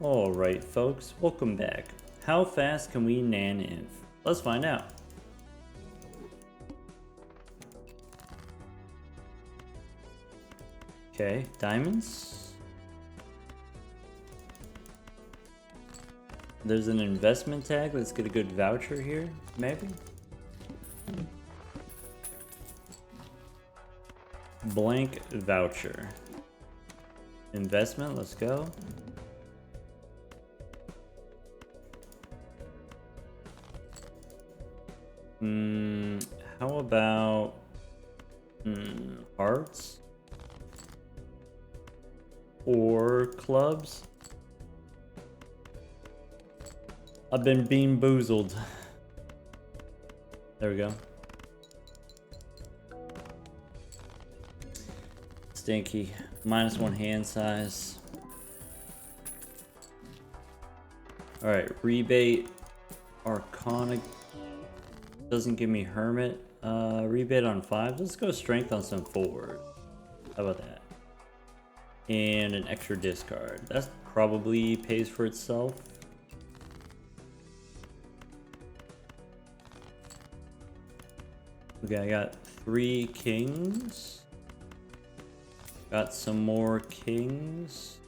Alright folks, welcome back. How fast can we Naneinf? Let's find out. Okay, diamonds. There's an investment tag. Let's get a good voucher here, maybe. Blank voucher. Investment, let's go. How about hearts or clubs? I've been bean-boozled. There we go. Stinky. -1 hand size. Alright, rebate. Arcana doesn't give me hermit. Rebate on 5. Let's go strength on some 4. How about that? And an extra discard. That probably pays for itself. Okay, I got 3 kings. Got some more kings.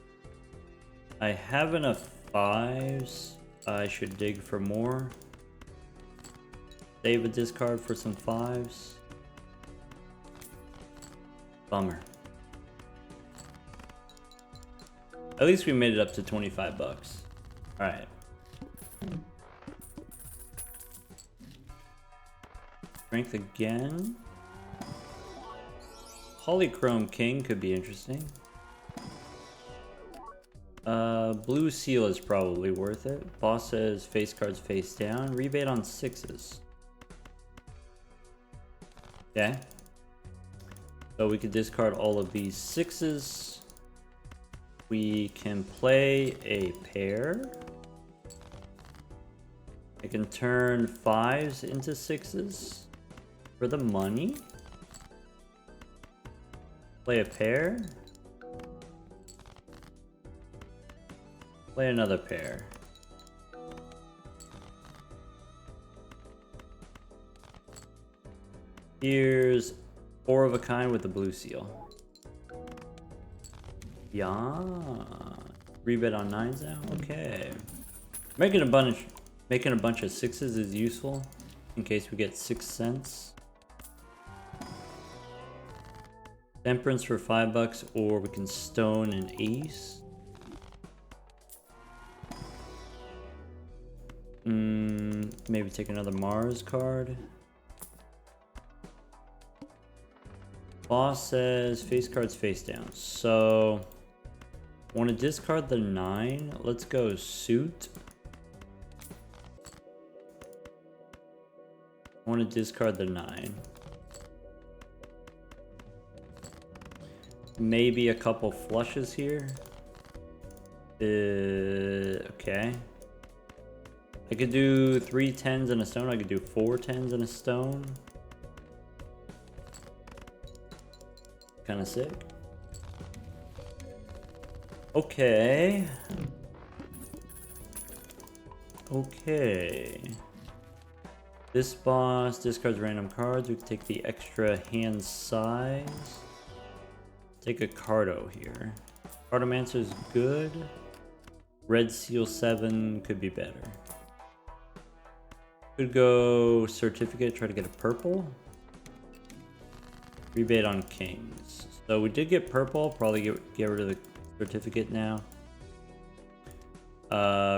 I have enough 5s. I should dig for more. Save a discard for some 5s. Bummer. At least we made it up to 25 bucks. Alright. Strength again. Polychrome King could be interesting. Blue Seal is probably worth it. Boss says face cards face down. Rebate on 6s. Okay. So we could discard all of these 6s. We can play a pair. I can turn 5s into 6s for the money. Play a pair. Play another pair. Here's 4 of a kind with the blue seal. Yeah. Rebate on 9s now? Okay. Making a bunch of 6s is useful in case we get 6 cents. Temperance for 5 bucks, or we can stone an ace. Maybe take another Mars card. Boss says face cards face down. So, want to discard the 9? Let's go suit. Want to discard the 9. Maybe a couple flushes here. Okay. I could do 3 10s and a stone. I could do 4 10s and a stone. Kind of sick. Okay. Okay. This boss discards random cards. We can take the extra hand size. Take a Cardo here. Cardomancer is good. Red Seal 7 could be better. Could go certificate, try to get a purple. Rebate on kings. So we did get purple, probably get rid of the certificate now.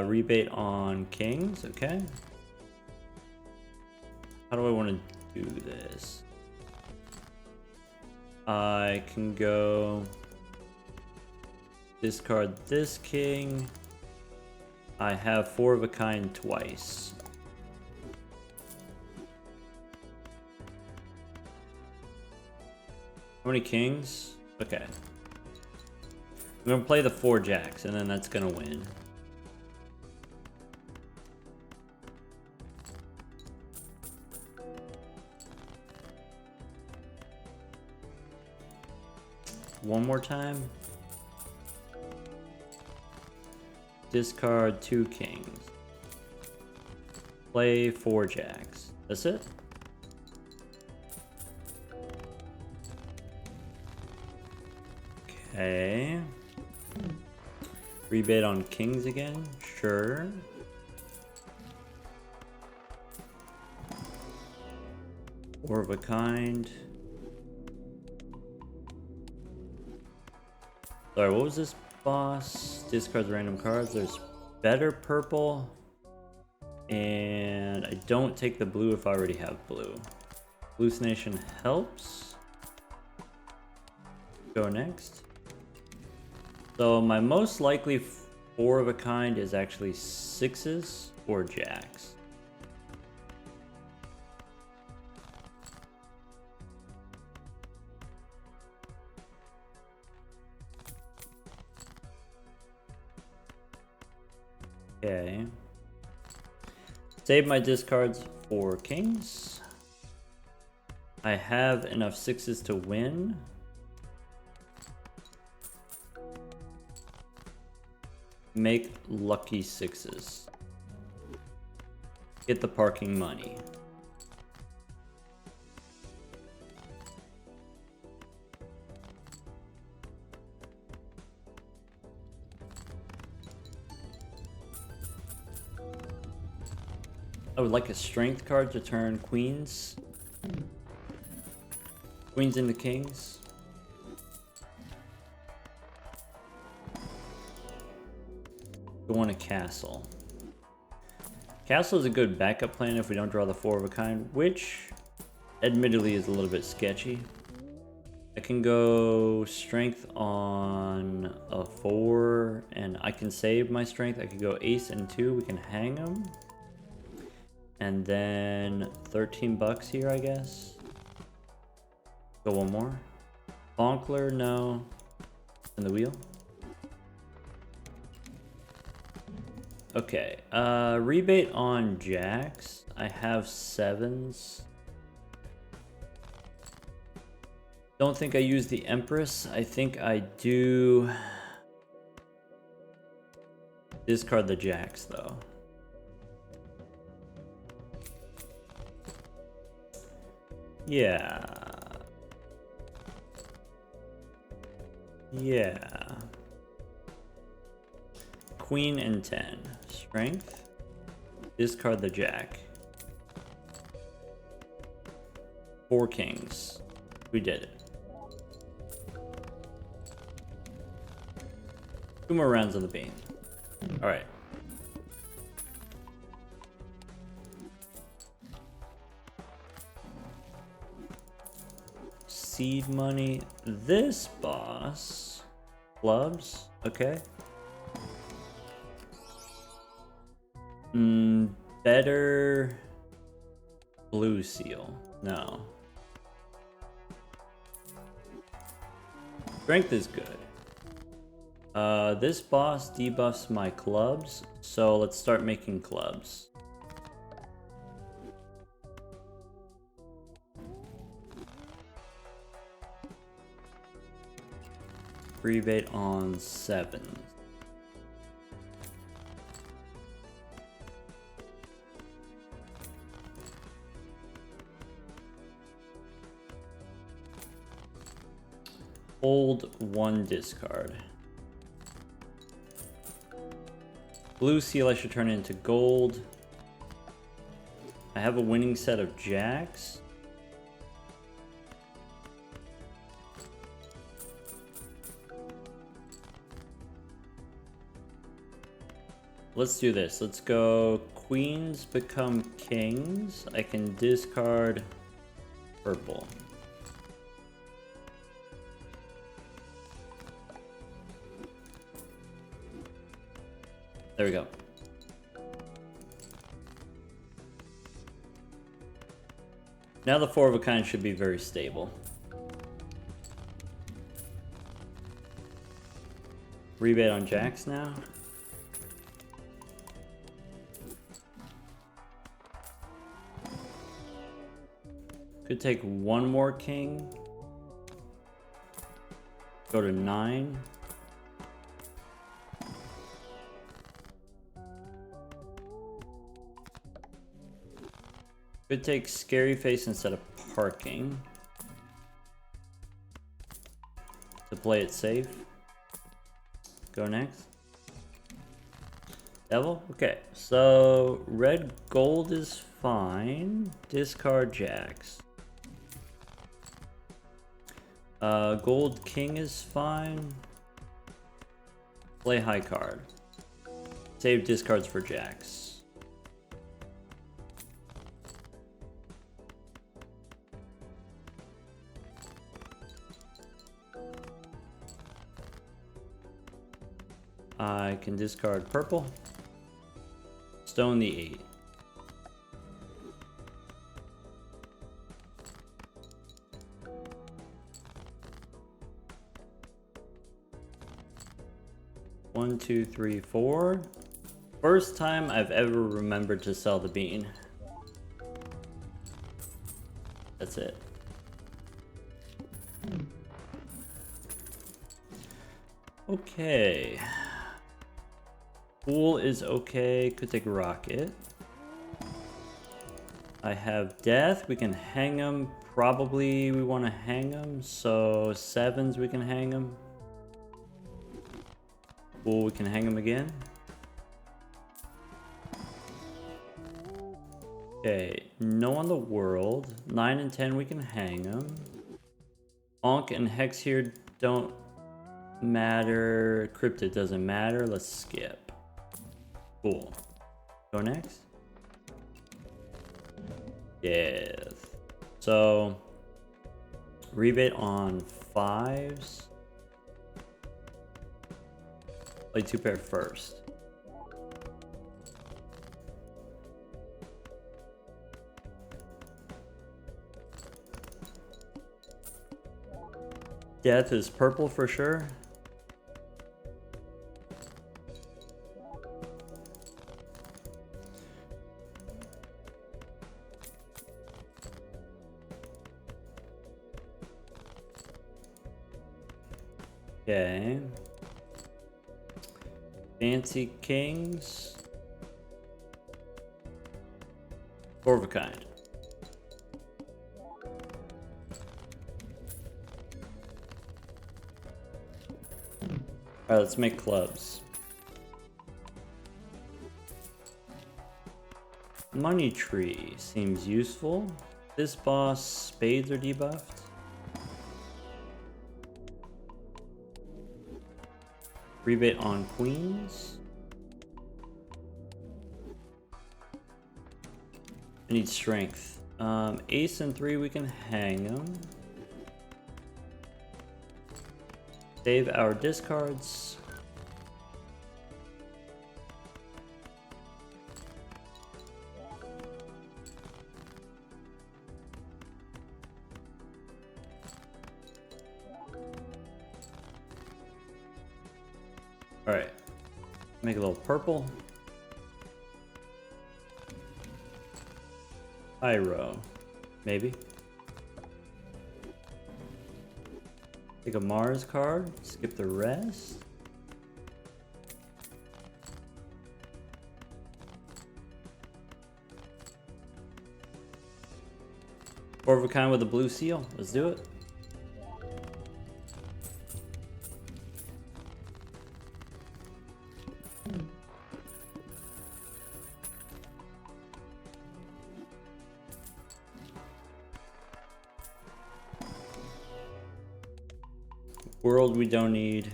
Rebate on kings, okay. How do I want to do this? I can go discard this king. I have 4 of a kind twice. How many kings? Okay. I'm gonna play the 4 jacks and then that's gonna win. One more time. discard 2 kings. Play 4 jacks. That's it? Okay. Rebate on kings again? Sure. Four of a kind. Sorry, what was this boss? Discards random cards. There's better purple. And I don't take the blue if I already have blue. Hallucination helps. Go next. So my most likely 4 of a kind is actually 6s or jacks. Okay. Save my discards for kings. I have enough 6s to win. Make lucky 6s. Get the parking money. I would like a strength card to turn queens. Queens into kings. Go on a castle. Castle is a good backup plan if we don't draw the 4 of a kind, which admittedly is a little bit sketchy. I can go strength on a 4 and I can save my strength. I could go ace and 2. We can hang them. And then 13 bucks here, I guess. Go one more. Bonkler, no. And the wheel. Okay, rebate on jacks. I have 7s. Don't think I use the Empress. I think I do discard the jacks though. Yeah. Yeah. Queen and 10. Strength. Discard the jack. 4 kings. We did it. 2 more rounds of the bean. Alright. Seed money. This boss. Clubs. Okay. Better blue seal. No. Strength is good. This boss debuffs my clubs, so let's start making clubs. Rebate on 7. Hold 1 discard. Blue seal I should turn into gold. I have a winning set of jacks. Let's do this. Let's go queens become kings. I can discard purple. There we go. Now the 4 of a kind should be very stable. Rebate on jacks now. Could take 1 more king. Go to 9. Could take scary face instead of parking to play it safe. Go next. Devil? Okay, so red gold is fine. Discard jacks. Gold king is fine. Play high card. Save discards for jacks. I can discard purple. Stone the 8. One, two, three, four. First time I've ever remembered to sell the bean. That's it. Okay. Pool is okay. Could take rocket. I have death. We can hang him. Probably we want to hang him. So sevens we can hang him. Pool we can hang him again. Okay. No on the world. 9 and 10 we can hang him. Onk and Hex here don't matter. Cryptid doesn't matter. Let's skip. Cool. Go next. Death. So rebate on 5s. Play 2 pair first. Death is purple for sure. Okay. Fancy kings. 4 of a kind. Alright, let's make clubs. Money tree seems useful. This boss, spades are debuffed. Rebate on queens. I need strength. Ace and 3 we can hang them. Save our discards. Alright. Make a little purple. Pyro. Maybe. Take a Mars card. Skip the rest. Four of a kind with a blue seal. Let's do it. World we don't need.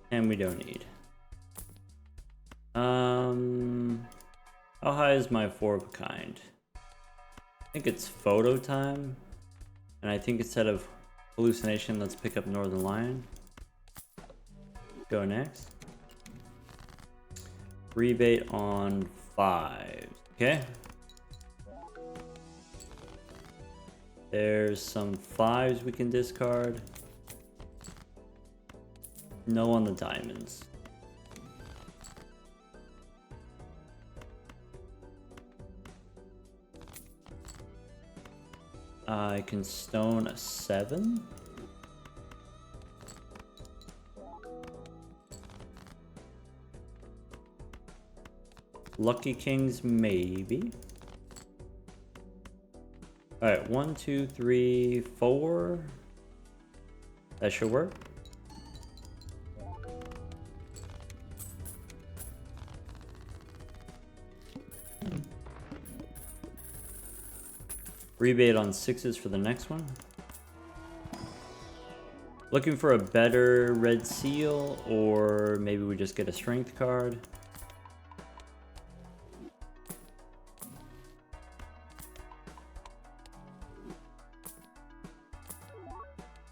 And we don't need. How high is my 4 of a kind? I think it's photo time. And I think instead of hallucination, let's pick up Northern Lion. Go next. Rebate on 5. Okay. There's some 5s we can discard. No on the diamonds. I can stone a 7. Lucky kings, maybe. Alright, 1, 2, 3, 4. That should work. Rebate on 6s for the next one. Looking for a better red seal, or maybe we just get a strength card.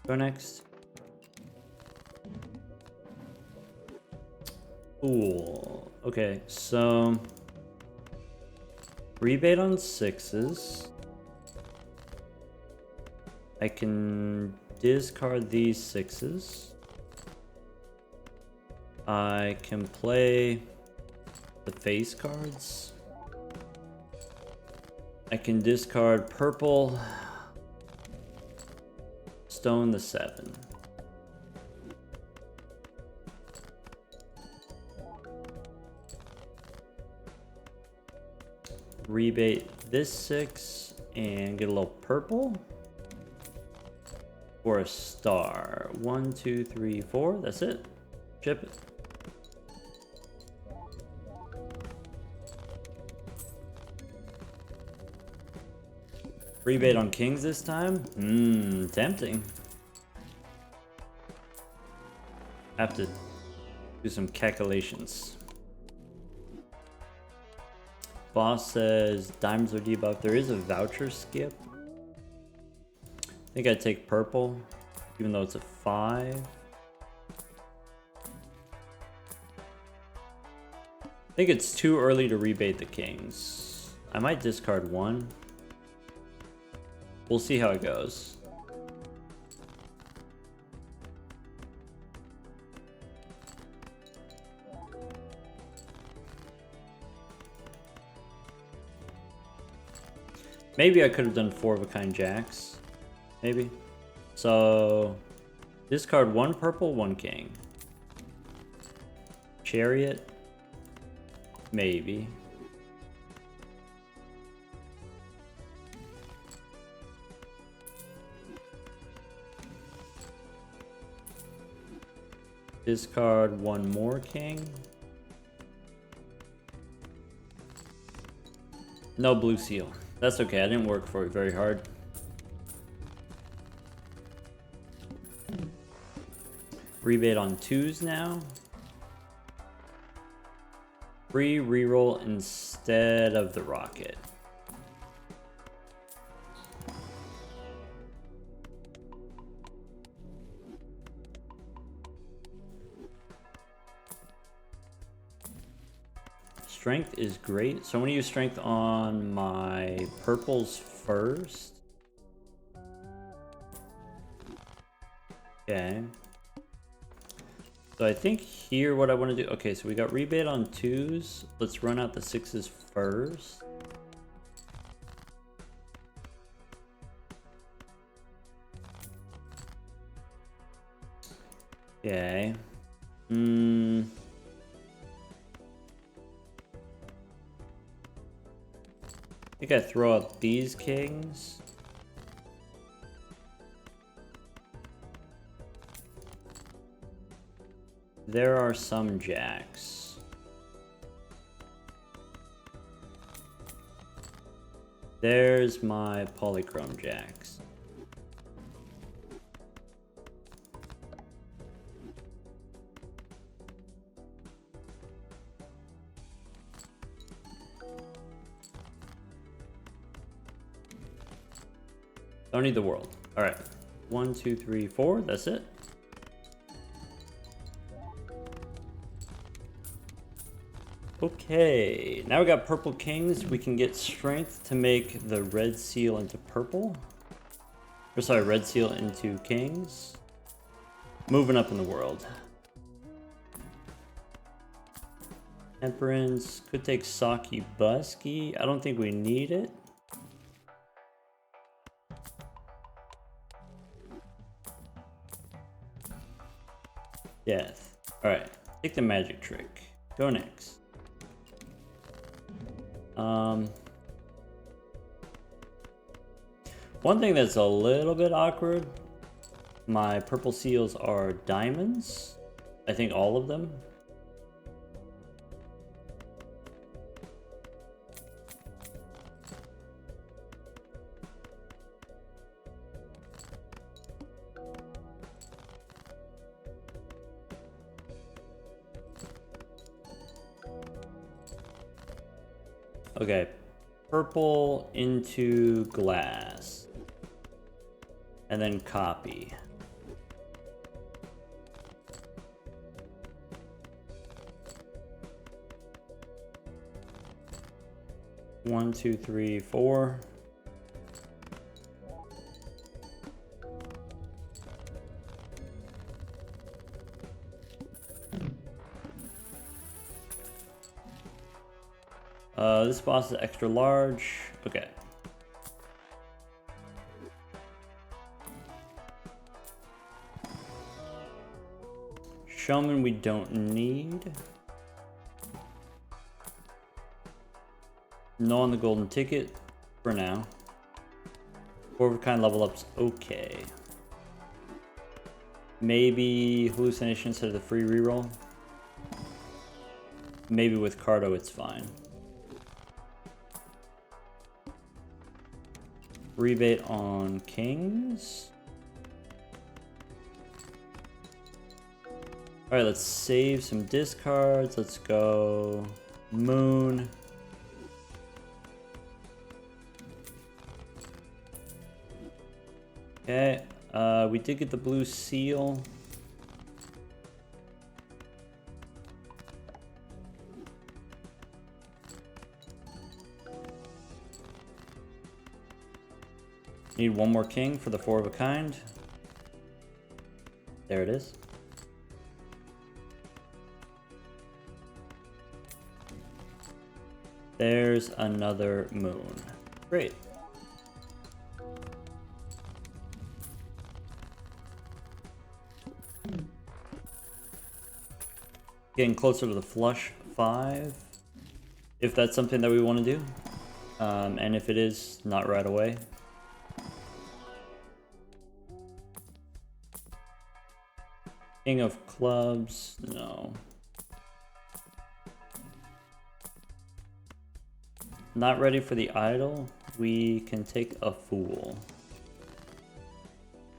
Go next. Cool. Okay, so rebate on 6s. I can discard these 6s. I can play the face cards. I can discard purple, stone the 7. Rebate this 6 and get a little purple. For a star. 1, 2, 3, 4. That's it. Ship it. Rebate on kings this time? Tempting. Have to do some calculations. Boss says diamonds are debuffed. There is a voucher skip. I think I'd take purple, even though it's a 5. I think it's too early to rebate the kings. I might discard 1. We'll see how it goes. Maybe I could have done 4 of a kind jacks. Maybe. So discard 1 purple, 1 king. Chariot. Maybe. Discard 1 more king. No blue seal. That's okay, I didn't work for it very hard. Rebate on 2s now. Free reroll instead of the rocket. Strength is great. So I'm going to use strength on my purples first. Okay. So I think here what I want to do... Okay, so we got rebate on 2s. Let's run out the 6s first. Okay. I think I throw out these kings. There are some jacks. There's my polychrome jacks. Don't need the world. All right. 1, 2, 3, 4. That's it. Okay, now we got purple kings. We can get strength to make the red seal into purple. Or sorry, red seal into kings. Moving up in the world. Temperance. Could take Saki Busky. I don't think we need it. Death. Alright, take the magic trick. Go next. One thing that's a little bit awkward, my purple seals are diamonds. I think all of them. Okay, purple into glass. And then copy. One, two, three, four. This boss is extra large. Okay. Showman we don't need. No on the golden ticket for now. 4-of-a-kind level up's okay. Maybe hallucination instead of the free reroll. Maybe with Cardo it's fine. Rebate on kings. Alright, let's save some discards. Let's go moon. Okay, we did get the blue seal. Need one more king for the 4-of-a-kind. There it is. There's another moon. Great. Getting closer to the flush 5. If that's something that we want to do. And if it is, not right away. King of clubs, no. Not ready for the idol. We can take a fool.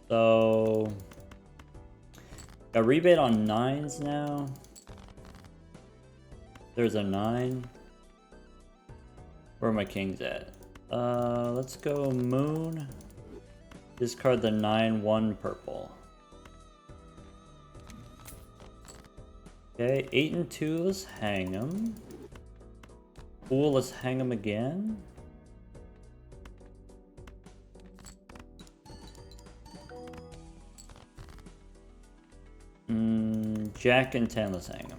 So, got rebate on 9s now. There's a 9. Where are my kings at? Let's go moon. Discard the 9-1 purple. Okay, 8 and 2, let's hang them. Fool, let's hang them again. Jack and 10, let's hang them.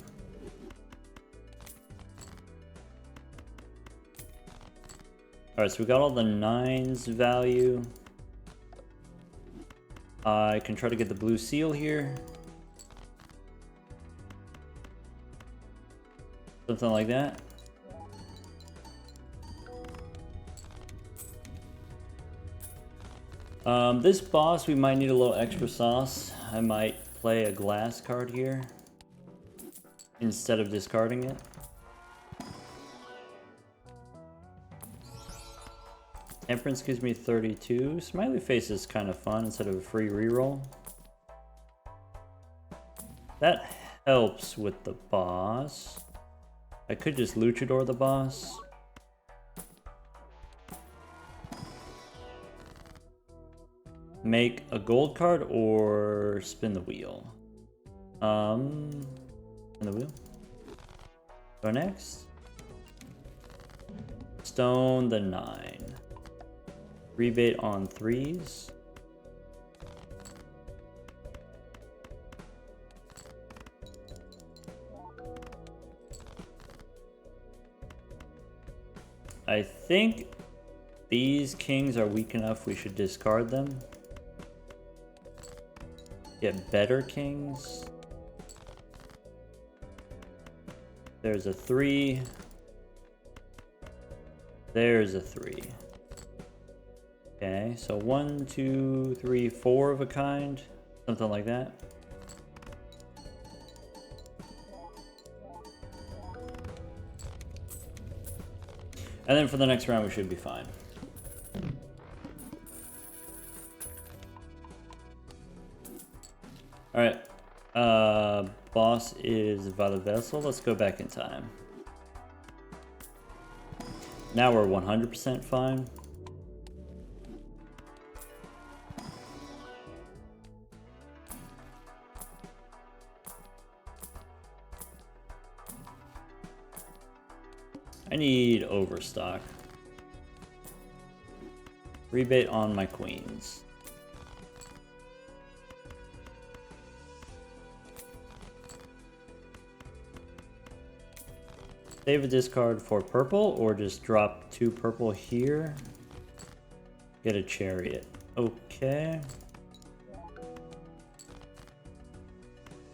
Alright, so we got all the 9s value. I can try to get the blue seal here. Something like that. This boss, we might need a little extra sauce. I might play a glass card here instead of discarding it. Temperance gives me 32. Smiley face is kind of fun instead of a free reroll. That helps with the boss. I could just luchador the boss. Make a gold card or spin the wheel. Spin the wheel. Go next. Stone the 9. Rebate on 3s. I think these kings are weak enough we should discard them. Get better kings. There's a 3. There's a 3. Okay, so 1, 2, 3, 4 of a kind. Something like that. And then for the next round, we should be fine. Alright. Boss is Vessel. Let's go back in time. Now we're 100% fine. I need overstock. Rebate on my queens. Save a discard for purple, or just drop 2 purple here. Get a chariot. Okay.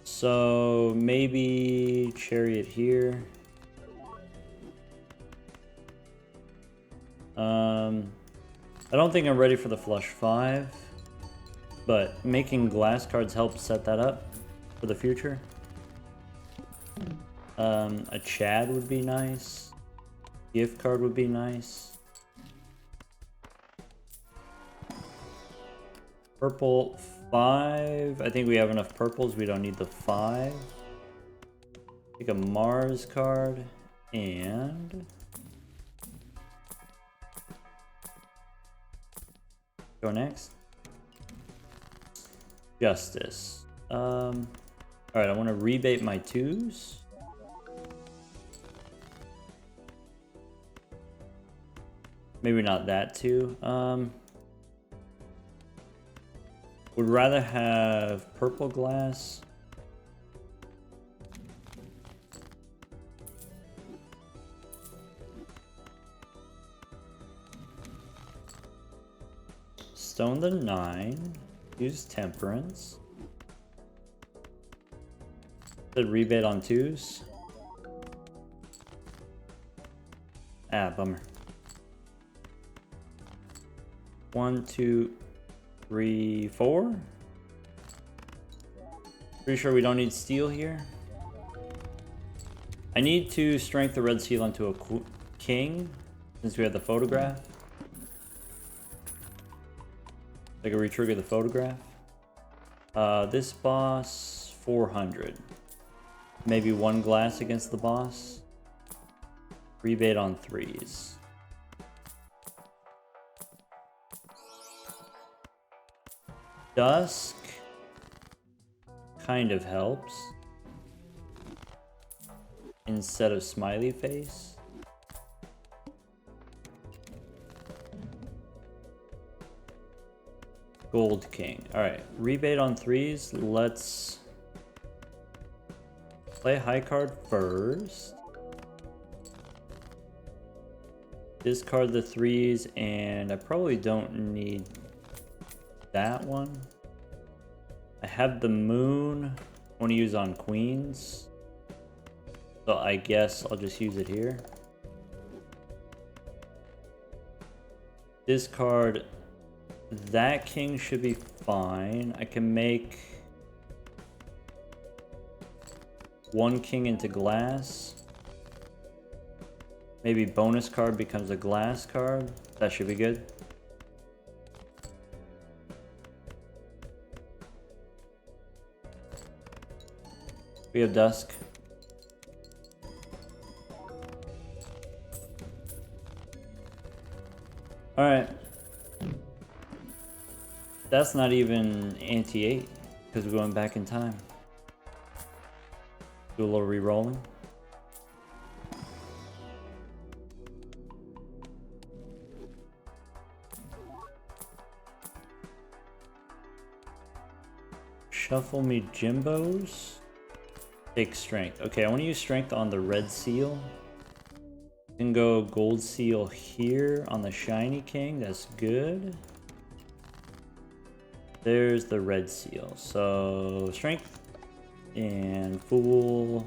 So maybe chariot here. I don't think I'm ready for the flush 5, but making glass cards helps set that up for the future. A Chad would be nice. Gift card would be nice. Purple 5. I think we have enough purples. We don't need the 5. Take a Mars card and go next. Justice. Alright, I want to rebate my 2s. Maybe not that 2. Would rather have purple glass. Stone the 9. Use temperance. The rebate on 2s. Ah, bummer. 1, 2, 3, 4. Pretty sure we don't need steel here. I need to strength the red seal onto a king, since we have the photograph. I can retrigger the photograph. This boss, 400. Maybe 1 glass against the boss. Rebate on 3s. Dusk kind of helps instead of smiley face. Gold King. Alright, rebate on 3s. Let's play a high card first. Discard the 3s, and I probably don't need that one. I have the moon I want to use on queens, so I guess I'll just use it here. Discard that king should be fine. I can make 1 king into glass. Maybe bonus card becomes a glass card. That should be good. We have Dusk. Alright. That's not even anti-8, because we're going back in time. Do a little re-rolling. Shuffle me Jimbos. Take strength. Okay, I want to use strength on the red seal. You can go gold seal here on the shiny king. That's good. There's the red seal. So strength and fool.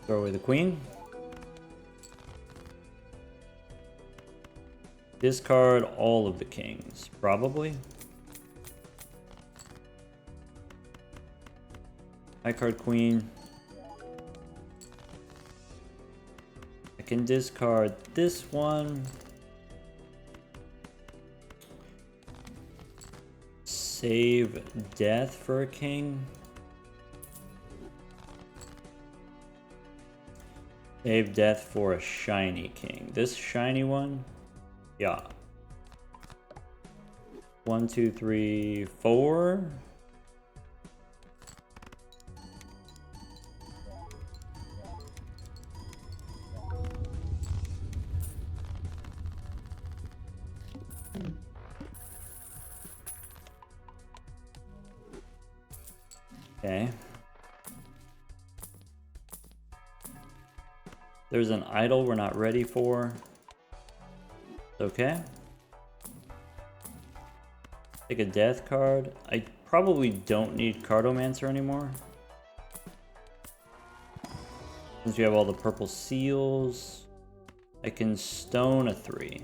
Throw away the queen. Discard all of the kings, probably. High card queen. I can discard this one. Save death for a king. Save death for a shiny king. This shiny one? Yeah. 1, 2, 3, 4. Okay. There's an idol we're not ready for. Okay. Take a death card. I probably don't need Cartomancer anymore, since we have all the purple seals. I can stone a 3.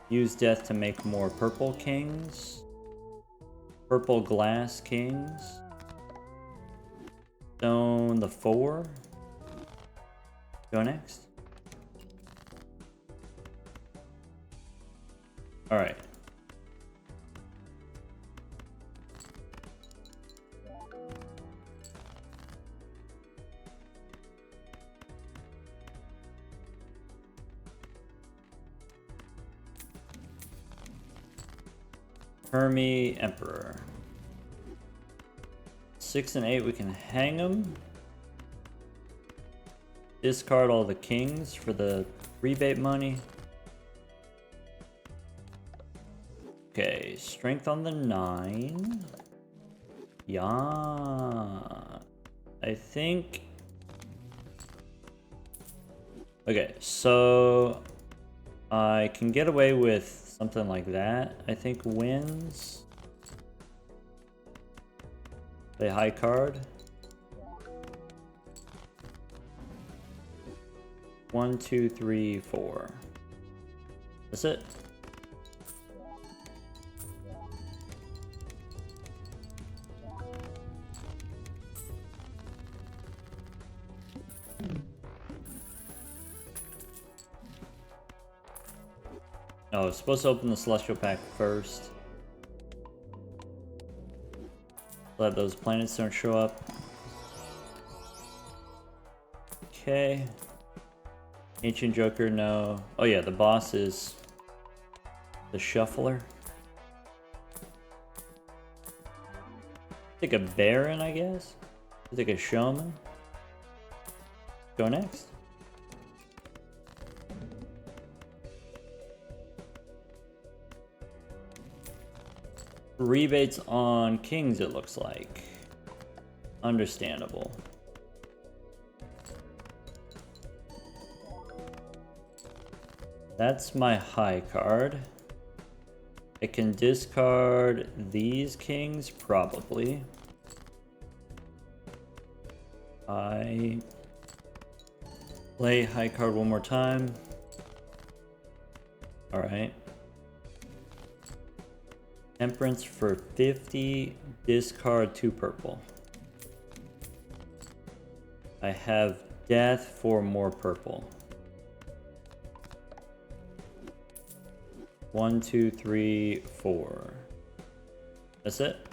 Use death to make more purple kings. Purple glass kings. Stone the 4. Go next. Alright. Hermie Emperor. 6 and 8, we can hang them. Discard all the kings for the rebate money. Okay, strength on the 9. Yeah. I think... Okay, so... I can get away with something like that. I think wins. Play high card. 1, 2, 3, 4. That's it. Oh, I was supposed to open the Celestial Pack first. Let those planets don't show up. Okay. Ancient Joker, no. Oh yeah, the boss is the Shuffler. Take a Baron, I guess. Take a Showman. Go next. Rebates on kings, it looks like. Understandable. That's my high card. I can discard these kings, probably. I play high card one more time. Alright. Temperance for 50, discard 2 purple. I have death for more purple. 1, 2, 3, 4. That's it.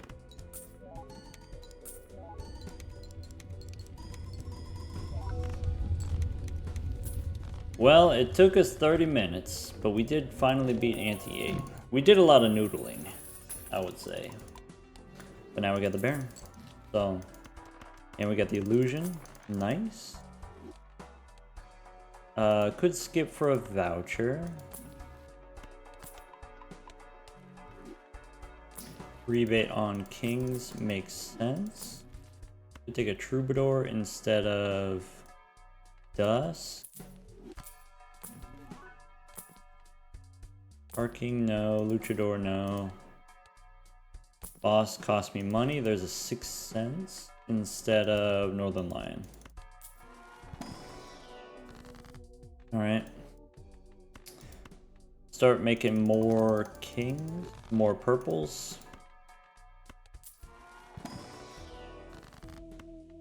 Well, it took us 30 minutes, but we did finally beat Anti-8. We did a lot of noodling, I would say. But now we got the Baron. So, and we got the Illusion. Nice. Could skip for a voucher. Rebate on kings makes sense. Could take a Troubadour instead of Dust. Parking, no. Luchador, no. Boss cost me money. There's a 6 cents instead of Northern Lion. Alright. Start making more kings, more purples.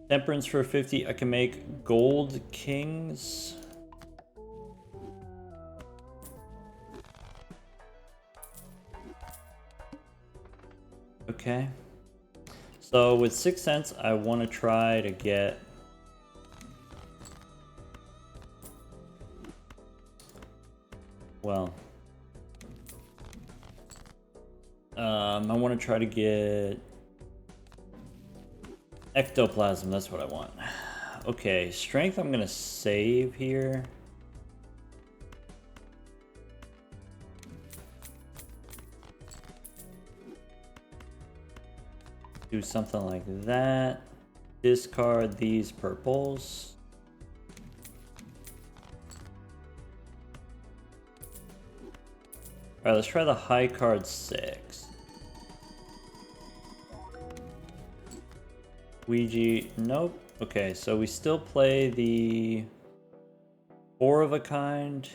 Temperance for 50. I can make gold kings. Okay. So with 6 cents, I want to try to get... Well... I want to try to get... ectoplasm, that's what I want. Okay, strength I'm gonna save here. Do something like that. Discard these purples. Alright, let's try the high card 6. Ouija, nope. Okay, so we still play the 4 of a kind.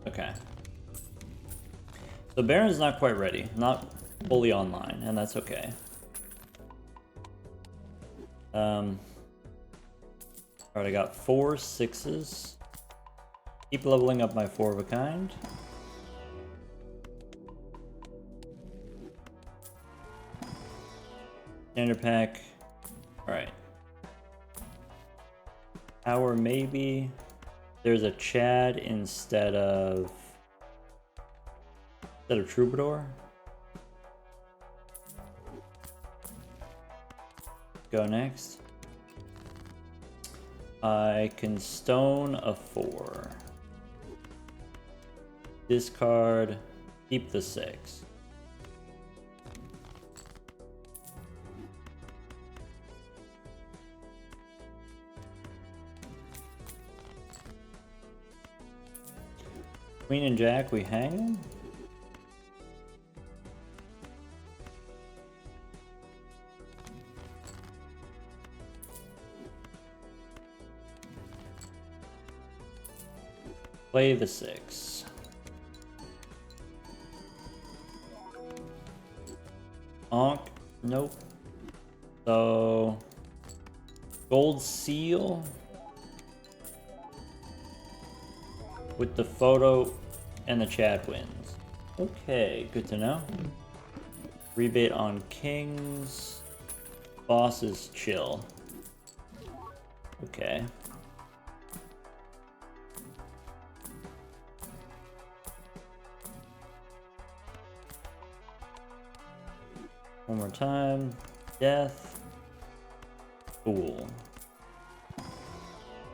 Okay. So Baron's not quite ready, not fully online, and that's okay. Alright, I got 4 6s. Keep leveling up my 4 of a kind. Standard pack. Alright. Power maybe. There's a Chad instead of Troubadour. Go next. I can stone a 4. Discard. Keep the 6. Queen and Jack, we hang them. Play the 6. Onk, nope. So, gold seal. With the photo and the Chad wins. Okay, good to know. Rebate on kings. Bosses chill. Okay. One more time. Death. Fool.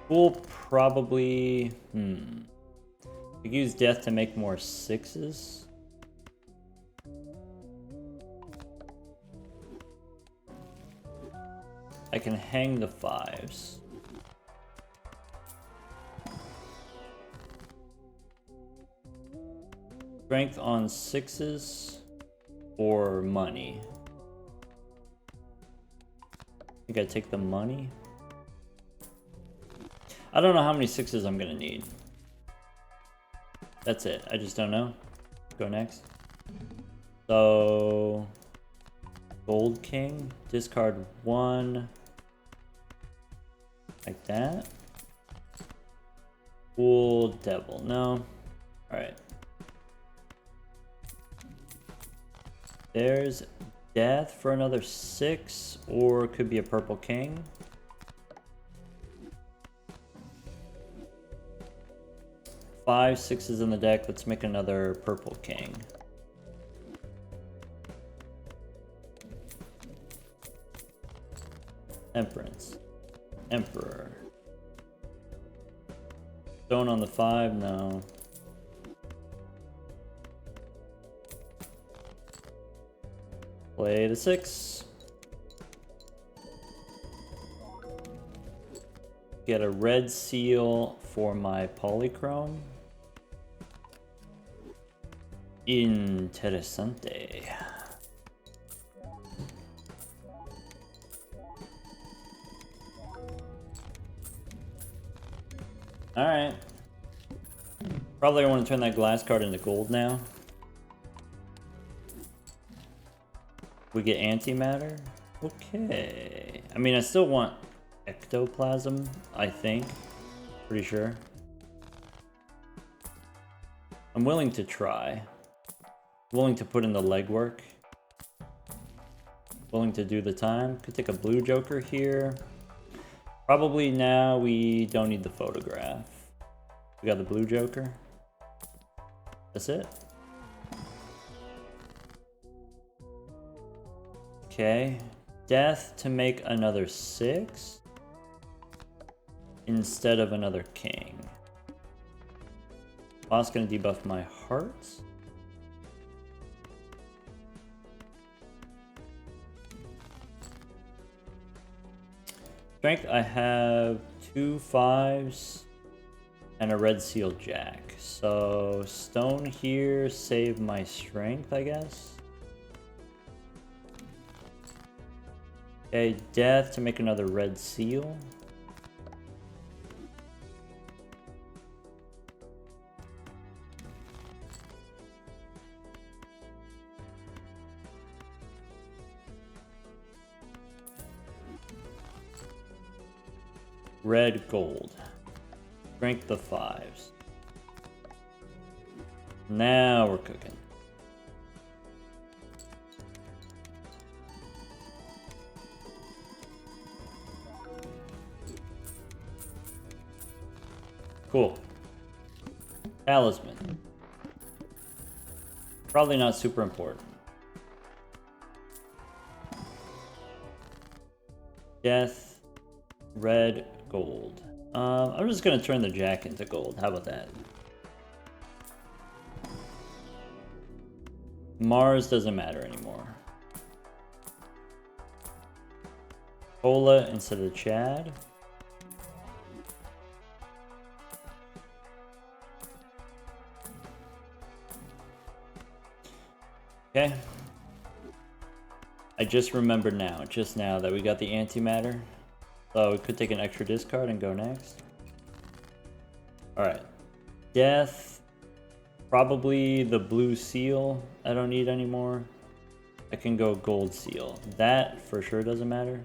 Fool probably... I could use death to make more 6s. I can hang the 5s. Strength on 6s or money. I think I take the money. I don't know how many 6s I'm gonna need. That's it. I just don't know. Go next. So, Gold King. Discard 1. Like that. Fool Devil. No. Alright. There's Death for another 6, or it could be a Purple King. Five 6s in the deck. Let's make another Purple King. Temperance. Emperor. Stone on the 5, no. Play the 6. Get a red seal for my polychrome. Interessante. Alright. Probably want to turn that glass card into gold now. We get antimatter? Okay. I mean, I still want ectoplasm, I think. Pretty sure. I'm willing to try. Willing to put in the legwork. Willing to do the time. Could take a blue joker here. Probably now we don't need the photograph. We got the blue joker. That's it. Okay. Death to make another 6 instead of another king. Boss gonna debuff my hearts. Strength, I have 2 5s and a red seal jack. So stone here, save my strength, I guess. Okay, death to make another red seal. Red gold. Strength the 5s. Now we're cooking. Cool. Talisman. Probably not super important. Death. Red gold. I'm just gonna turn the jack into gold. How about that? Mars doesn't matter anymore. Cola instead of Chad. Okay. I just remembered now, just now, that we got the antimatter. So we could take an extra discard and go next. Alright. Death. Probably the blue seal I don't need anymore. I can go gold seal. That for sure doesn't matter.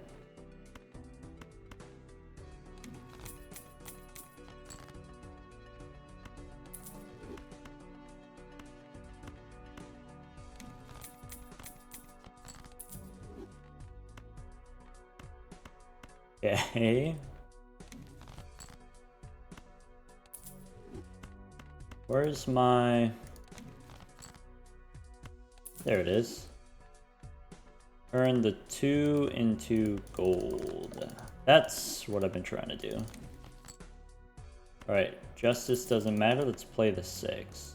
Okay. Where's my... There it is. Turn the 2 into gold. That's what I've been trying to do. Alright, justice doesn't matter. Let's play the 6.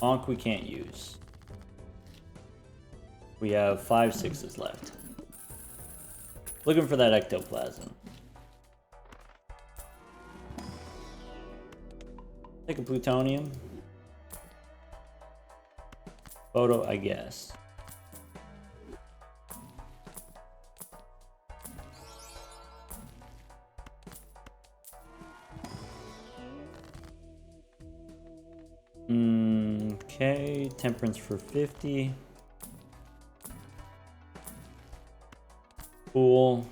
Onk we can't use. We have 5 6s left. Looking for that ectoplasm. Take a plutonium. Photo, I guess. Okay, temperance for 50. Fool.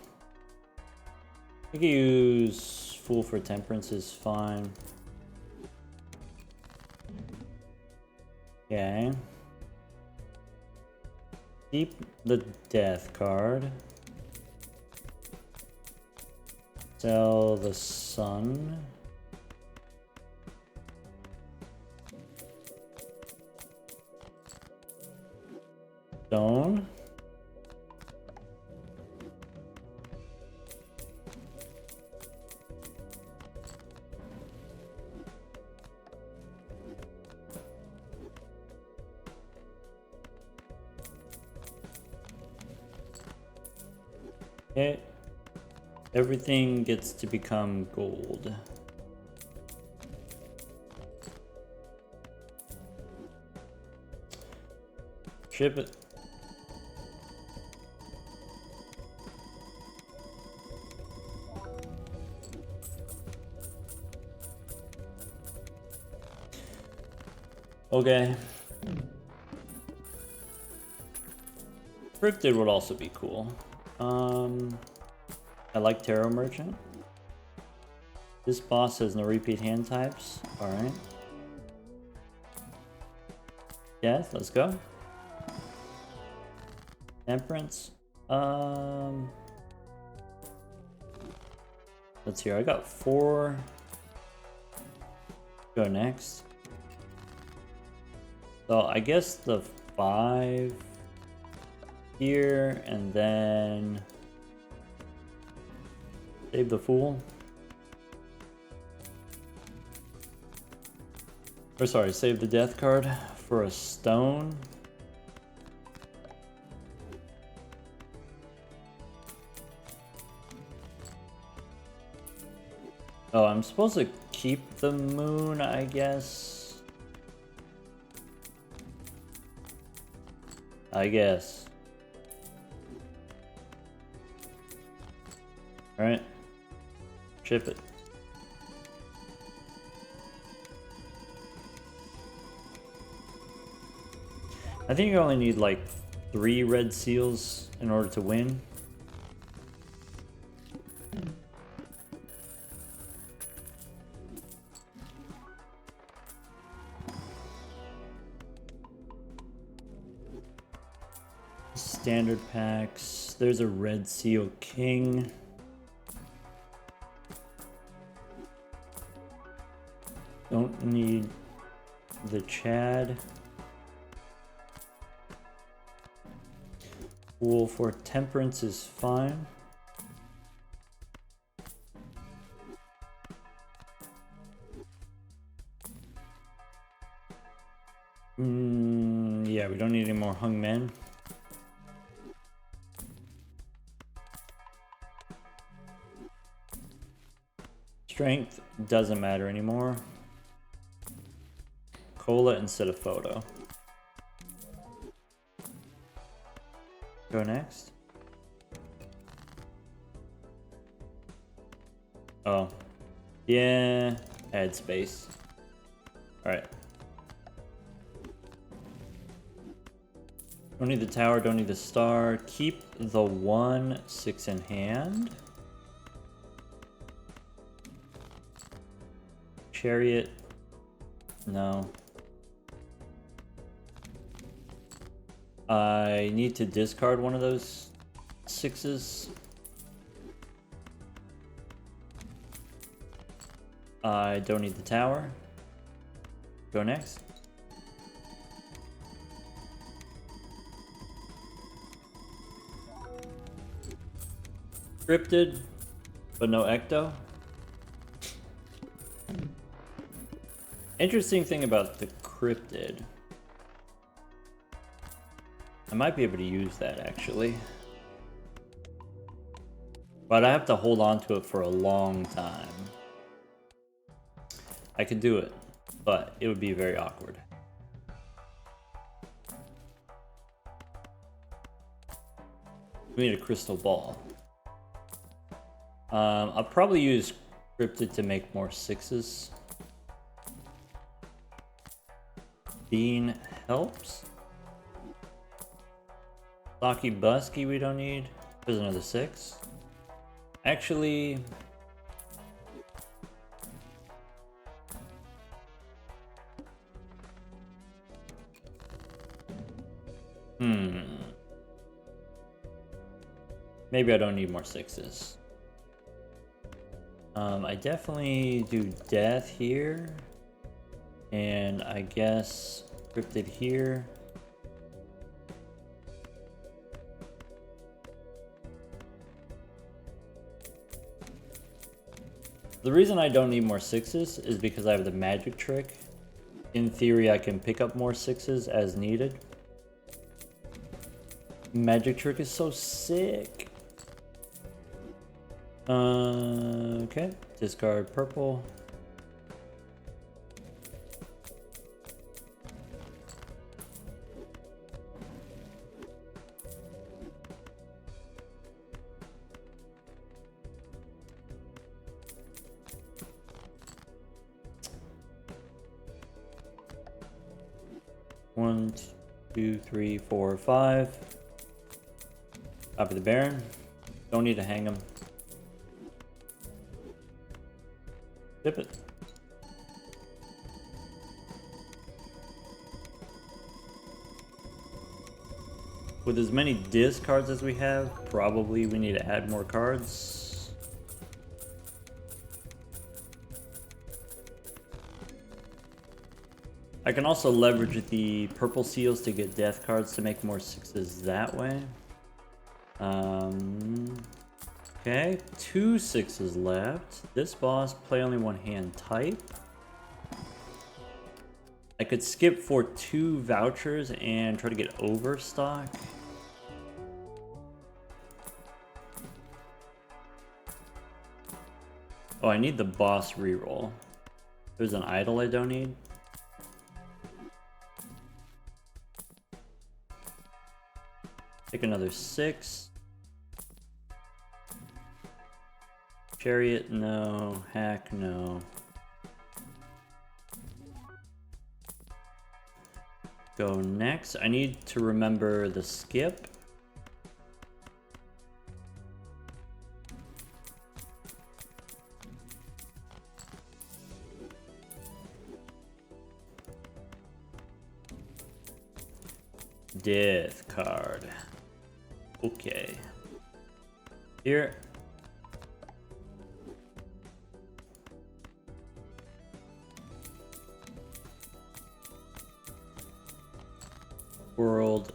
I could use fool for temperance is fine. Okay. Keep the death card. Sell the sun. Stone. Okay. Everything gets to become gold. Ship it. Okay. Thrifted would also be cool. I like Tarot Merchant. This boss has no repeat hand types. Alright. Yes, let's go. Temperance. Let's hear. I got 4. Go next. So I guess the 5 here, and then save the Fool. Or sorry, save the Death card for a stone. Oh, I'm supposed to keep the moon, I guess. Alright. Ship it. I think you only need like 3 red seals in order to win. Standard packs. There's a red seal king. Don't need the Chad. Wool for temperance is fine. Yeah, we don't need any more hung men. Strength doesn't matter anymore. Cola instead of photo. Go next. Oh. Yeah. Add space. Alright. Don't need the tower, don't need the star. Keep the 1 6 in hand. Chariot. No. I need to discard one of those 6s. I don't need the tower. Go next. Cryptid, but no ecto. Interesting thing about the cryptid. I might be able to use that actually. But I have to hold on to it for a long time. I could do it, but it would be very awkward. We need a crystal ball. I'll probably use cryptid to make more 6s. Bean helps. Lucky Busky we don't need. There's another 6. Actually, maybe I don't need more 6s. I definitely do death here. And I guess cryptid here. The reason I don't need more 6s is because I have the magic trick. In theory, I can pick up more 6s as needed. Magic trick is so sick. Okay, discard purple. 1, 2, 3, 4, 5. Copy the Baron. Don't need to hang him. Ship it. With as many discards as we have, probably we need to add more cards. I can also leverage the purple seals to get death cards to make more 6s that way. Okay, 2 6s left. This boss, play only one hand type. I could skip for 2 vouchers and try to get overstock. Oh, I need the boss reroll. There's an idol I don't need. Take another 6. Chariot, no. Hack, no. Go next. I need to remember the skip. Death card. Okay. Here. World,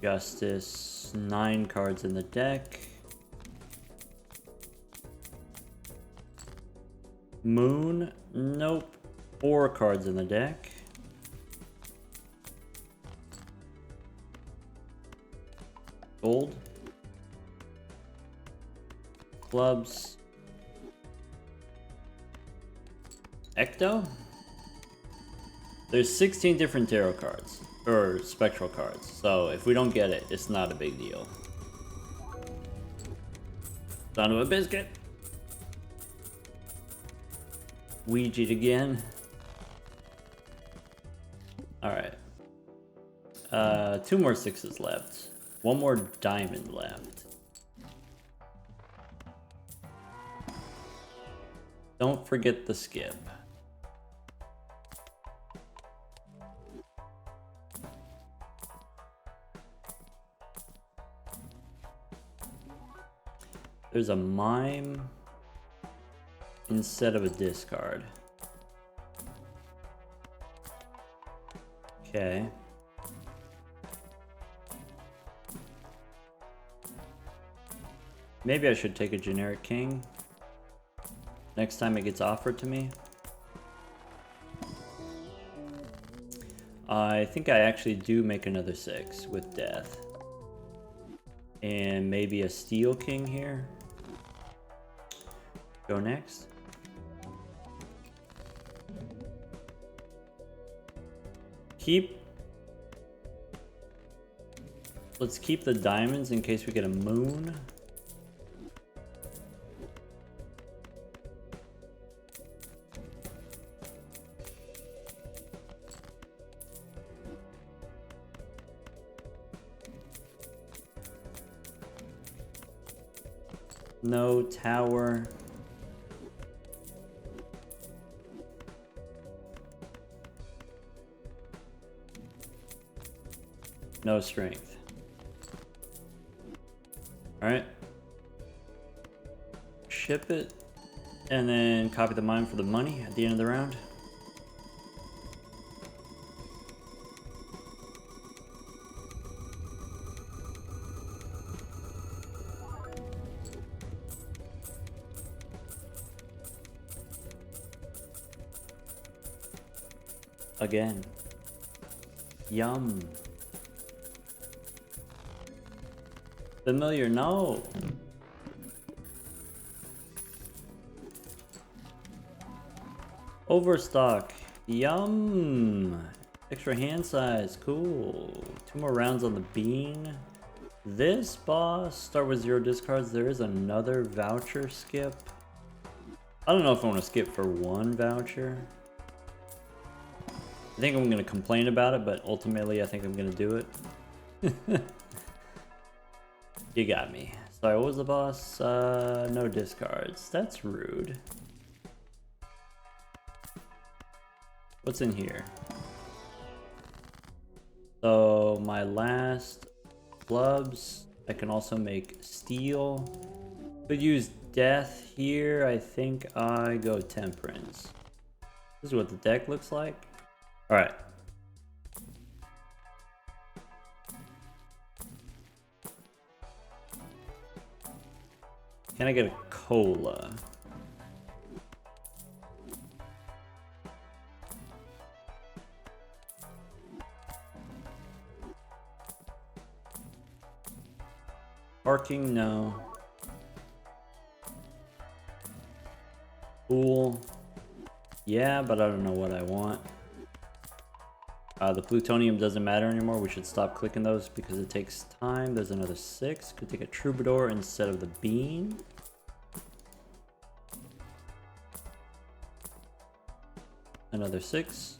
Justice, 9 cards in the deck. Moon, nope. 4 cards in the deck. Gold. Clubs. Ecto? There's 16 different tarot cards, or spectral cards, so if we don't get it, it's not a big deal. Son of a biscuit. Ouija'd again. Alright. 2 more 6s left. 1 more diamond left. Don't forget the skip. There's a mime instead of a discard. Okay. Maybe I should take a generic king next time it gets offered to me. I think I actually do make another 6 with death. And maybe a steel king here. Go next. Let's keep the diamonds in case we get a moon. No tower. No strength. Alright. Ship it. And then copy the mine for the money at the end of the round. Again. Yum. Familiar, no. Overstock. Yum. Extra hand size. Cool. 2 more rounds on the bean. This boss, start with 0 discards. There is another voucher skip. I don't know if I want to skip for 1 voucher. I think I'm gonna complain about it, but ultimately I think I'm gonna do it. You got me. Sorry, what was the boss? No discards. That's rude. What's in here? So my last clubs, I can also make steel. Could use death here. I think I go temperance. This is what the deck looks like. All right. Can I get a cola? Parking, no. Pool. Yeah, but I don't know what I want. The plutonium doesn't matter anymore. We should stop clicking those because it takes time. There's another 6. Could take a troubadour instead of the bean. Another 6.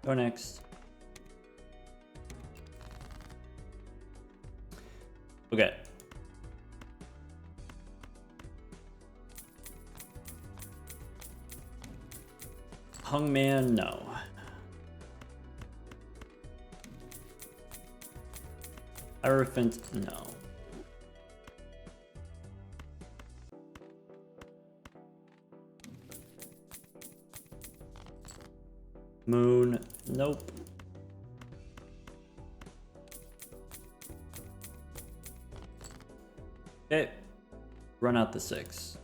Go next. Okay. Hungman, no. Hierophant, no. Moon, nope. Okay. Run out the 6.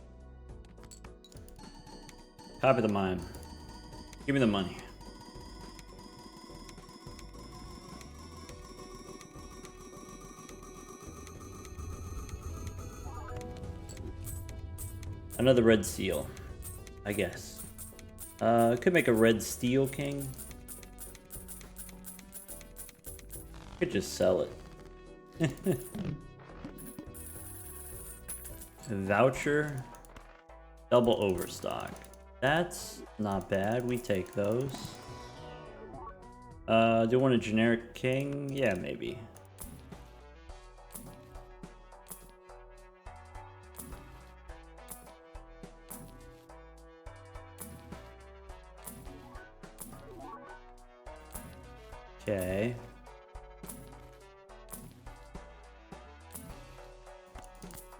Copy the mime. Give me the money. Another red seal, I guess. Could make a red steel king. Could just sell it. Voucher. Double overstock. That's not bad. We take those. Do you want a generic king? Yeah, maybe. Okay.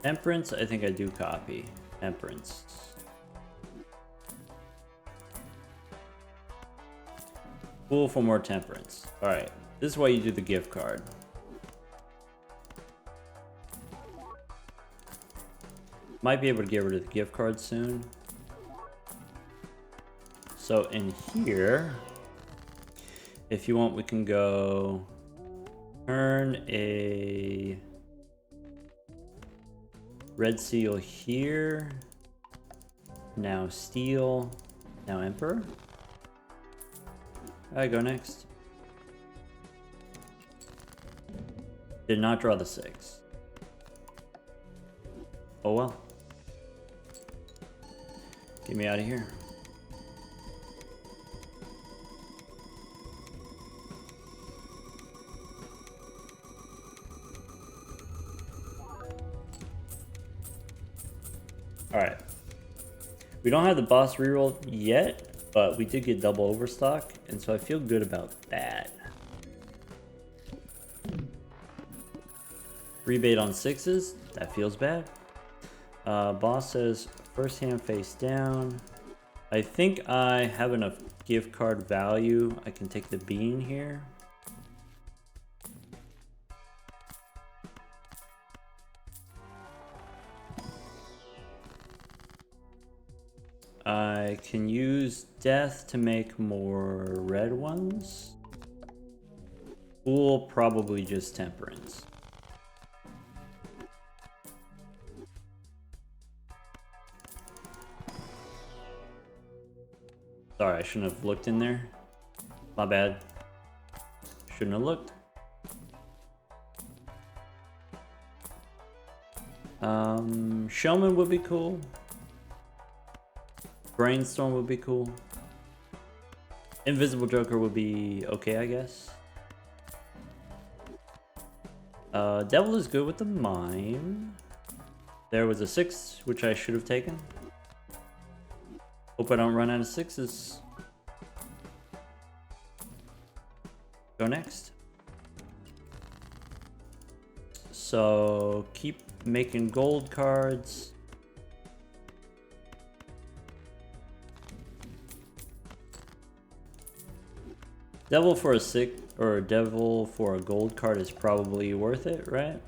Temperance, I think I do copy. Temperance. Cool for more temperance. Alright, this is why you do the gift card. Might be able to get rid of the gift card soon. So in here, if you want, we can go turn a red seal here. Now steel. Now emperor. Alright, go next. Did not draw the 6. Oh well. Get me out of here. Alright. We don't have the boss reroll yet, but we did get double overstock, and so I feel good about that. Rebate on 6s, that feels bad. Boss says first hand face down. I think I have enough gift card value. I can take the bean here. I can use death to make more red ones. Fool, probably just temperance. Sorry, I shouldn't have looked in there. My bad. Shouldn't have looked. Showman would be cool. Brainstorm would be cool. Invisible Joker would be okay, I guess. Devil is good with the mime. There was a 6, which I should have taken. Hope I don't run out of 6s. Go next. So keep making gold cards. Devil for a 6 or devil for a gold card is probably worth it, right?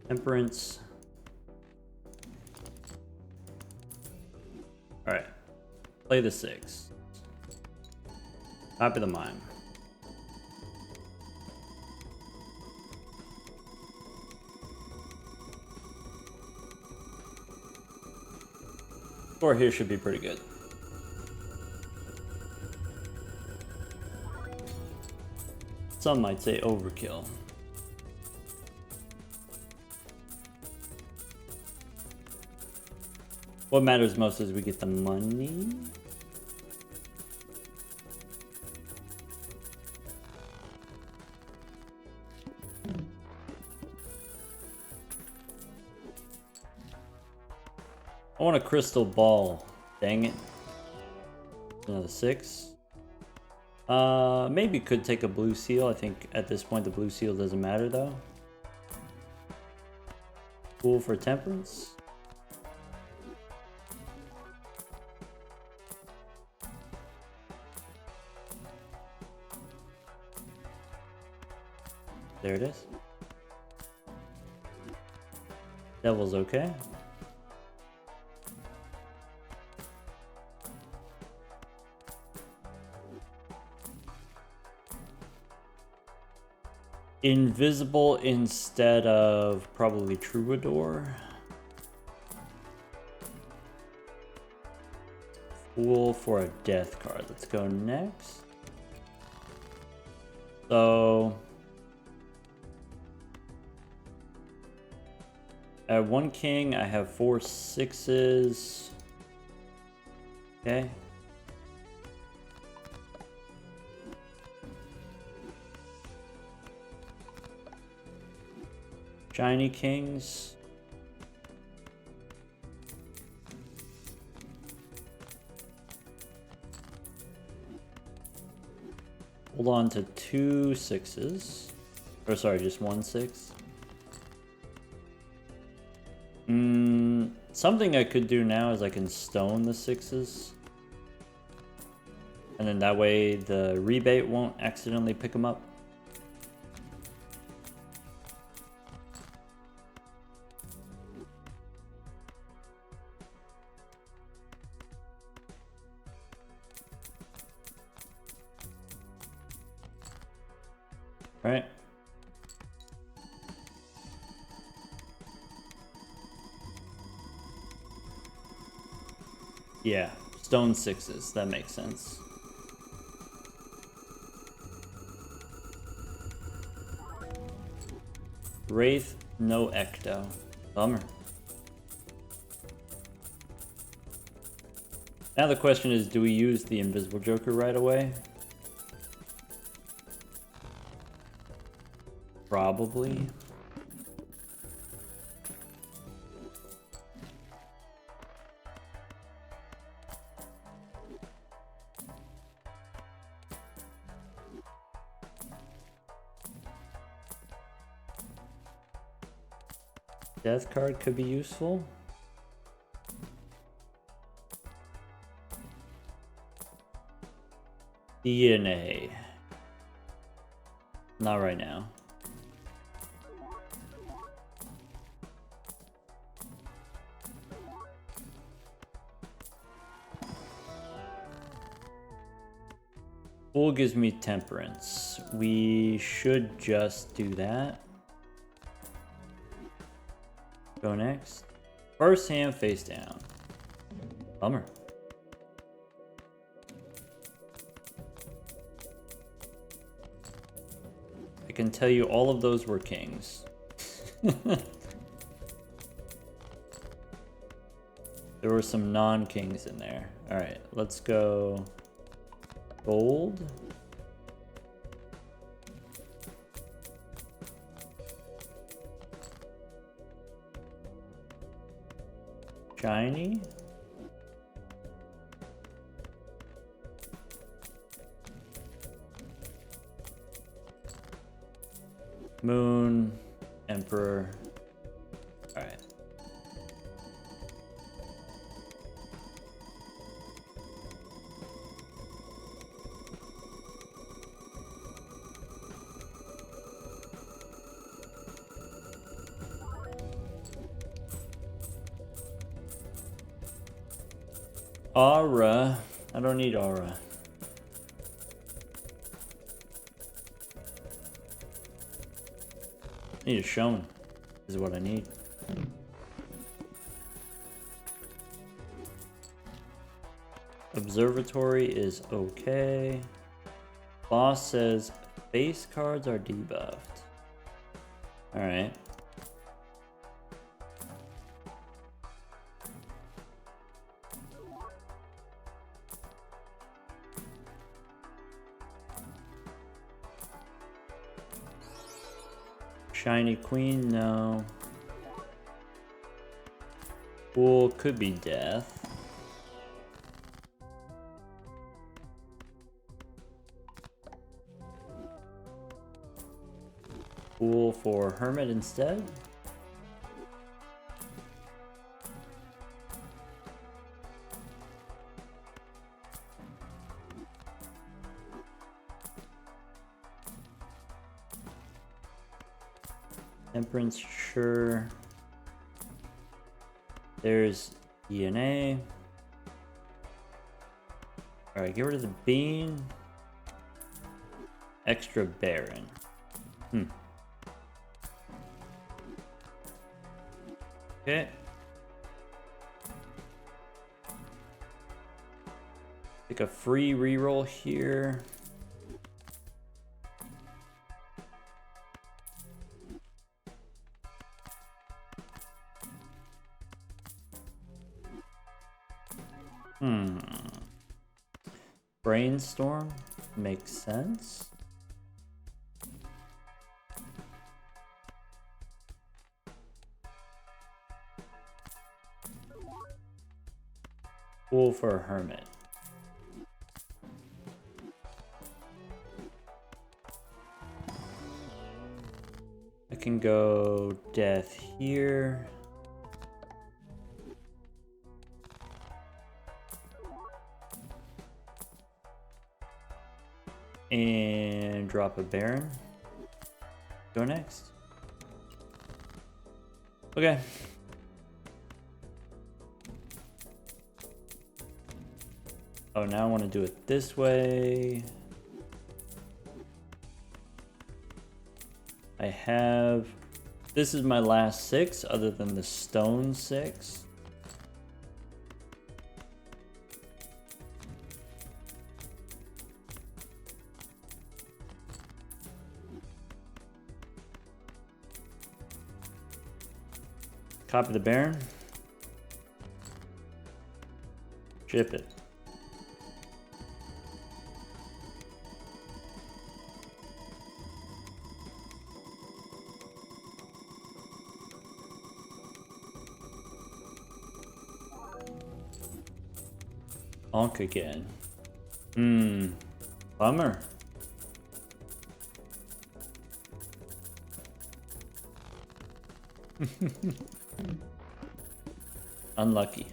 Temperance. Alright. Play the 6. Copy the mime. Score here should be pretty good. Some might say overkill. What matters most is we get the money. I want a crystal ball. Dang it. Another 6. Maybe could take a blue seal. I think at this point the blue seal doesn't matter though. Cool for temperance. There it is. Devil's okay. Invisible instead of probably Troubadour. Fool for a death card. Let's go next. So I have 1 king, I have 4 6s. Okay. Shiny kings. Hold on to 2 6s. Or sorry, just 1 6. Something I could do now is I can stone the 6s. And then that way the rebate won't accidentally pick them up. Right? Yeah, stone 6s, that makes sense. Wraith, no Ecto. Bummer. Now the question is, do we use the Invisible Joker right away? Probably. Death card could be useful. DNA. Not right now. Fool gives me temperance. We should just do that. Go next. First hand face down. Bummer. can tell you all of those were kings. There were some non-kings in there. Alright, let's go gold. Shiny. Moon. Emperor. Alright. Aura. I don't need aura. I need a shown. Is what I need. Observatory is okay. Boss says base cards are debuffed. Alright. Shiny Queen, no. Pool could be death. Pool for Hermit instead. Temperance, sure. There's DNA. Alright, get rid of the bean. Extra Baron. Okay. Take a free reroll here. Brainstorm makes sense. Cool for a hermit. I can go death here. And drop a Baron. Go next. Okay. Oh, now I want to do it this way. I have... This is my last 6 other than the stone 6. Copy the Baron. Ship it. Onk again. Bummer. Unlucky.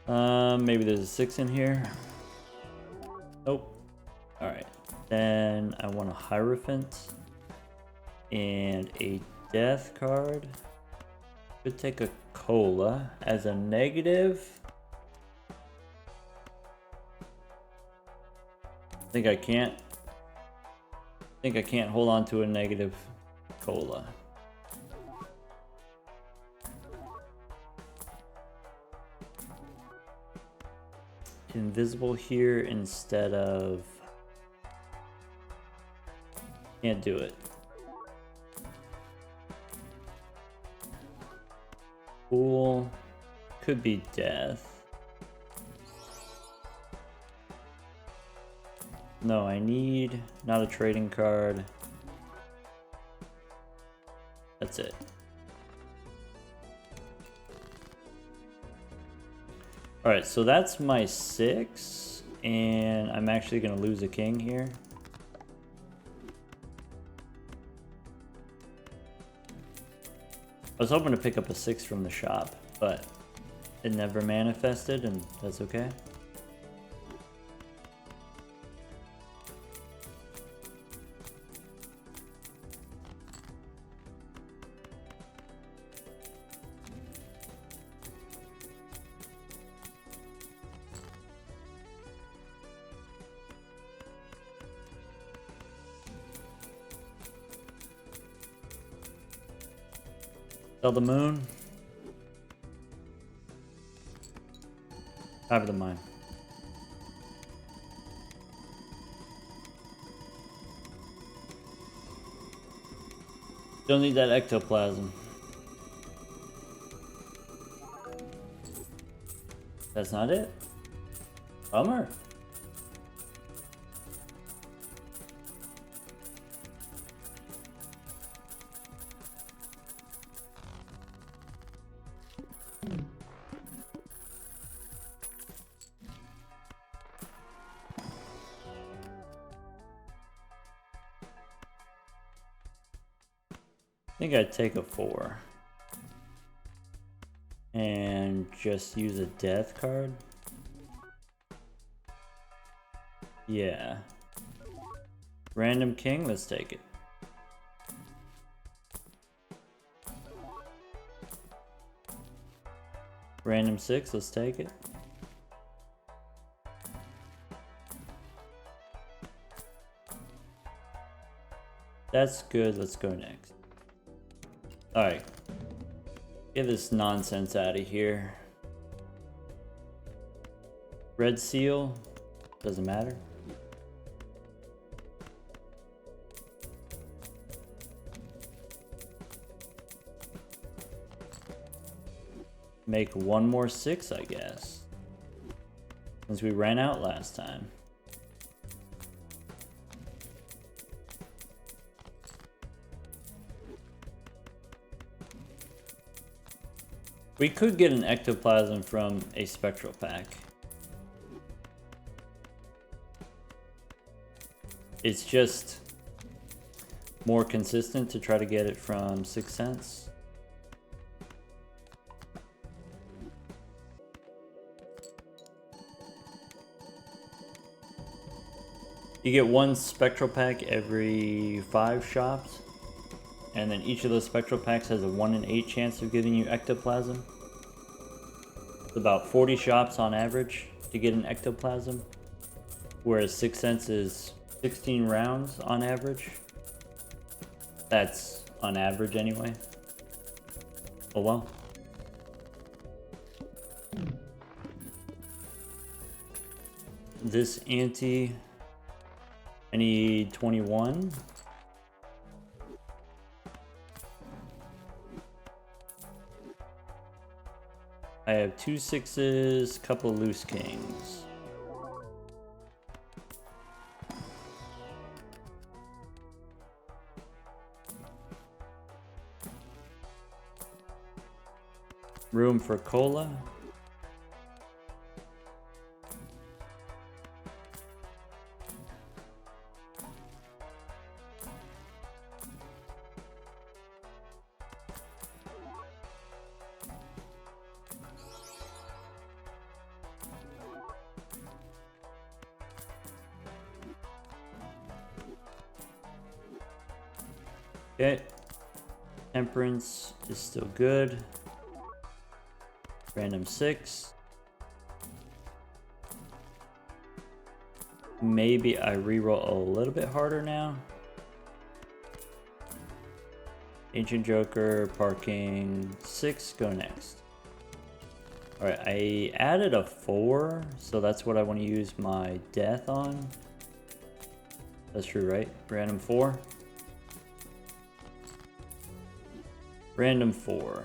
Maybe there's a 6 in here. Nope. Alright. Then I want a Hierophant and a death card. Could take a cola as a negative. I think I can't hold on to a negative cola. Invisible here instead of Can't do it. Cool. Could be death. No, I need not a trading card. That's it. Alright, so that's my 6, and I'm actually going to lose a king here. I was hoping to pick up a 6 from the shop, but it never manifested, and that's okay. Sell the moon. Have the mine. Don't need that ectoplasm. That's not it. Bummer. I think I'd take a 4 and just use a death card. Yeah. Random king, let's take it. Random 6, let's take it. That's good, let's go next. Alright. Get this nonsense out of here. Red seal. Doesn't matter. Make one more 6, I guess. Since we ran out last time. We could get an ectoplasm from a spectral pack. It's just more consistent to try to get it from 6 cents. You get one spectral pack every 5 shops. And then each of those spectral packs has a 1 in 8 chance of giving you ectoplasm. It's about 40 shops on average to get an ectoplasm. Whereas 6 cents is 16 rounds on average. That's on average anyway. Oh well. This ante, I need 21. I have 2 6s, couple loose kings. Room for cola. Okay, temperance is still good. Random 6. Maybe I reroll a little bit harder now. Ancient Joker, parking 6, go next. Alright, I added a 4, so that's what I want to use my death on. That's true, right? Random 4. Random 4.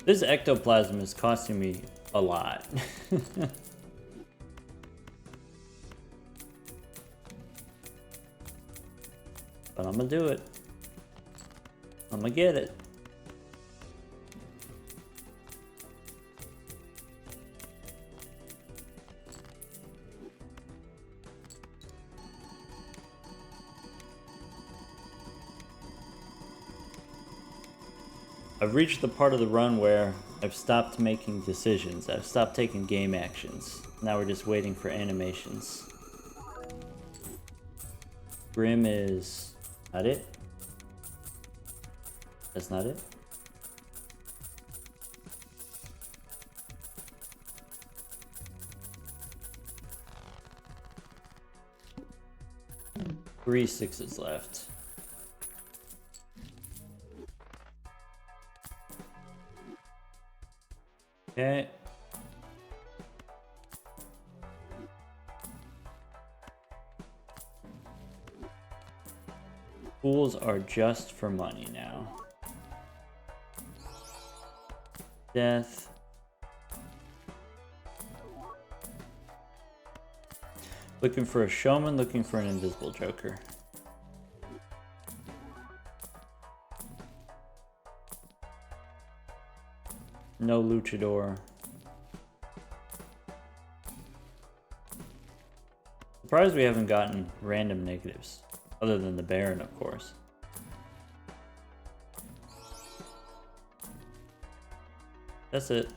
This ectoplasm is costing me a lot. But I'm gonna do it. I'm gonna get it. I've reached the part of the run where I've stopped making decisions. I've stopped taking game actions. Now we're just waiting for animations. Grim is not it. That's not it. Three 6s left. Okay. Pools are just for money now. Death. Looking for a showman, looking for an invisible joker. No luchador. Surprised we haven't gotten random negatives, other than the Baron, of course. That's it.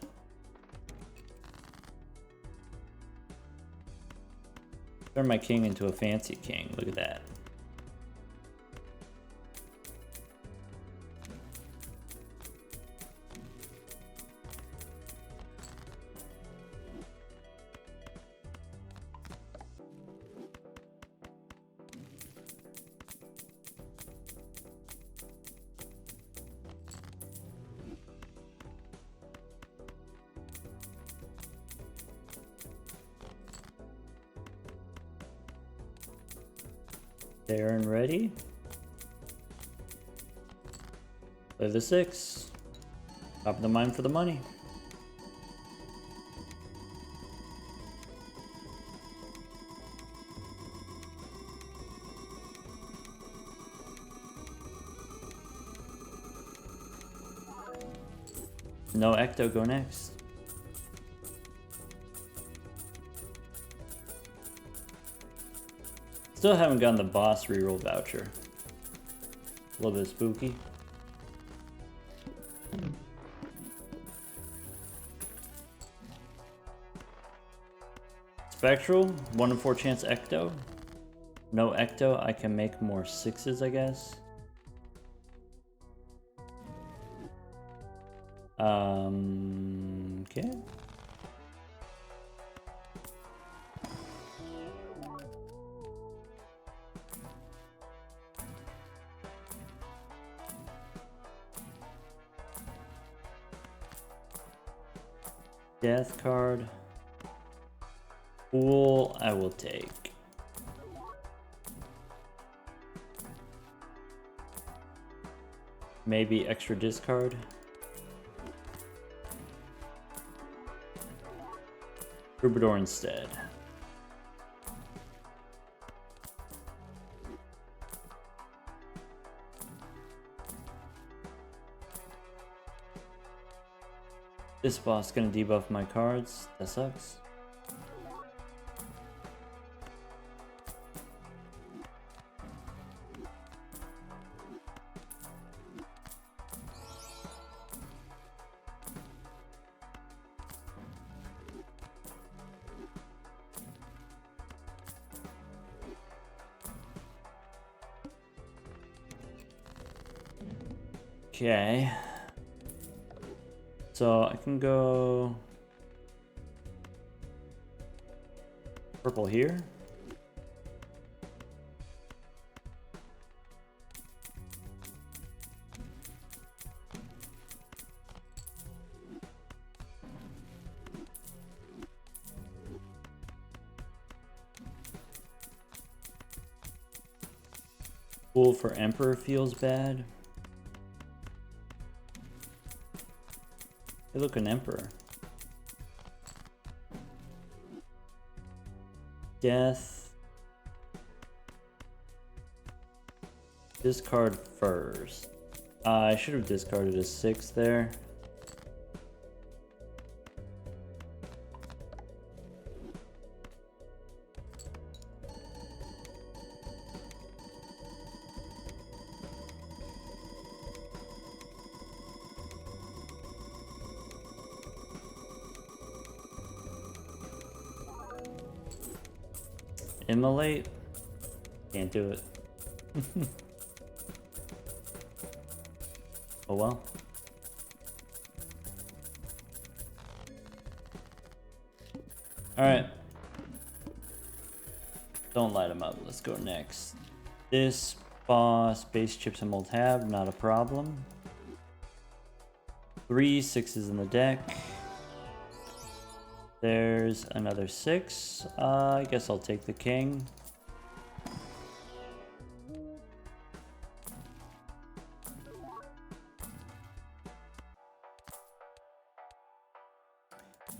Turn my king into a fancy king. Look at that. Baron ready. Play the 6. Top of the mine for the money. No Ecto, go next. Still haven't gotten the boss reroll voucher. A little bit spooky. Spectral, 1 in 4 chance Ecto. No Ecto, I can make more 6s, I guess. Okay. Death card. Pool, I will take. Maybe extra discard. Troubadour instead. This boss gonna debuff my cards. That sucks. Okay. So I can go purple here. Pool for Emperor feels bad. Hey, look, an Emperor. Death. Discard first. I should have discarded a 6 there. Immolate? Can't do it. Oh well. Alright. Don't light him up. Let's go next. This boss, base chips and mold have, not a problem. 3 6s in the deck. There's another 6. I guess I'll take the king.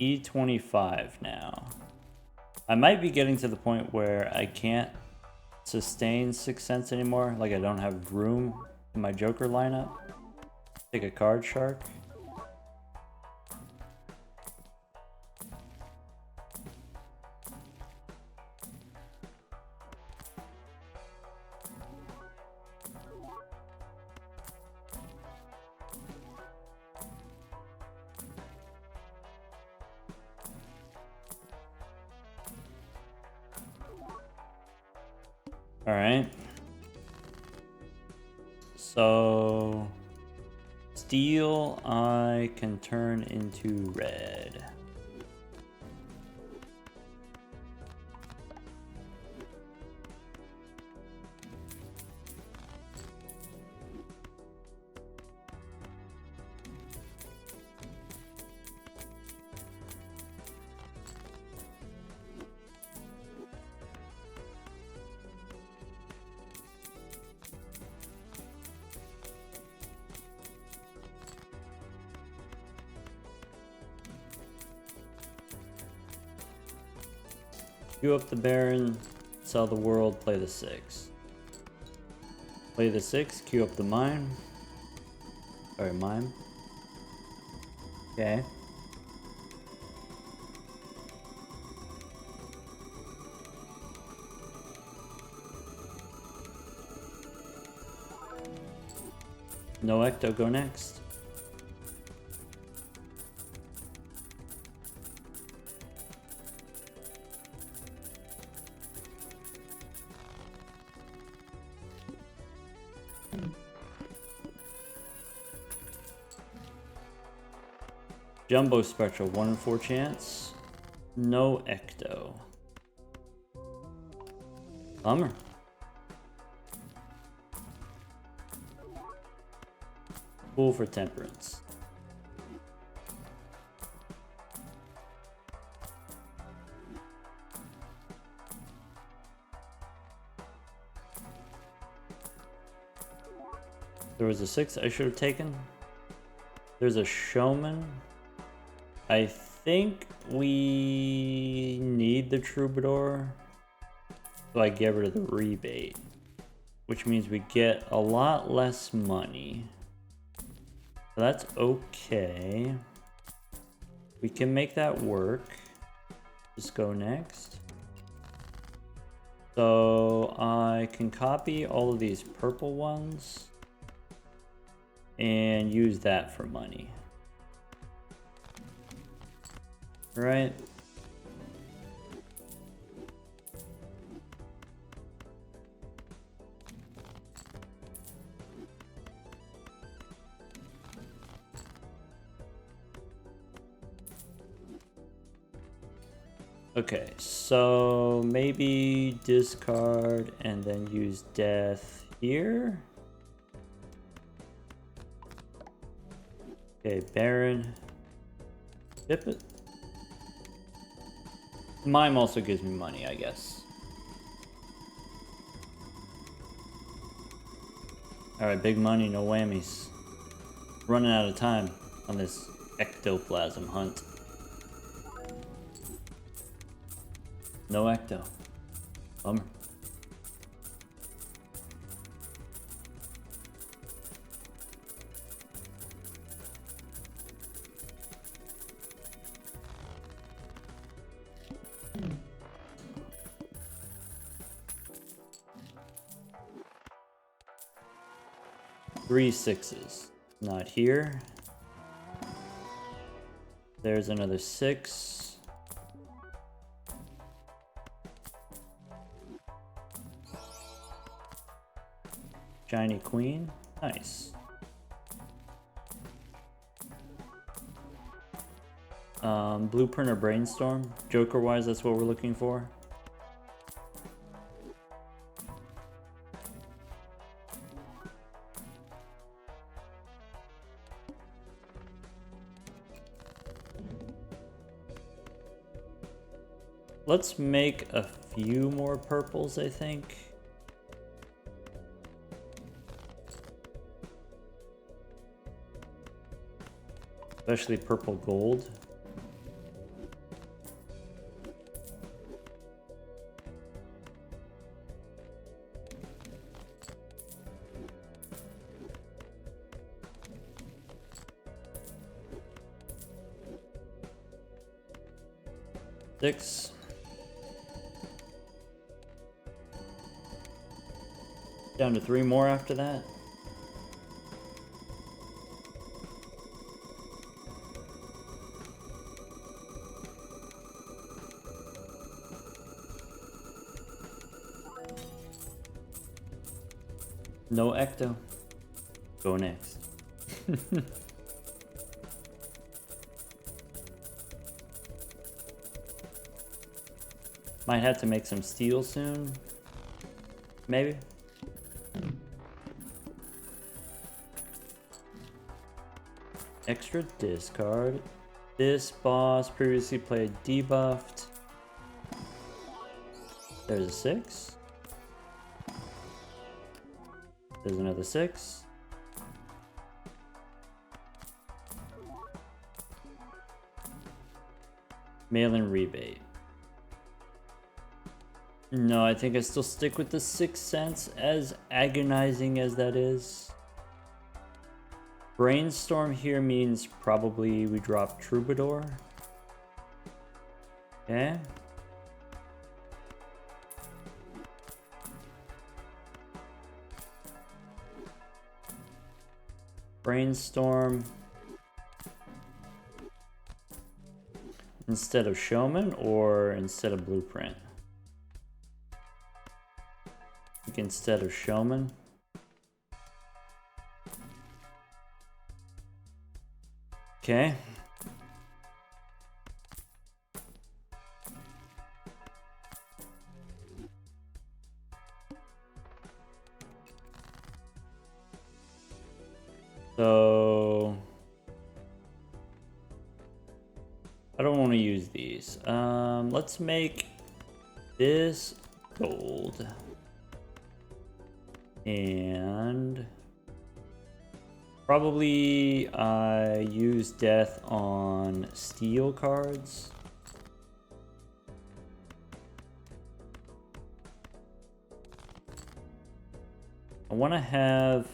E25 now. I might be getting to the point where I can't sustain 6 cents anymore. Like I don't have room in my Joker lineup. Take a card shark. All right. So steel I can turn into red. Queue up the Baron, sell the world, play the 6. Play the 6, queue up the mine. Sorry, mine. Okay. No Ecto, go next. Jumbo Spectral, 1 in 4 chance. No Ecto. Bummer. Pool for Temperance. There was a 6 I should have taken. There's a Showman. I think we need the Troubadour, so I get rid of the rebate, which means we get a lot less money. So that's okay. We can make that work. Just go next. So I can copy all of these purple ones and use that for money. Right. Okay, so maybe discard and then use death here. Okay, Baron. Tip it. Mime also gives me money, I guess. Alright, big money, no whammies. Running out of time on this ectoplasm hunt. No ecto. Bummer. Three sixes. Not here. There's another 6. Shiny queen. Nice. Blueprint or brainstorm. Joker wise, that's what we're looking for. Let's make a few more purples, I think. Especially purple gold. Six. Down to 3 more after that. No ecto. Go next. Might have to make some steel soon. Maybe. Extra discard. This boss previously played debuffed. There's a 6. There's another 6. Mail-in rebate. No, I think I still stick with the 6 cents, as agonizing as that is. Brainstorm here means probably we drop Troubadour. Okay. Brainstorm instead of Showman or instead of Blueprint? I think instead of Showman. Okay. So I don't want to use these. Let's make this gold. And probably I use death on steel cards. I want to have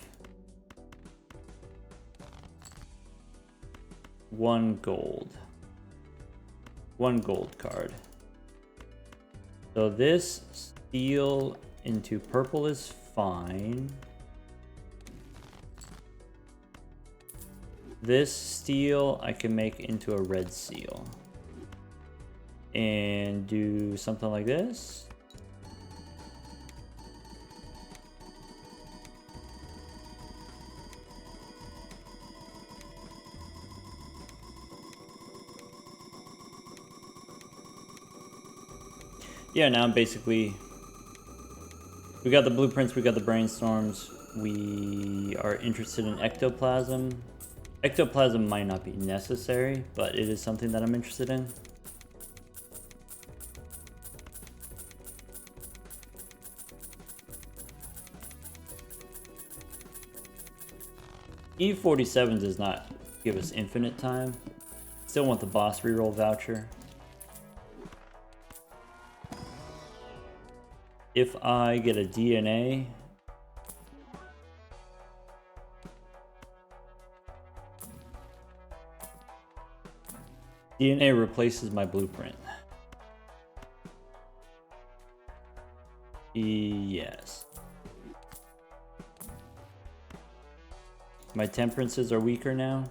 1 gold. 1 gold card. So this steel into purple is fine. This steel I can make into a red seal. And do something like this. Yeah, now basically we got the blueprints, we got the brainstorms, we are interested in ectoplasm. Ectoplasm might not be necessary, but it is something that I'm interested in. E47 does not give us infinite time. Still want the boss reroll voucher. If I get a DNA, DNA replaces my blueprint. Yes. My temperances are weaker now.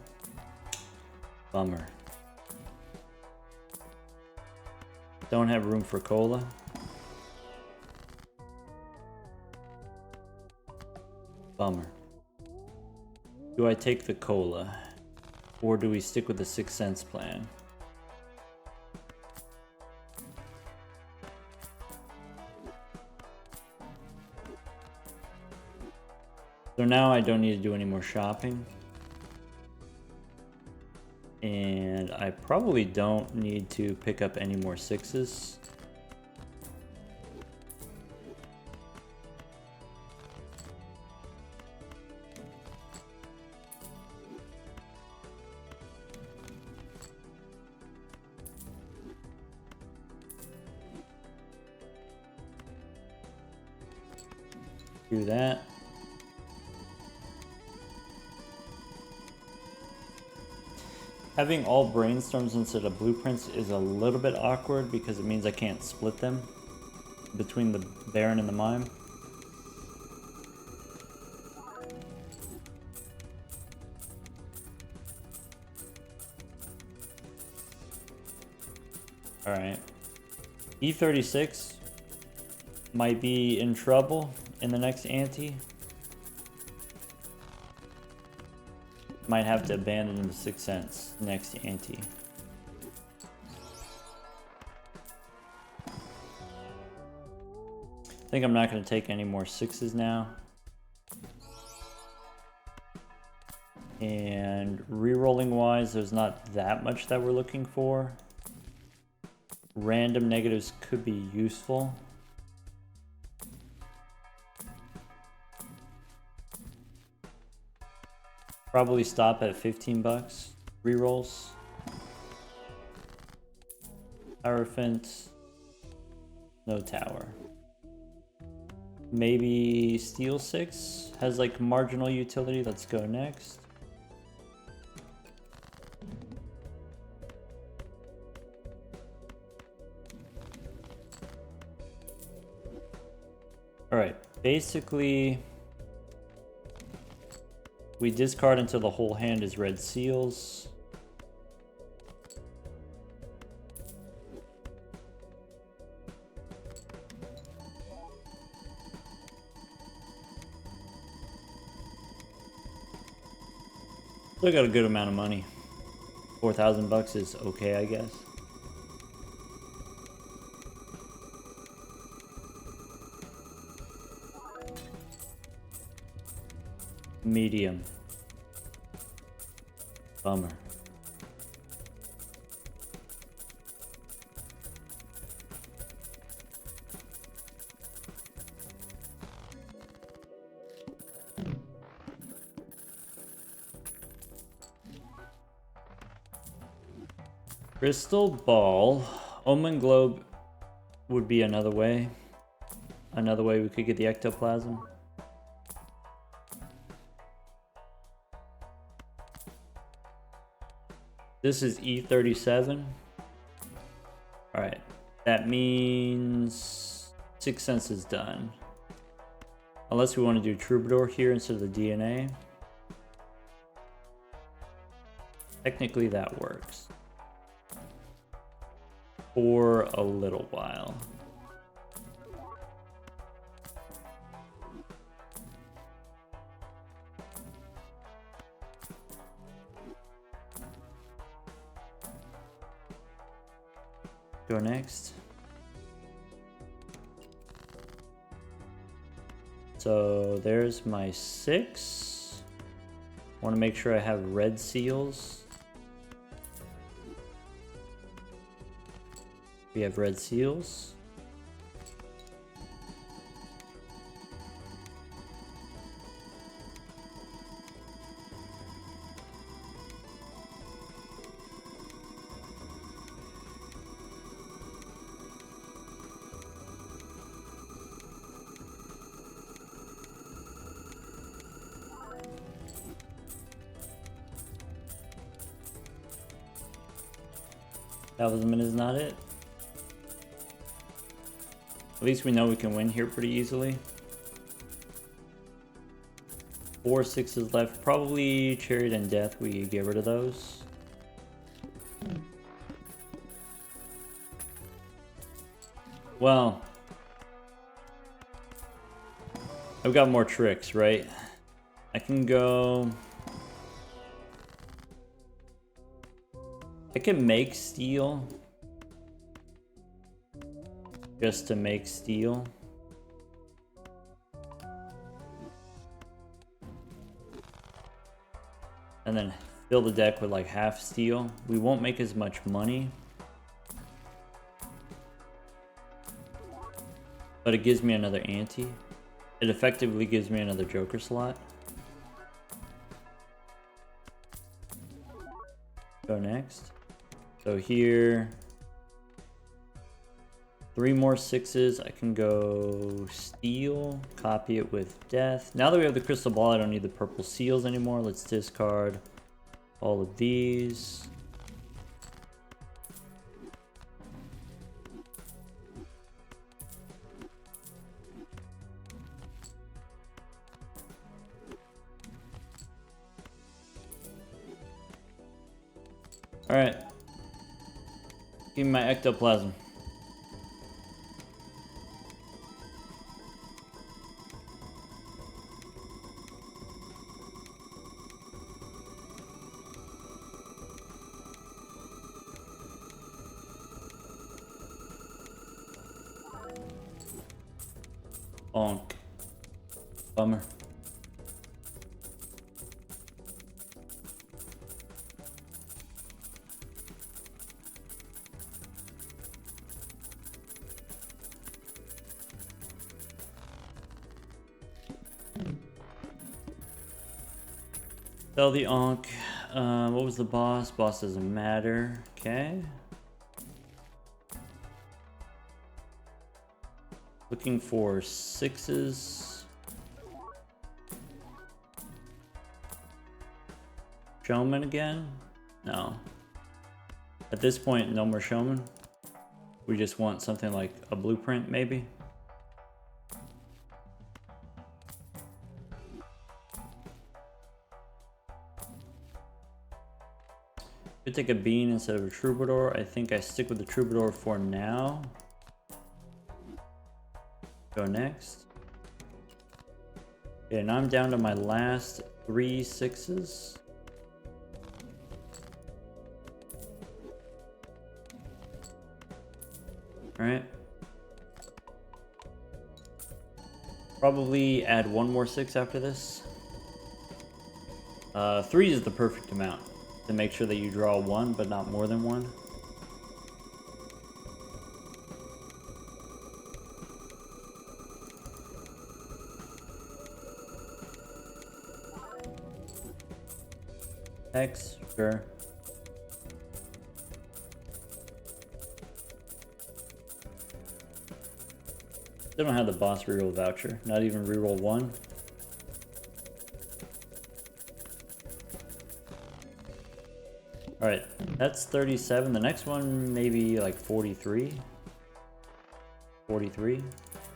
Bummer. Don't have room for cola. Bummer. Do I take the cola? Or do we stick with the 6 cents plan? So now I don't need to do any more shopping. And I probably don't need to pick up any more 6s. Do that. Having all brainstorms instead of blueprints is a little bit awkward because it means I can't split them between the Baron and the Mime. Alright. E36 might be in trouble in the next ante. Might have to abandon the 6 cents next ante. I think I'm not going to take any more 6s now. And re-rolling wise, there's not that much that we're looking for. Random negatives could be useful. Probably stop at 15 bucks. Rerolls. Hierophant. No tower. Maybe Steel 6 has like marginal utility. Let's go next. Alright, basically we discard until the whole hand is red seals. Still got a good amount of money. 4,000 bucks is okay, I guess. Medium. Bummer. Crystal Ball. Omen Globe would be another way. Another way we could get the ectoplasm. This is E37. Alright. That means 6 cents is done. Unless we want to do Troubadour here instead of the DNA. Technically that works. For a little while. Go next. So there's my 6. Want to make sure I have red seals. We have red seals. Talisman is not it. At least we know we can win here pretty easily. 4 6s left. Probably Chariot and Death. We get rid of those. Well, I've got more tricks, right? I can go... I can make steel. Just to make steel. And then fill the deck with like half steel. We won't make as much money. But it gives me another ante. It effectively gives me another Joker slot. Go next. So here, 3 more 6s. I can go steel, copy it with death. Now that we have the crystal ball, I don't need the purple seals anymore. Let's discard all of these. All right, give me my ectoplasm. Bonk. Bummer. Sell the Onk. What was the boss? Boss doesn't matter. Okay. Looking for 6s. Showman again? No. At this point, no more Showman. We just want something like a blueprint, maybe. Could take a bean instead of a troubadour. I think I stick with the troubadour for now. Go next. Okay, now I'm down to my last 3 6s. Alright. Probably add 1 more 6 after this. 3 is the perfect amount to make sure that you draw 1, but not more than 1. X, sure. Still don't have the boss reroll voucher. Not even reroll 1. Alright, that's 37. The next one maybe like 43. 43.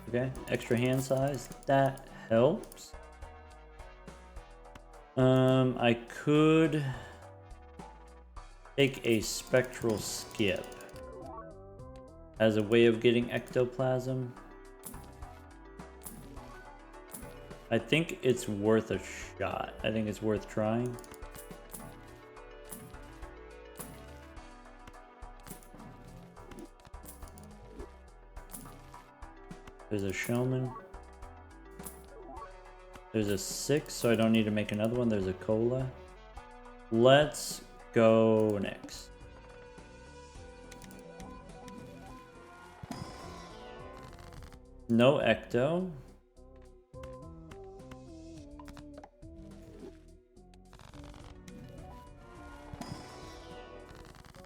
Okay, extra hand size. That helps. I could take a spectral skip as a way of getting ectoplasm. I think it's worth a shot. I think it's worth trying. There's a showman. There's a 6, so I don't need to make another one. There's a cola. Let's go next. No ecto.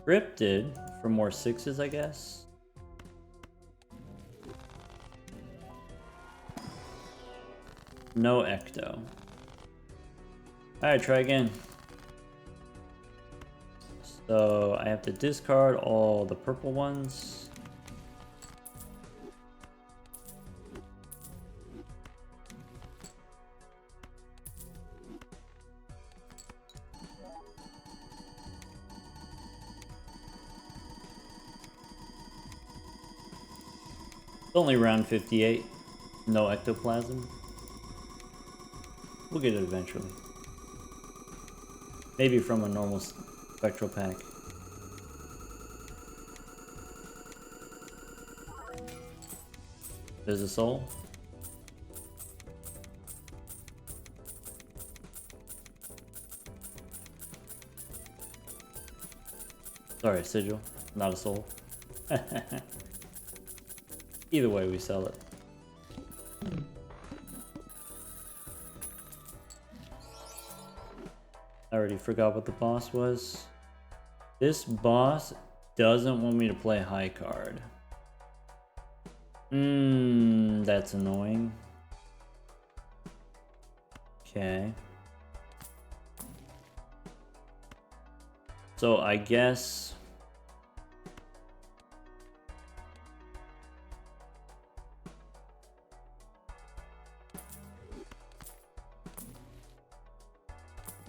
Scripted for more 6s, I guess. No ecto. Alright, try again. So I have to discard all the purple ones. It's only round 58. No ectoplasm. We'll get it eventually. Maybe from a normal spectral pack. There's a soul. Sorry, sigil, not a soul. Either way, we sell it. I already forgot what the boss was. This boss doesn't want me to play high card. That's annoying. Okay. So I guess...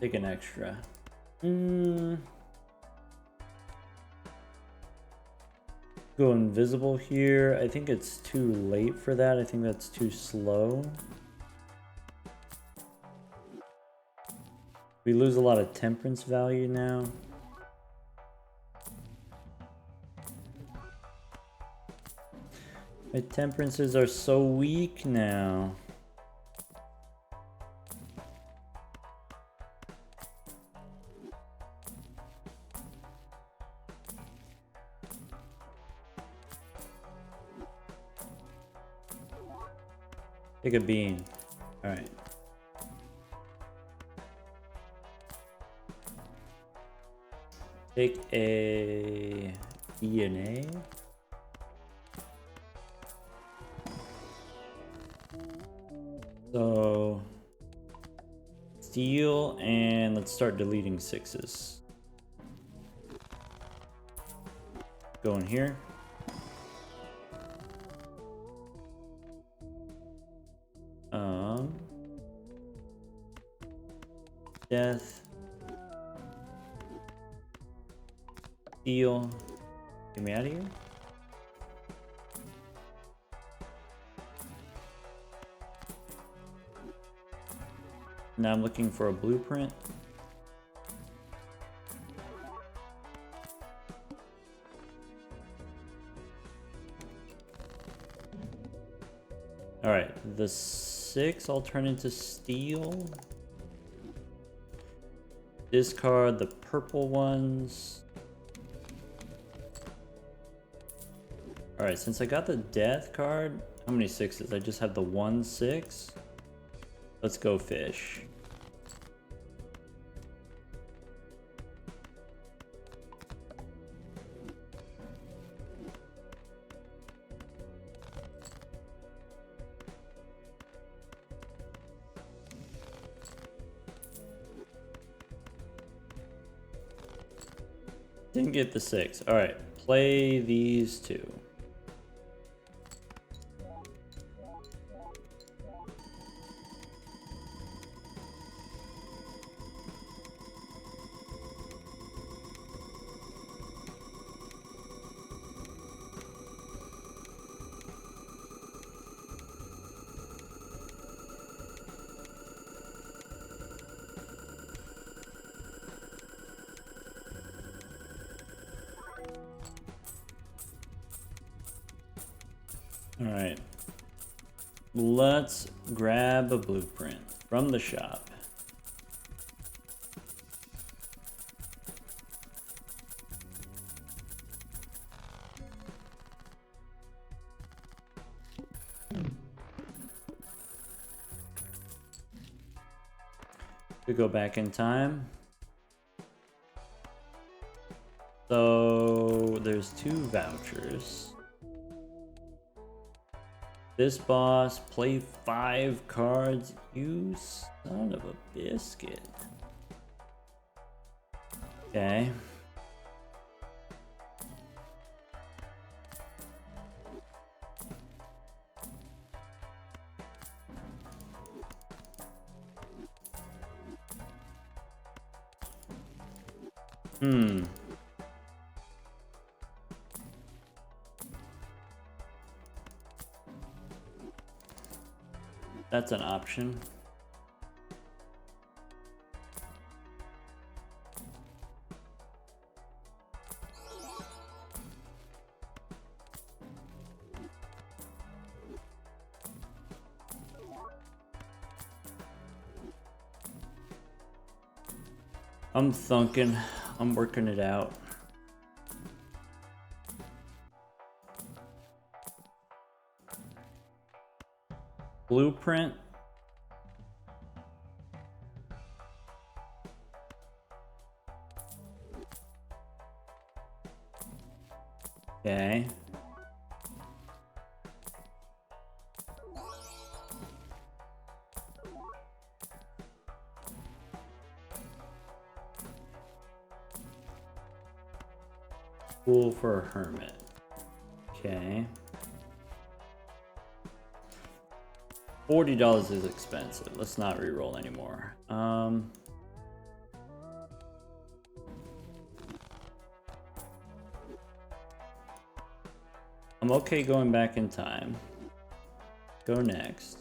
take an extra. Go invisible here. I think it's too late for that. I think that's too slow. We lose a lot of temperance value now. My temperances are so weak now. Take a bean. All right. Take a DNA. So steal, and let's start deleting sixes. Go in here. Death. Steal. Get me out of here. Now I'm looking for a blueprint. All right, the 6 I'll turn into steel. Discard the purple ones. All right, since I got the death card, how many 6s? I just have the 1 6. Let's go fish. Didn't get the 6. All right, play these 2. All right, let's grab a blueprint from the shop. We go back in time. So there's 2 vouchers. This boss, play 5 cards. You son of a biscuit. Okay. Hmm. That's an option. I'm thinking. I'm working it out. Blueprint. Okay. Pool for a hermit. Okay. $40 is expensive. Let's not re-roll anymore. I'm okay going back in time. Go next.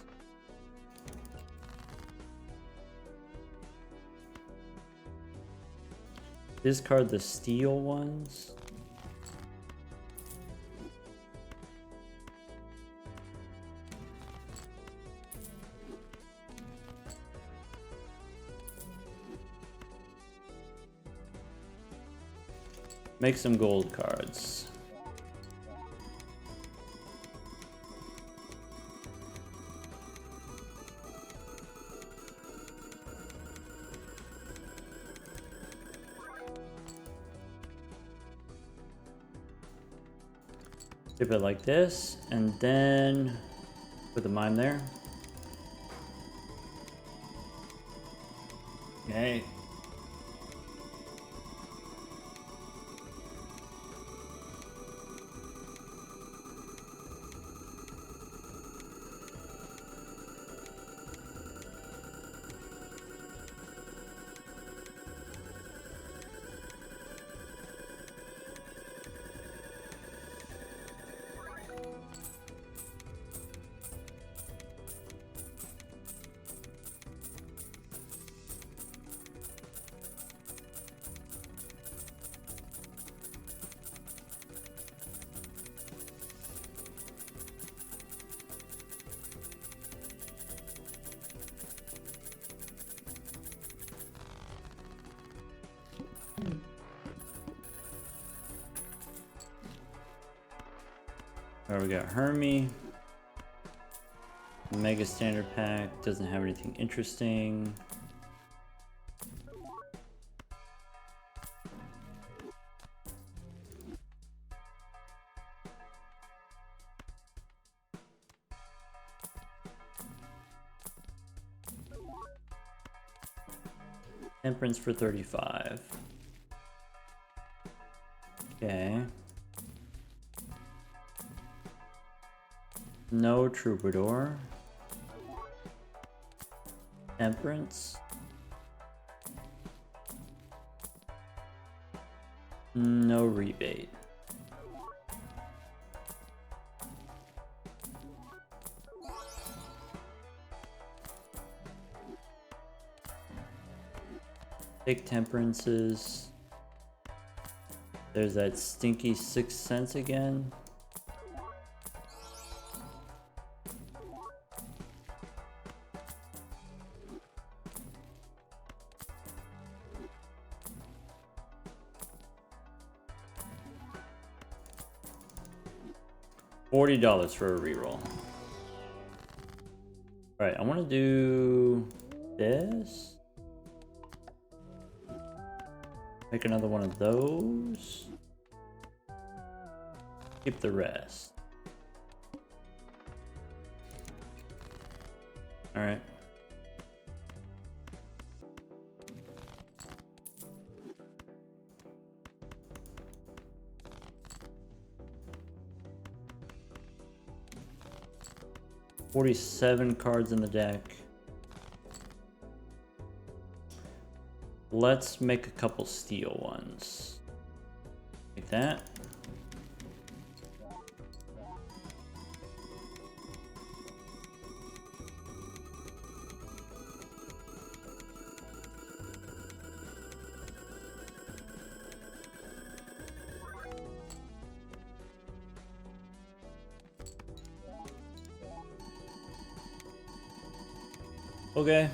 Discard the steel ones. Make some gold cards. Keep it like this, and then put the mine there. Okay. Alright, we got Hermie. Mega Standard Pack doesn't have anything interesting. Temperance for 35. Okay. No Troubadour. Temperance. No rebate. Take temperances. There's that stinky 6 cents again. $40 for a reroll. Alright, I want to do this. Make another one of those. Keep the rest. Alright. $47 cards in the deck. Let's make a couple steel ones. Like that. Okay.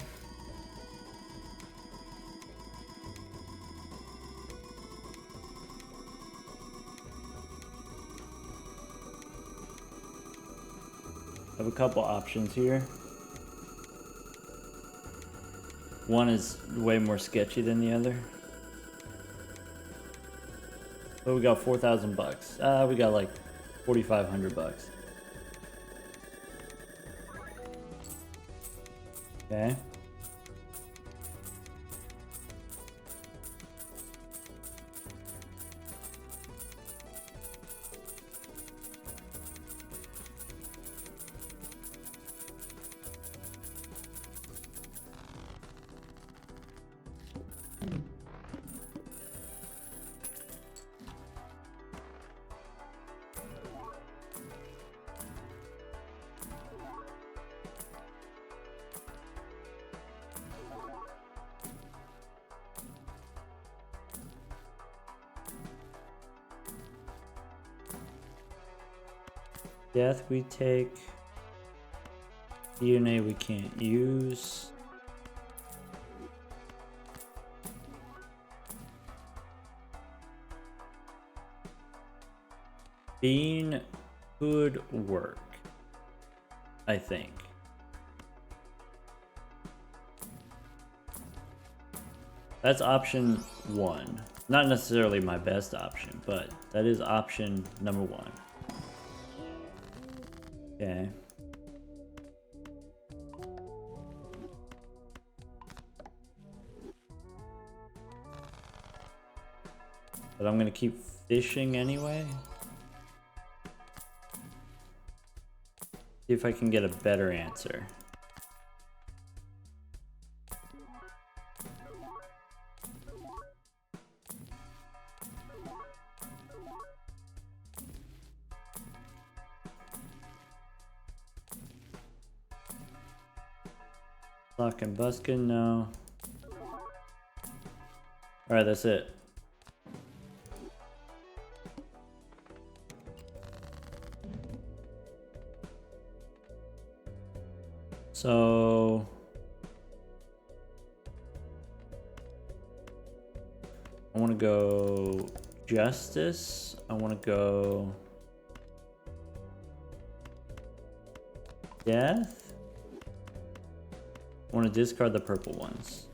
I have a couple options here. One is way more sketchy than the other. But we got 4,000 bucks. We got like 4,500 bucks. Okay. Death we take. DNA we can't use. Bean could work, I think. That's option one. Not necessarily my best option, but that is option number one. Okay. But I'm gonna keep fishing anyway. See if I can get a better answer. Lock and buskin', no. Alright, that's it. So I want to go justice. I want to go death. I want to discard the purple ones.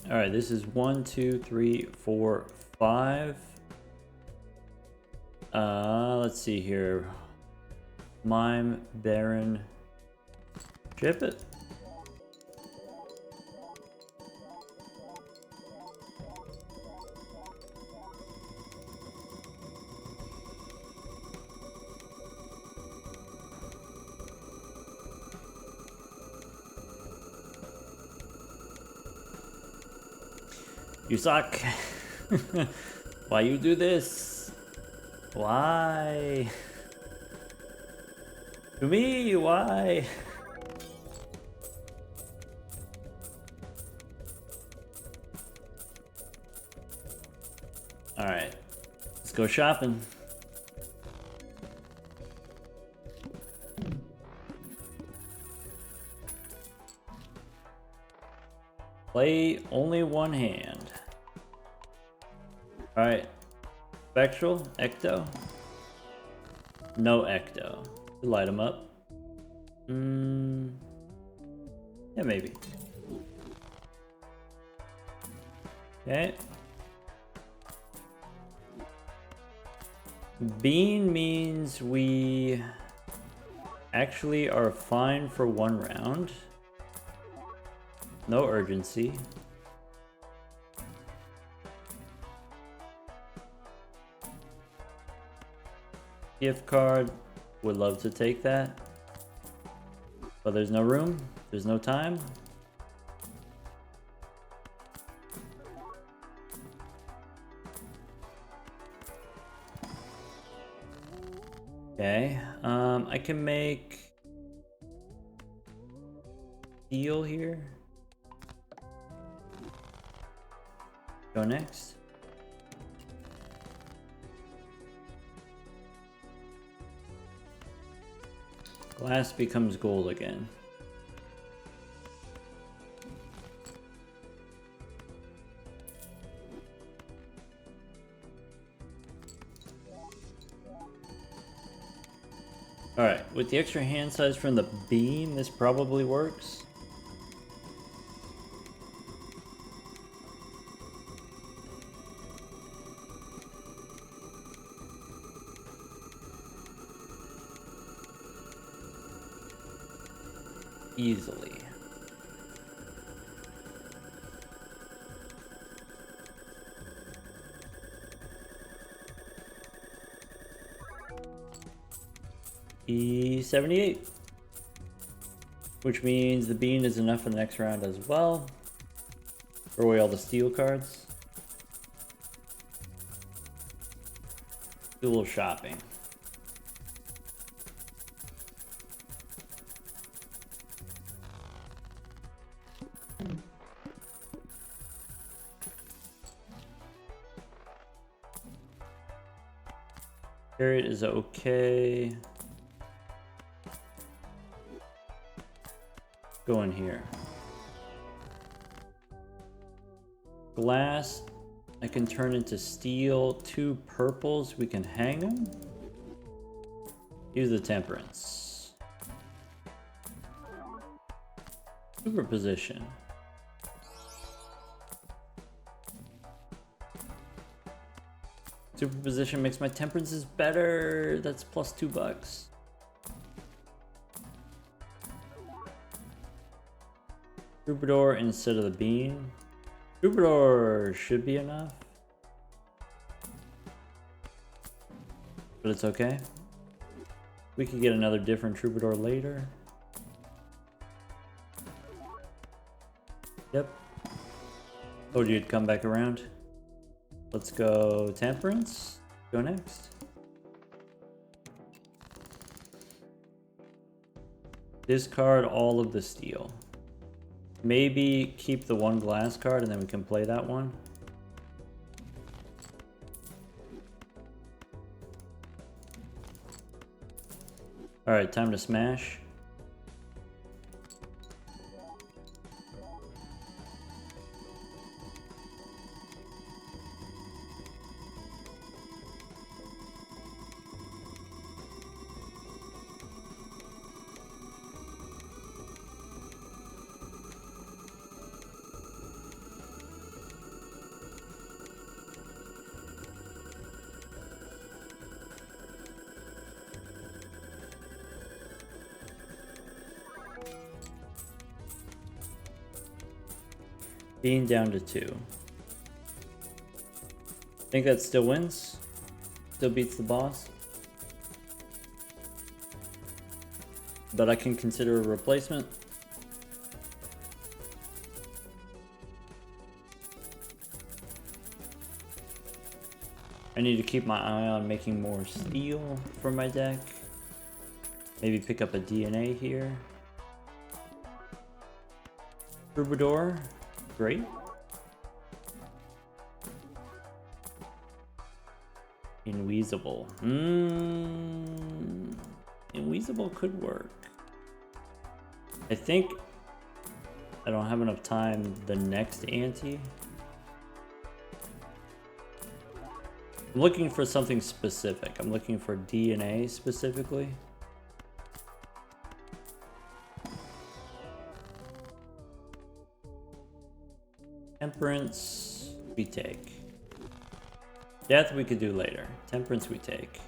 All right, this is 1, 2, 3, 4, 5. Let's see here. Mime, Baron, ship it. You suck. Why you do this? Why? To me, why? All right, let's go shopping. Play only one hand. Alright. Spectral? Ecto? No Ecto. Light them up. Yeah, maybe. Okay. Bean means we actually are fine for 1 round. No urgency. Gift card, would love to take that. But there's no room, there's no time. Okay, I can make steel here. Go next. Glass becomes gold again. Alright, with the extra hand size from the bean, this probably works. Easily. E78. Which means the bean is enough for the next round as well. Throw away all the steel cards. Do a little shopping. Carrot is okay. Go in here. Glass, I can turn into steel. 2 purples, we can hang them. Use the temperance. Superposition. Superposition makes my temperances better. That's plus $2. Troubadour instead of the bean. Troubadour should be enough. But it's okay. We could get another different troubadour later. Yep. Told you it'd come back around. Let's go temperance. Go next. Discard all of the steel. Maybe keep the 1 glass card and then we can play that one. Alright, time to smash. Being down to 2. Think that still wins? Still beats the boss? But I can consider a replacement. I need to keep my eye on making more steel for my deck. Maybe pick up a DNA here. Troubadour. Great. Inweezable. Inweezable could work. I think I don't have enough time the next ante. I'm looking for something specific. I'm looking for DNA specifically. Temperance, we take. Death we could do later. Temperance we take.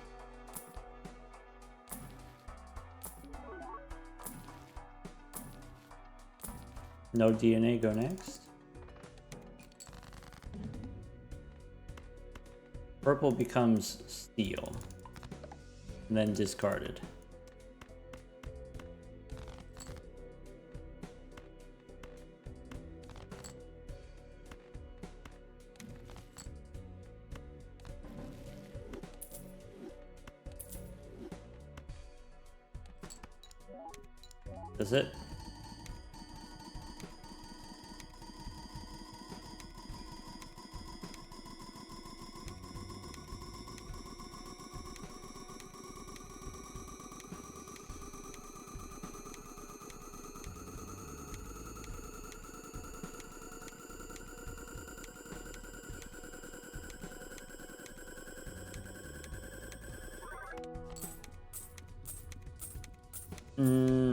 No DNA, go next. Purple becomes steel. And then discarded. That's it.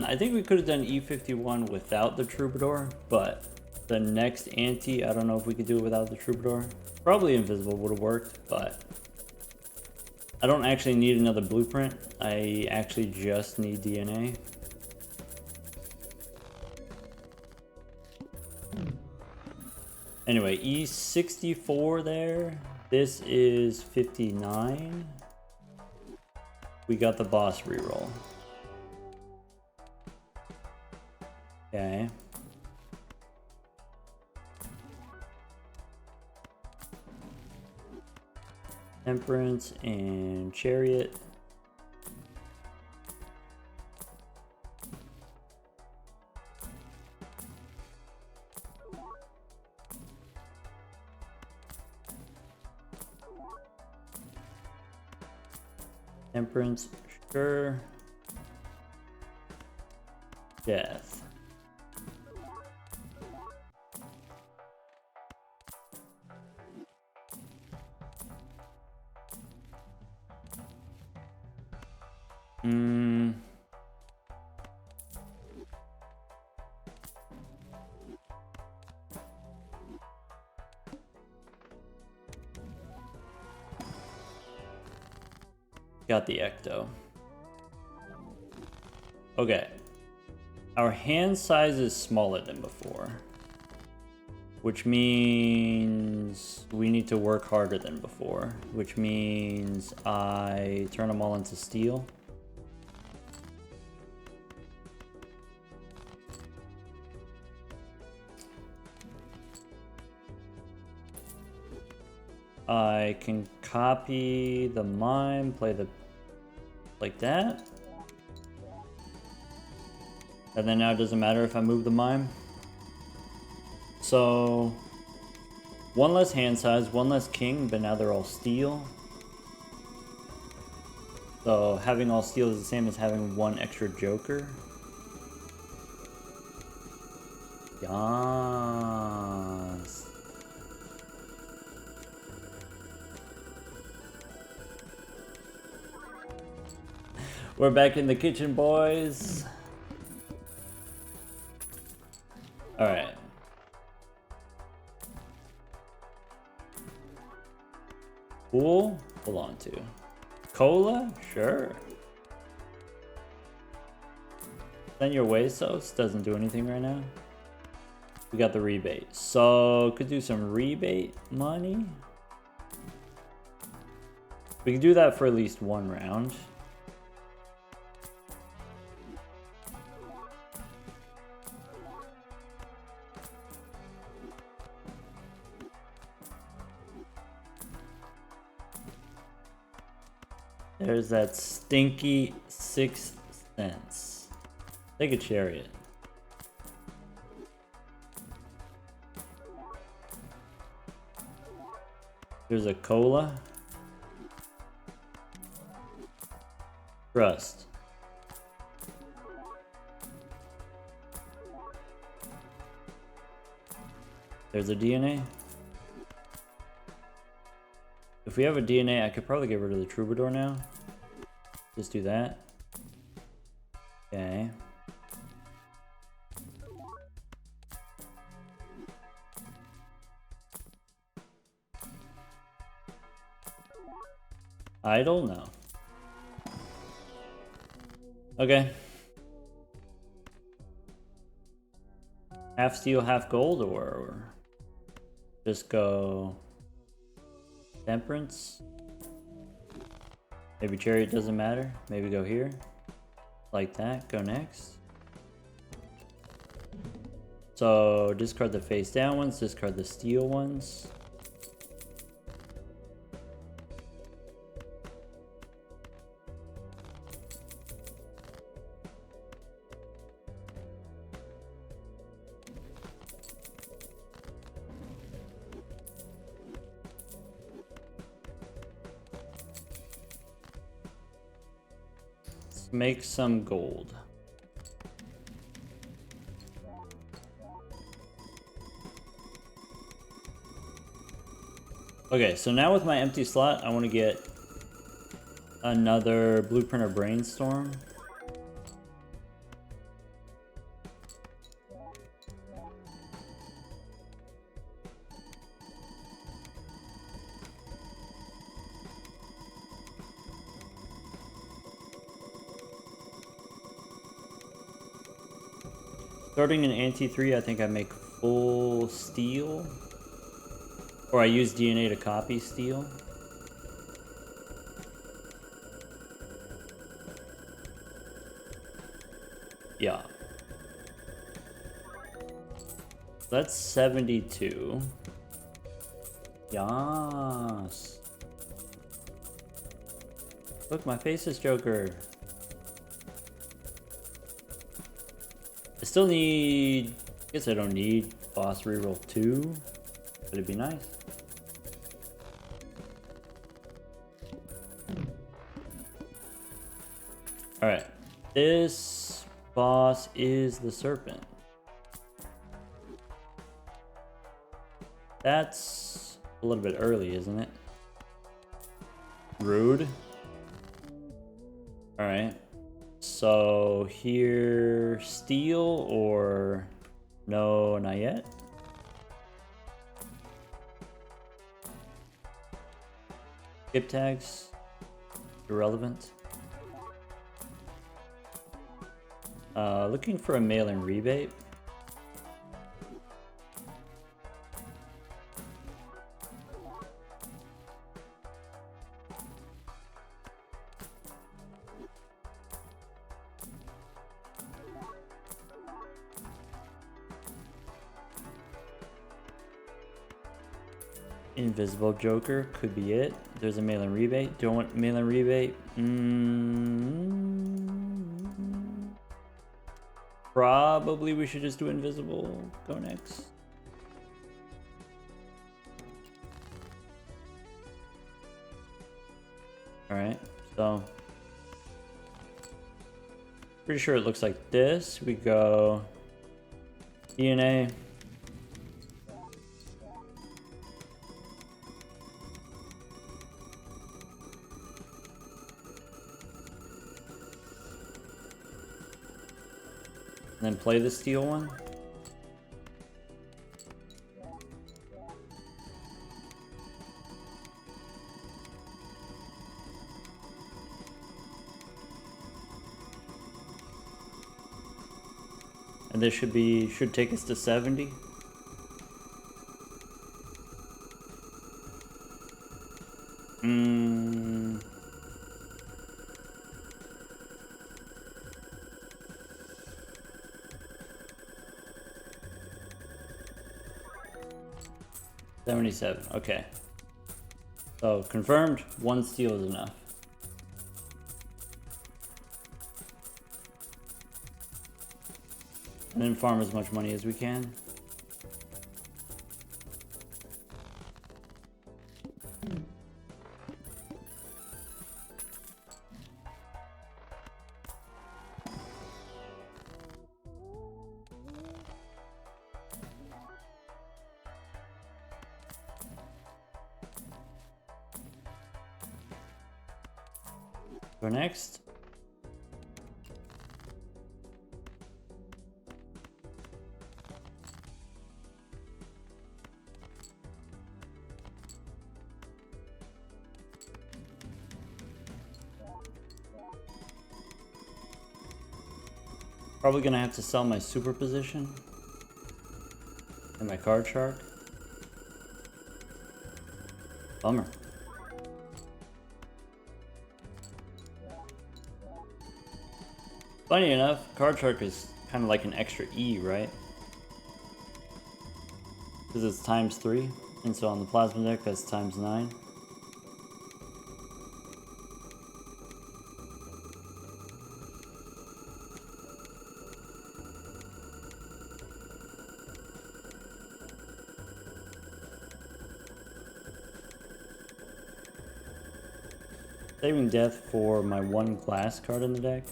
I think we could have done E51 without the Troubadour, but the next ante, I don't know if we could do it without the Troubadour. Probably Invisible would have worked, but I don't actually need another blueprint. I actually just need DNA. Anyway, E64 there. This is 59. We got the boss reroll. Okay. Temperance and Chariot. Temperance, sure. Death. Got the Ecto. Okay. Our hand size is smaller than before, which means we need to work harder than before, which means I turn them all into steel. I can copy the mime, play the like that. And then now it doesn't matter if I move the mime. So one less hand size, one less king, but now they're all steel. So having all steel is the same as having one extra joker. Yes. We're back in the kitchen, boys. All right. Pool, hold on to. Cola, sure. Send your way, Sos. Doesn't do anything right now. We got the rebate. So, could do some rebate money. We can do that for at least one round. There's that stinky 6 cents. Take a Chariot. There's a cola. Trust. There's a DNA. If we have a DNA, I could probably get rid of the Troubadour now. Just do that. Okay. I don't know. Okay. Half steel, half gold, or just go temperance? Maybe chariot doesn't matter. Maybe go here. Like that. Go next. So discard the face down ones, discard the steel ones. Let's make some gold. Okay, so now with my empty slot, I want to get another blueprint or brainstorm. Starting in anti-3, I think I make full steel. Or I use DNA to copy steel. Yeah. That's 72. Yas. Look, my face is Joker. I still need... I guess I don't need boss reroll 2. But it'd be nice. Alright. This boss is the serpent. That's a little bit early, isn't it? Rude. Alright. So here, steel or no, not yet? Skip tags, irrelevant. Looking for a mail-in rebate. Invisible Joker could be it. There's a mail-in rebate. Do I want mail-in rebate? Probably we should just do invisible. Go next. Alright, so pretty sure it looks like this. We go DNA. And then play the steel one. And this should take us to 70. $77. Okay. So confirmed, 1 steel is enough. And then farm as much money as we can. Go next. Probably gonna have to sell my superposition and my card shark. Bummer. Funny enough, card shark is kind of like an extra E, right? Because it's ×3, and so on the plasma deck that's ×9. Saving death for my 1 glass card in the deck.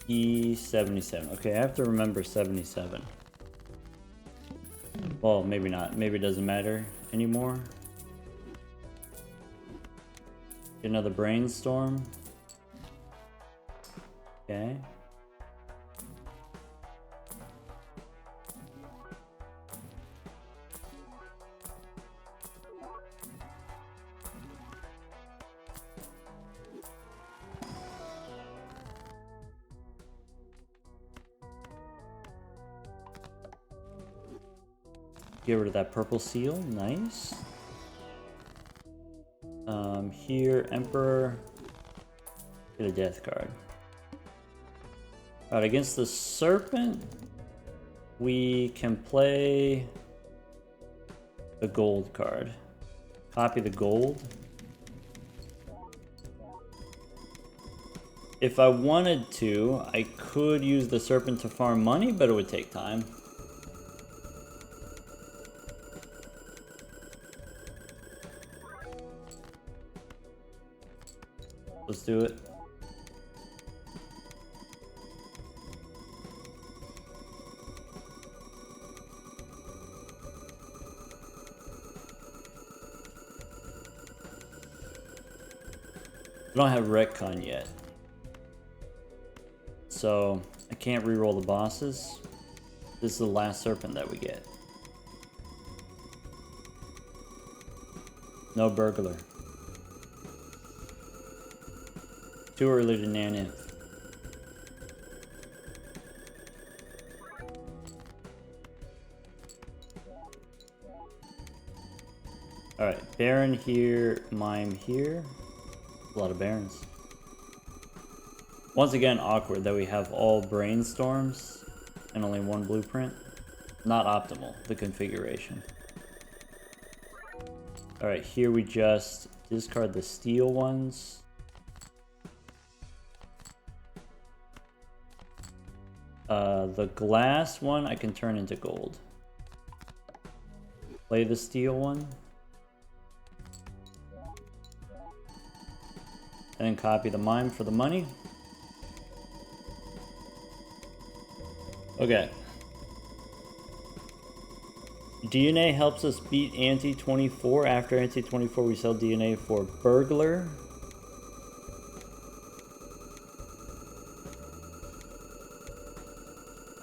E77. Okay, I have to remember 77. Well, maybe not. Maybe it doesn't matter anymore. Get another brainstorm. Okay. Get rid of that purple seal. Nice. Here, Emperor. Get a death card. Alright, against the Serpent, we can play the gold card. Copy the gold. If I wanted to, I could use the Serpent to farm money, but it would take time. Let's do it. I don't have retcon yet, so I can't reroll the bosses. This is the last Serpent that we get. No burglar. Too early to Naneinf. Alright, Baron here, Mime here. A lot of Barons. Once again, awkward that we have all brainstorms and only 1 blueprint. Not optimal, the configuration. Alright, here we just discard the steel ones. The glass one I can turn into gold. Play the steel one. And then copy the mime for the money. Okay. DNA helps us beat Anti-24. After Anti-24 we sell DNA for burglar.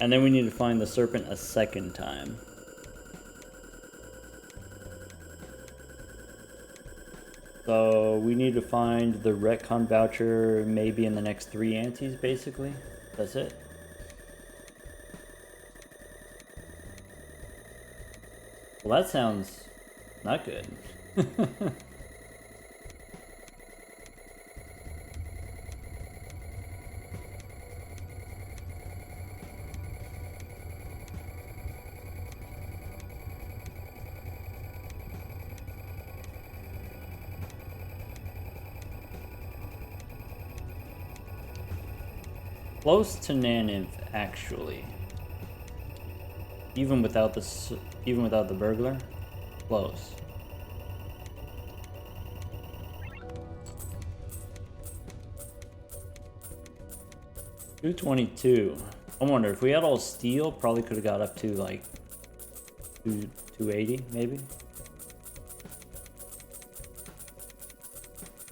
And then we need to find the Serpent a second time. So we need to find the retcon voucher maybe in the next 3 antes, basically. That's it. Well, that sounds not good. Close to Naneinf, actually. Even without the burglar, close. $222. I wonder if we had all steel, probably could have got up to like 280, maybe.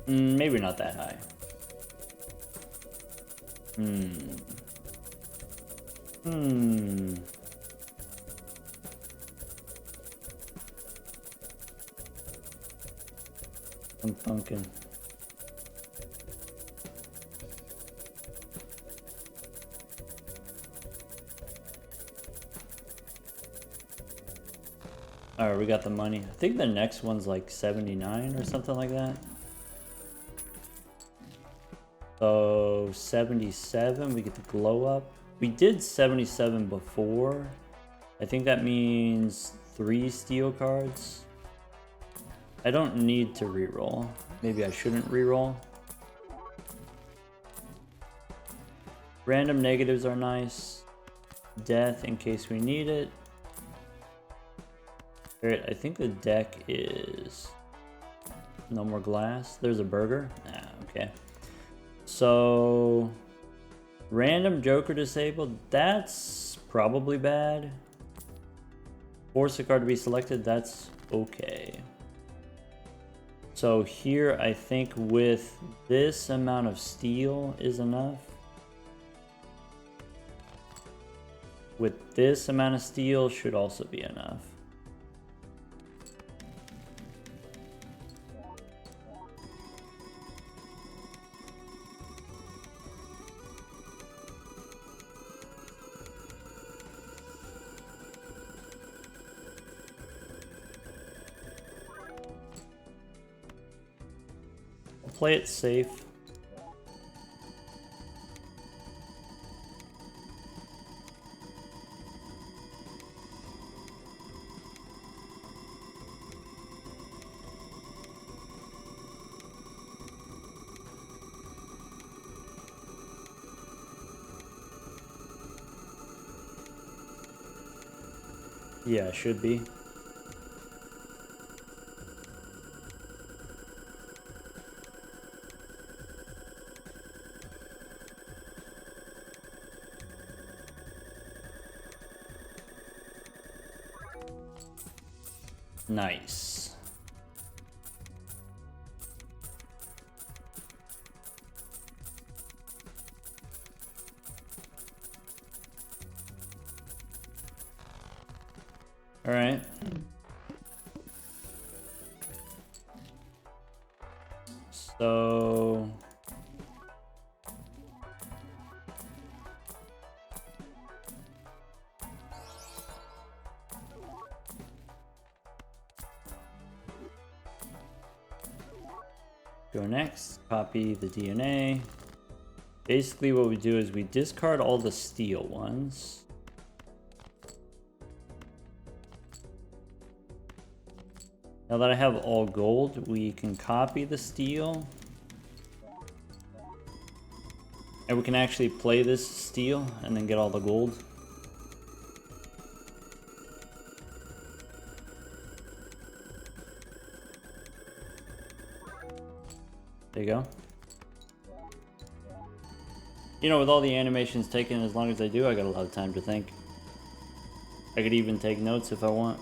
Maybe not that high. some funkin'. Alright, we got the money. I think the next one's like 79 or something like that. So 77, we get the glow up. We did 77 before. I think that means 3 steel cards. I don't need to reroll. Maybe I shouldn't reroll. Random negatives are nice. Death in case we need it. Alright, I think the deck is no more glass. There's a burger. Ah, okay. So random joker disabled, that's probably bad. Force a card to be selected, that's okay. So here I think with this amount of steel is enough. With this amount of steel should also be enough. Play it safe. Yeah, should be. Nice. All right. So go next, copy the DNA. Basically what we do is we discard all the steel ones. Now that I have all gold, we can copy the steel. And we can actually play this steel and then get all the gold. There you go. You know, with all the animations taken as long as I do, I got a lot of time to think. I could even take notes if I want.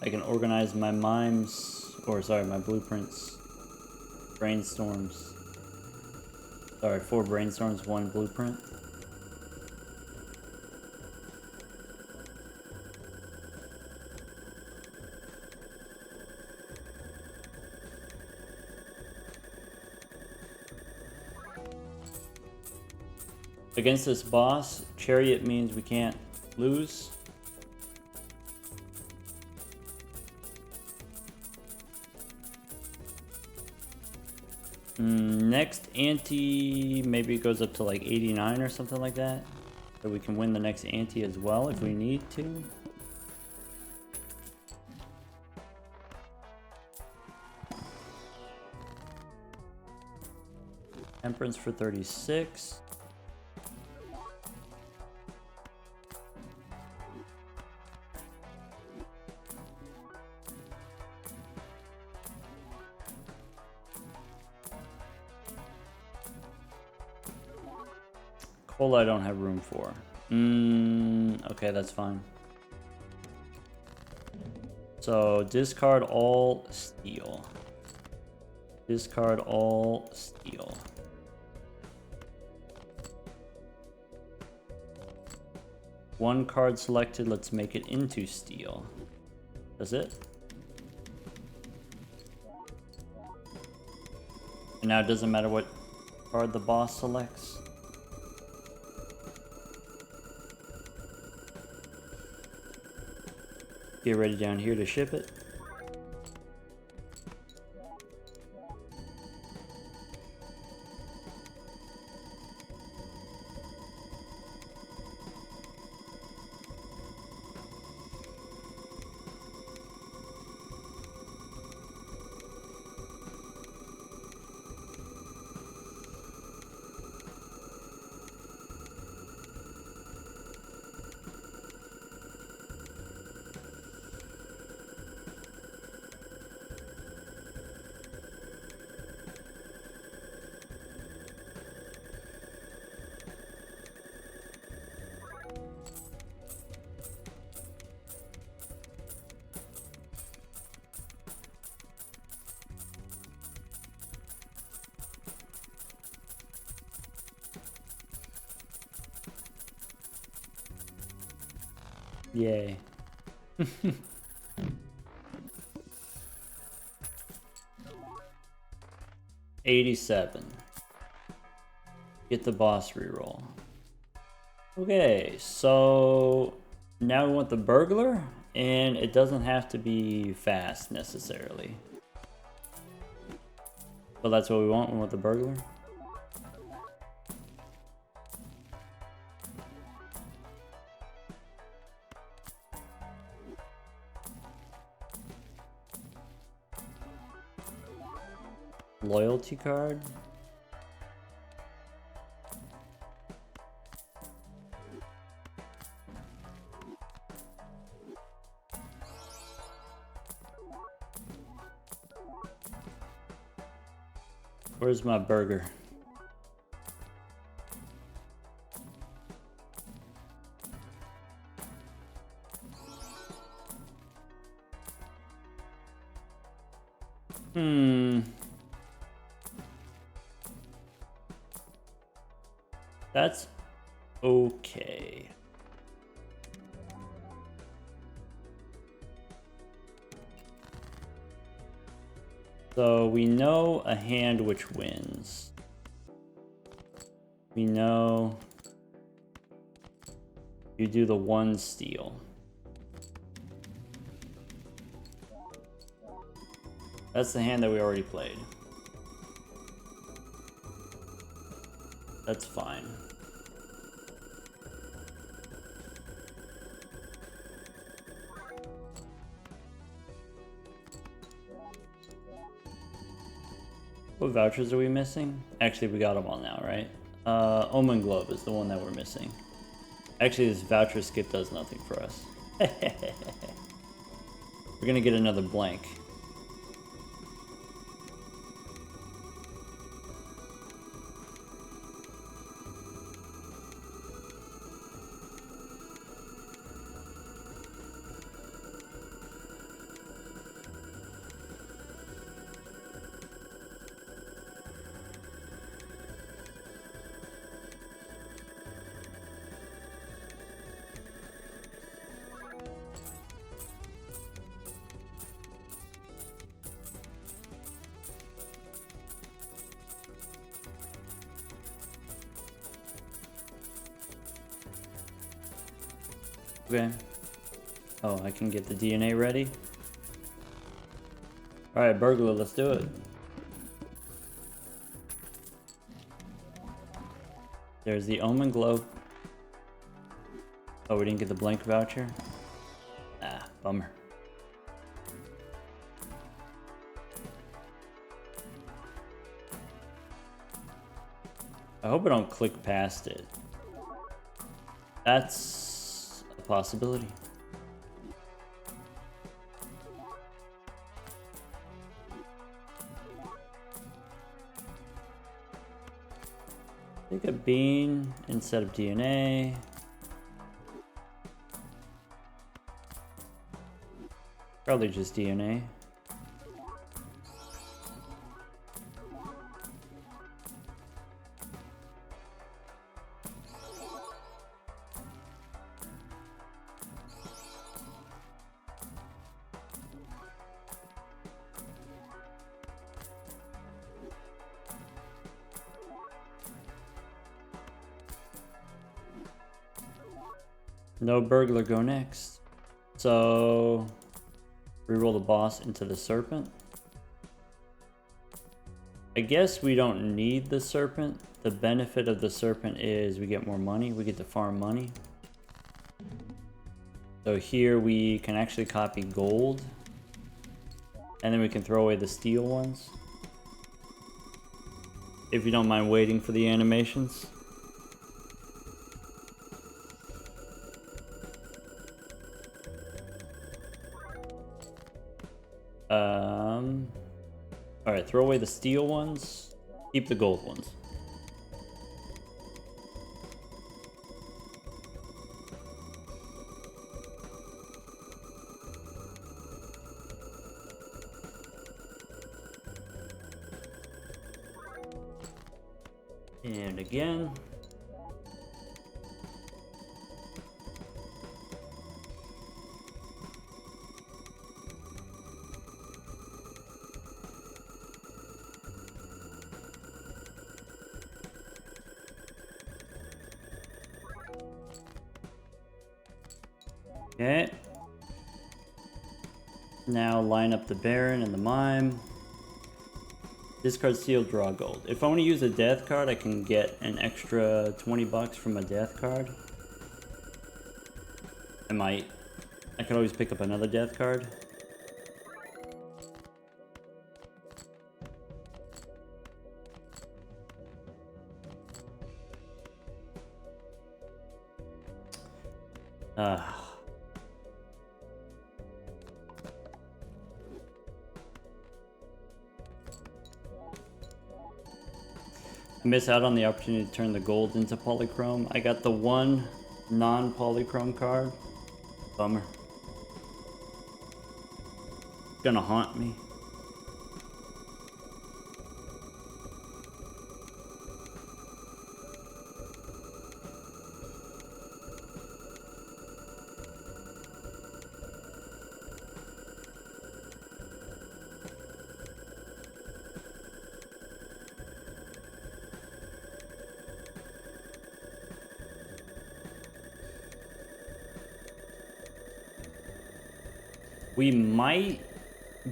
I can organize my mimes, or sorry, my blueprints. Brainstorms. Sorry, 4 brainstorms, 1 blueprint. Against this boss, Chariot means we can't lose. Next ante, maybe it goes up to like 89 or something like that. So we can win the next ante as well if we need to. Temperance for 36. Cola I don't have room for. Okay, that's fine. So discard all steel. Discard all steel. one card selected. Let's make it into steel. Does it? And now it doesn't matter what card the boss selects. Get ready down here to ship it. Yay. 87. Get the boss reroll. Okay, so now we want the burglar, and it doesn't have to be fast necessarily. But that's what we want. We want the burglar. Loyalty card. Where's my burger? That's okay. So we know a hand which wins. We know you do the one steal. That's the hand that we already played. That's fine. What vouchers are we missing? Actually, we got them all now, right? Omen Glove is the one that we're missing. Actually, this voucher skip does nothing for us. We're gonna get another blank. Okay. Oh, I can get the DNA ready. Alright, burglar, let's do it. There's the Omen Globe. Oh, we didn't get the blank voucher? Ah, bummer. I hope I don't click past it. That's a possibility. Take a bean instead of DNA. Probably just DNA. No burglar, go next. So reroll the boss into the serpent. I guess we don't need the serpent. The benefit of the serpent is we get more money. We get to farm money. So here we can actually copy gold. And then we can throw away the steel ones. If you don't mind waiting for the animations. Alright, throw away the steel ones. Keep the gold ones. And again. Okay. Now line up the Baron and the Mime. Discard steel, draw gold. If I want to use a death card, I can get an extra 20 bucks from a death card. I could always pick up another death card. I miss out on the opportunity to turn the gold into polychrome. I got the one non-polychrome card. Bummer. It's gonna haunt me. We might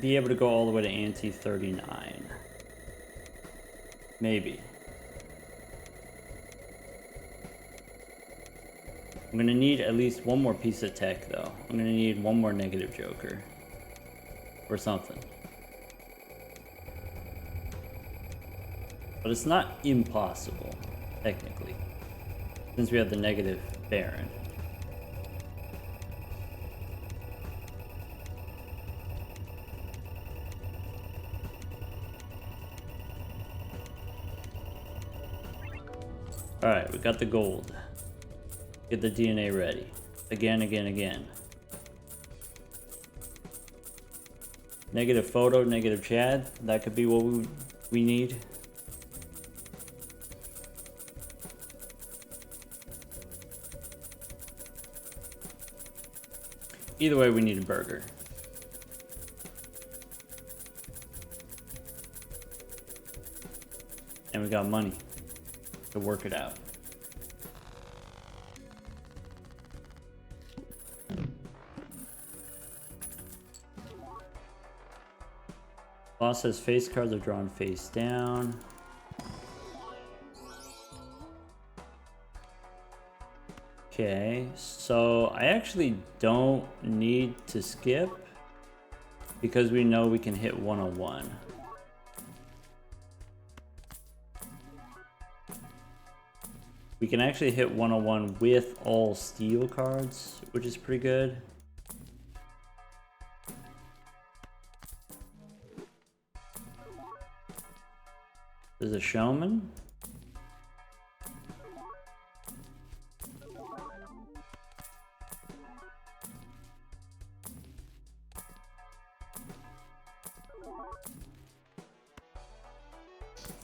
be able to go all the way to ante 39. Maybe. I'm gonna need at least one more piece of tech though. I'm gonna need one more negative joker. Or something. But it's not impossible, technically. Since we have the negative Baron. Alright, we got the gold. Get the DNA ready. Again, again, again. Negative photo, negative Chad. That could be what we need. Either way, we need a burger. And we got money to work it out. Boss says face cards are drawn face down. Okay, so I actually don't need to skip because we know we can hit 101. We can actually hit 101 with all steel cards, which is pretty good. There's a showman.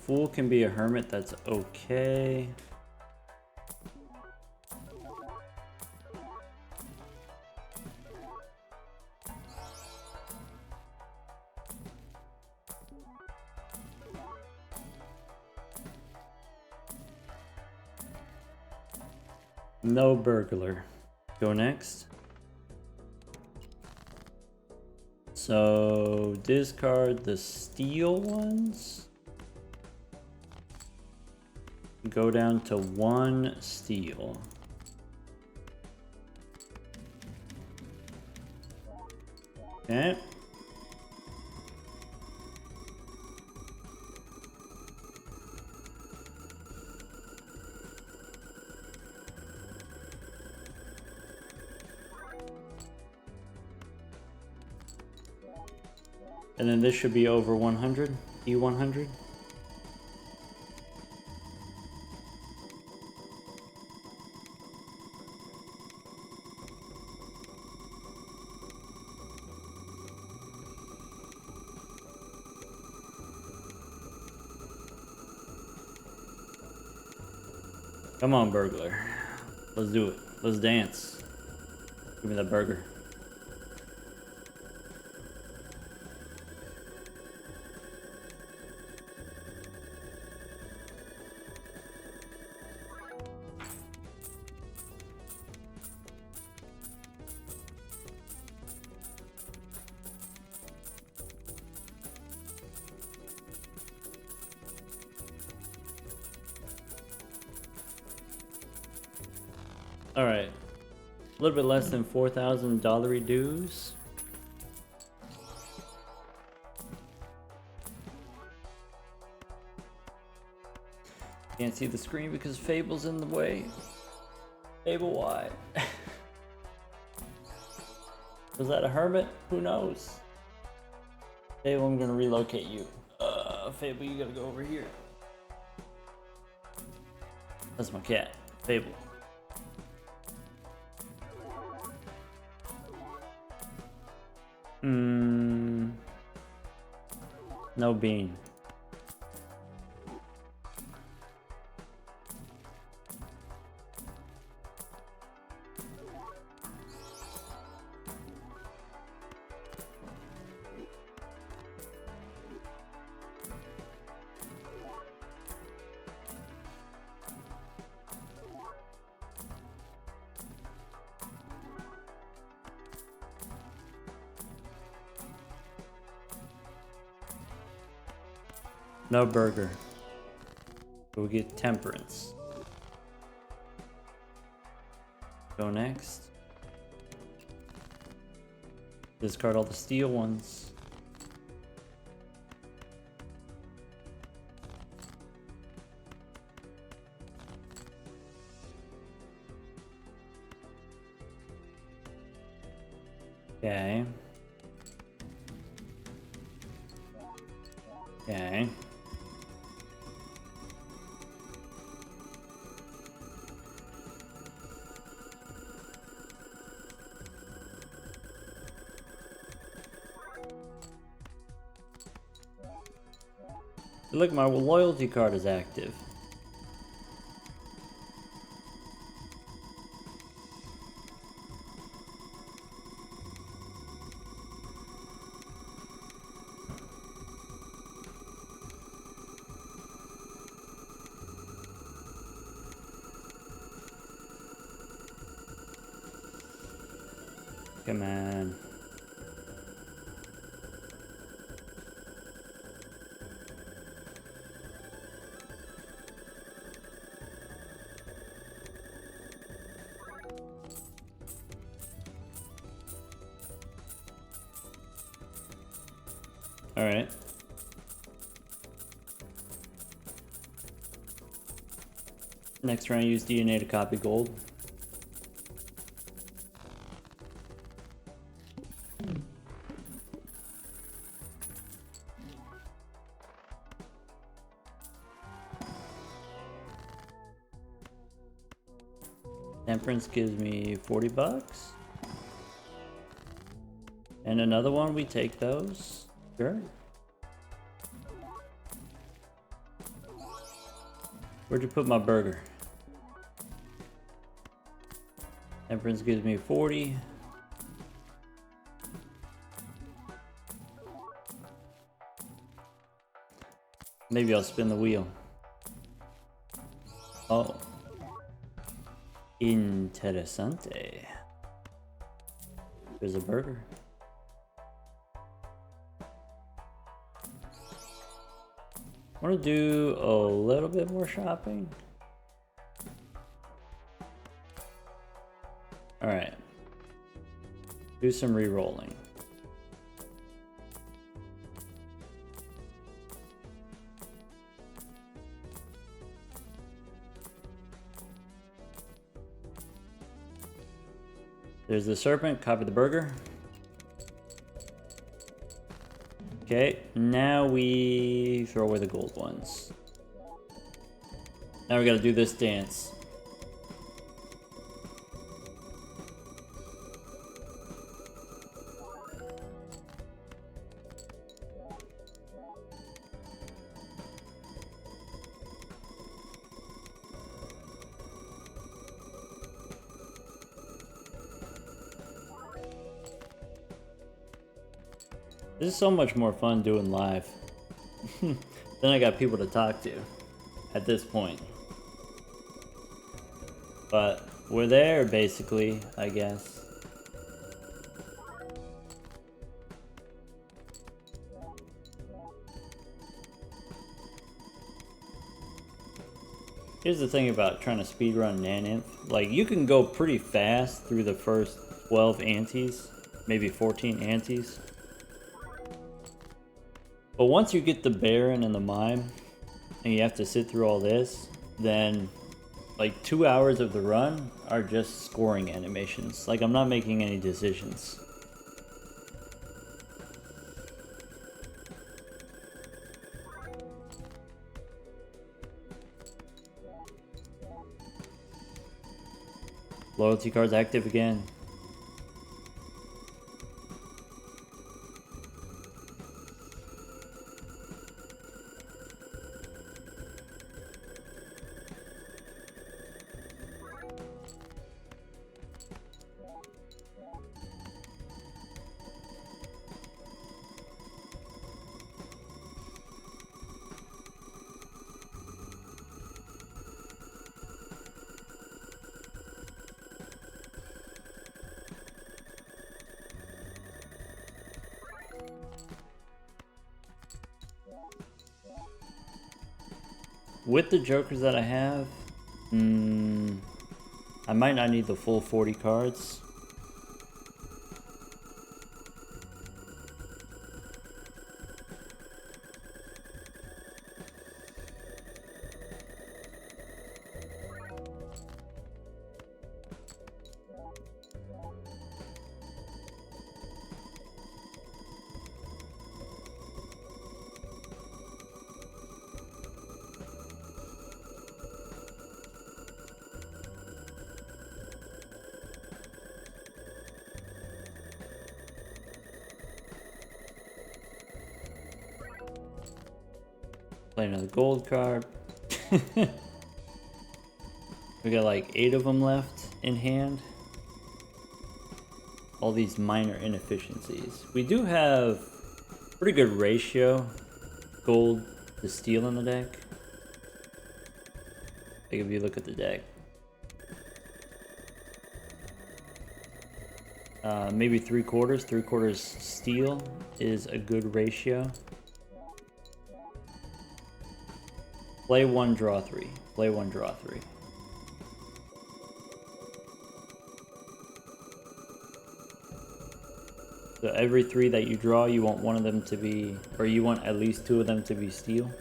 Fool can be a hermit, that's okay. No burglar. Go next. So discard the steel ones. Go down to 1 steel. Okay. And then this should be over 100, E100. Come on, burglar. Let's do it. Let's dance. Give me that burger. All right, a little bit less than $4,000 dues. Can't see the screen because Fable's in the way. Fable, why? Was that a hermit? Who knows? Fable, I'm gonna relocate you. Fable, you gotta go over here. That's my cat, Fable. No bean. No burger. We'll get temperance. Go next. Discard all the steel ones. Okay. Okay. Look, my loyalty card is active. Come on. All right. Next round, use DNA to copy gold. Temperance gives me 40 bucks. And another one, we take those. Sure. Where'd you put my burger? Temperance gives me 40. Maybe I'll spin the wheel. Oh. Interessante. There's a burger. I want to do a little bit more shopping. Alright. Do some re-rolling. There's the serpent, copy the burger. Okay, now we throw away the gold ones. Now we gotta do this dance. This is so much more fun doing live. Then I got people to talk to at this point. But we're there basically, I guess. Here's the thing about trying to speedrun Naneinf. Like, you can go pretty fast through the first 12 antes, maybe 14 antes. But once you get the Baron and the Mime, and you have to sit through all this, then like 2 hours of the run are just scoring animations. Like, I'm not making any decisions. Loyalty card's active again. With the jokers that I have, I might not need the full 40 cards. Play another gold card. We got like 8 of them left in hand. All these minor inefficiencies. We do have pretty good ratio gold to steel in the deck. Like if you look at the deck. Maybe 3/4 steel is a good ratio. Play 1, draw 3. Play 1, draw 3. So every 3 that you draw, you want one of them to be, or you want at least 2 of them to be steel.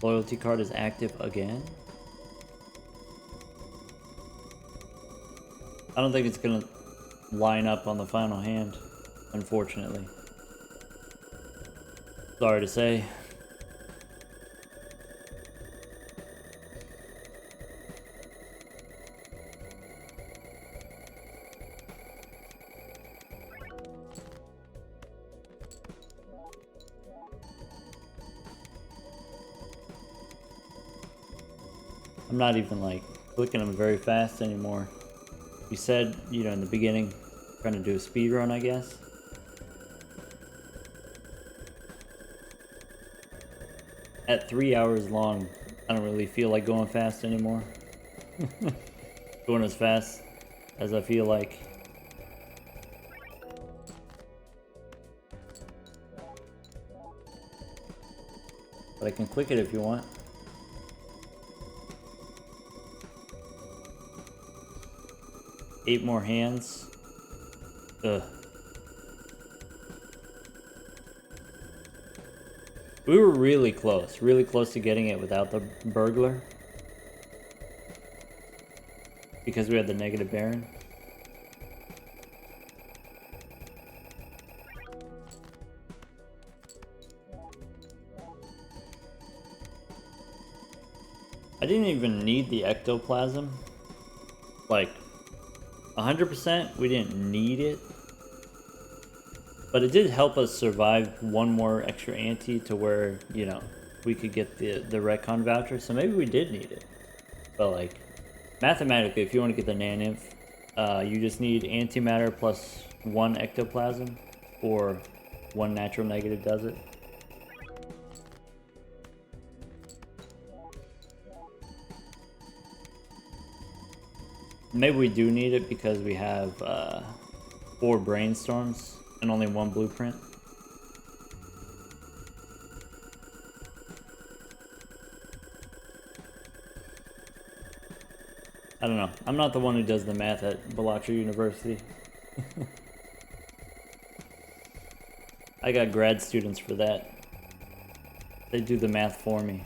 Loyalty card is active again. I don't think it's gonna line up on the final hand, unfortunately. Sorry to say. I'm not even like clicking them very fast anymore. You said, you know, in the beginning, trying to do a speed run, I guess. at 3 hours long, I don't really feel like going fast anymore. Going as fast as I feel like. But I can click it if you want. Eight more hands. Ugh. We were really close to getting it without the burglar. Because we had the negative Baron. I didn't even need the ectoplasm. Like, 100% we didn't need it. But it did help us survive one more extra ante to where, you know, we could get the retcon voucher. So maybe we did need it. But like, mathematically, if you want to get the Naneinf, you just need antimatter plus 1 ectoplasm, or 1 natural negative does it. Maybe we do need it because we have 4 brainstorms and only 1 blueprint. I don't know. I'm not the one who does the math at BalatroU University. I got grad students for that. They do the math for me.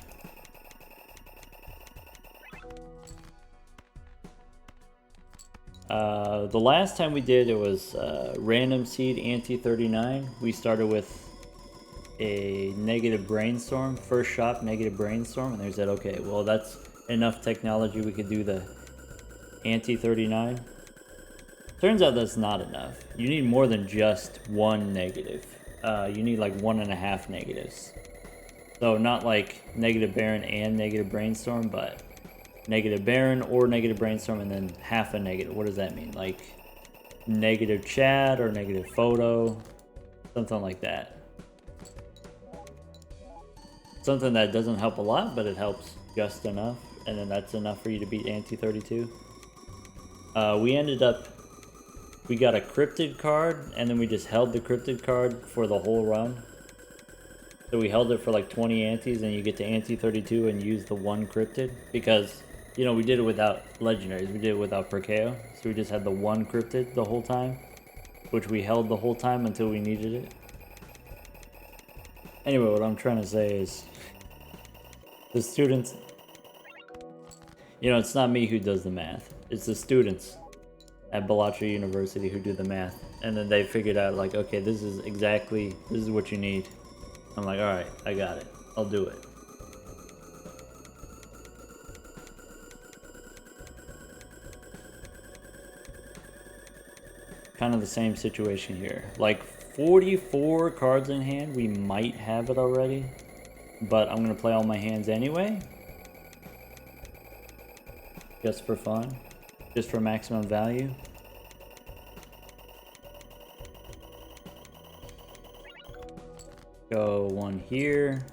The last time we did it was random seed ante 39. We started with a negative brainstorm, first shop negative brainstorm, and they said, okay, well that's enough technology, we could do the ante 39. Turns out that's not enough. You need more than just 1 negative. You need like 1.5 negatives. So not like negative Baron and negative brainstorm, but negative Baron or negative brainstorm and then half a negative. What does that mean? Like negative chat or negative photo, something like that. Something that doesn't help a lot, but it helps just enough, and then that's enough for you to beat ante 32. We got a cryptid card, and then we just held the cryptid card for the whole run. So we held it for like 20 antes, and you get to ante 32 and use the 1 cryptid, because, you know, we did it without legendaries, we did it without Perkeo, so we just had the 1 cryptid the whole time, which we held the whole time until we needed it. Anyway, what I'm trying to say is, the students, you know, it's not me who does the math, it's the students at BalatroU University who do the math, and then they figured out like, okay, this is what you need. I'm like, alright, I got it, I'll do it. Kind of the same situation here. Like 44 cards in hand, we might have it already, but I'm gonna play all my hands anyway. Just for fun. Just for maximum value. Go 1 here.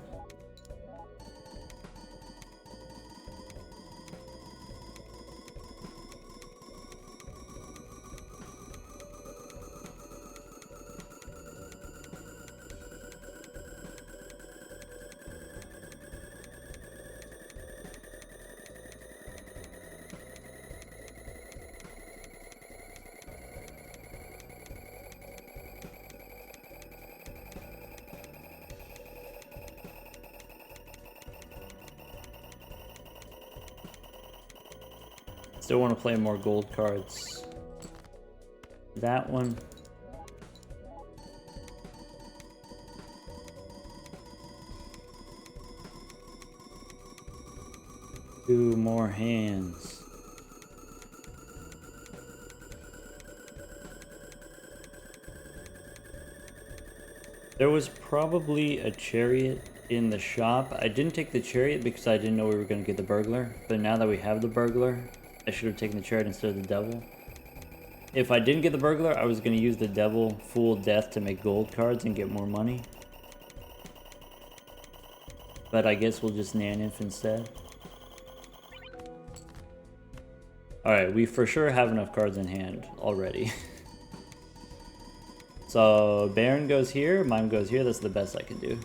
Still want to play more gold cards. That one. Two more hands. There was probably a chariot in the shop. I didn't take the chariot because I didn't know we were going to get the burglar. But now that we have the burglar, I should have taken the chariot instead of the devil. If I didn't get the burglar, I was going to use the devil full death to make gold cards and get more money. But I guess we'll just Naneinf instead. Alright, we for sure have enough cards in hand already. So Baron goes here, Mime goes here. That's the best I can do.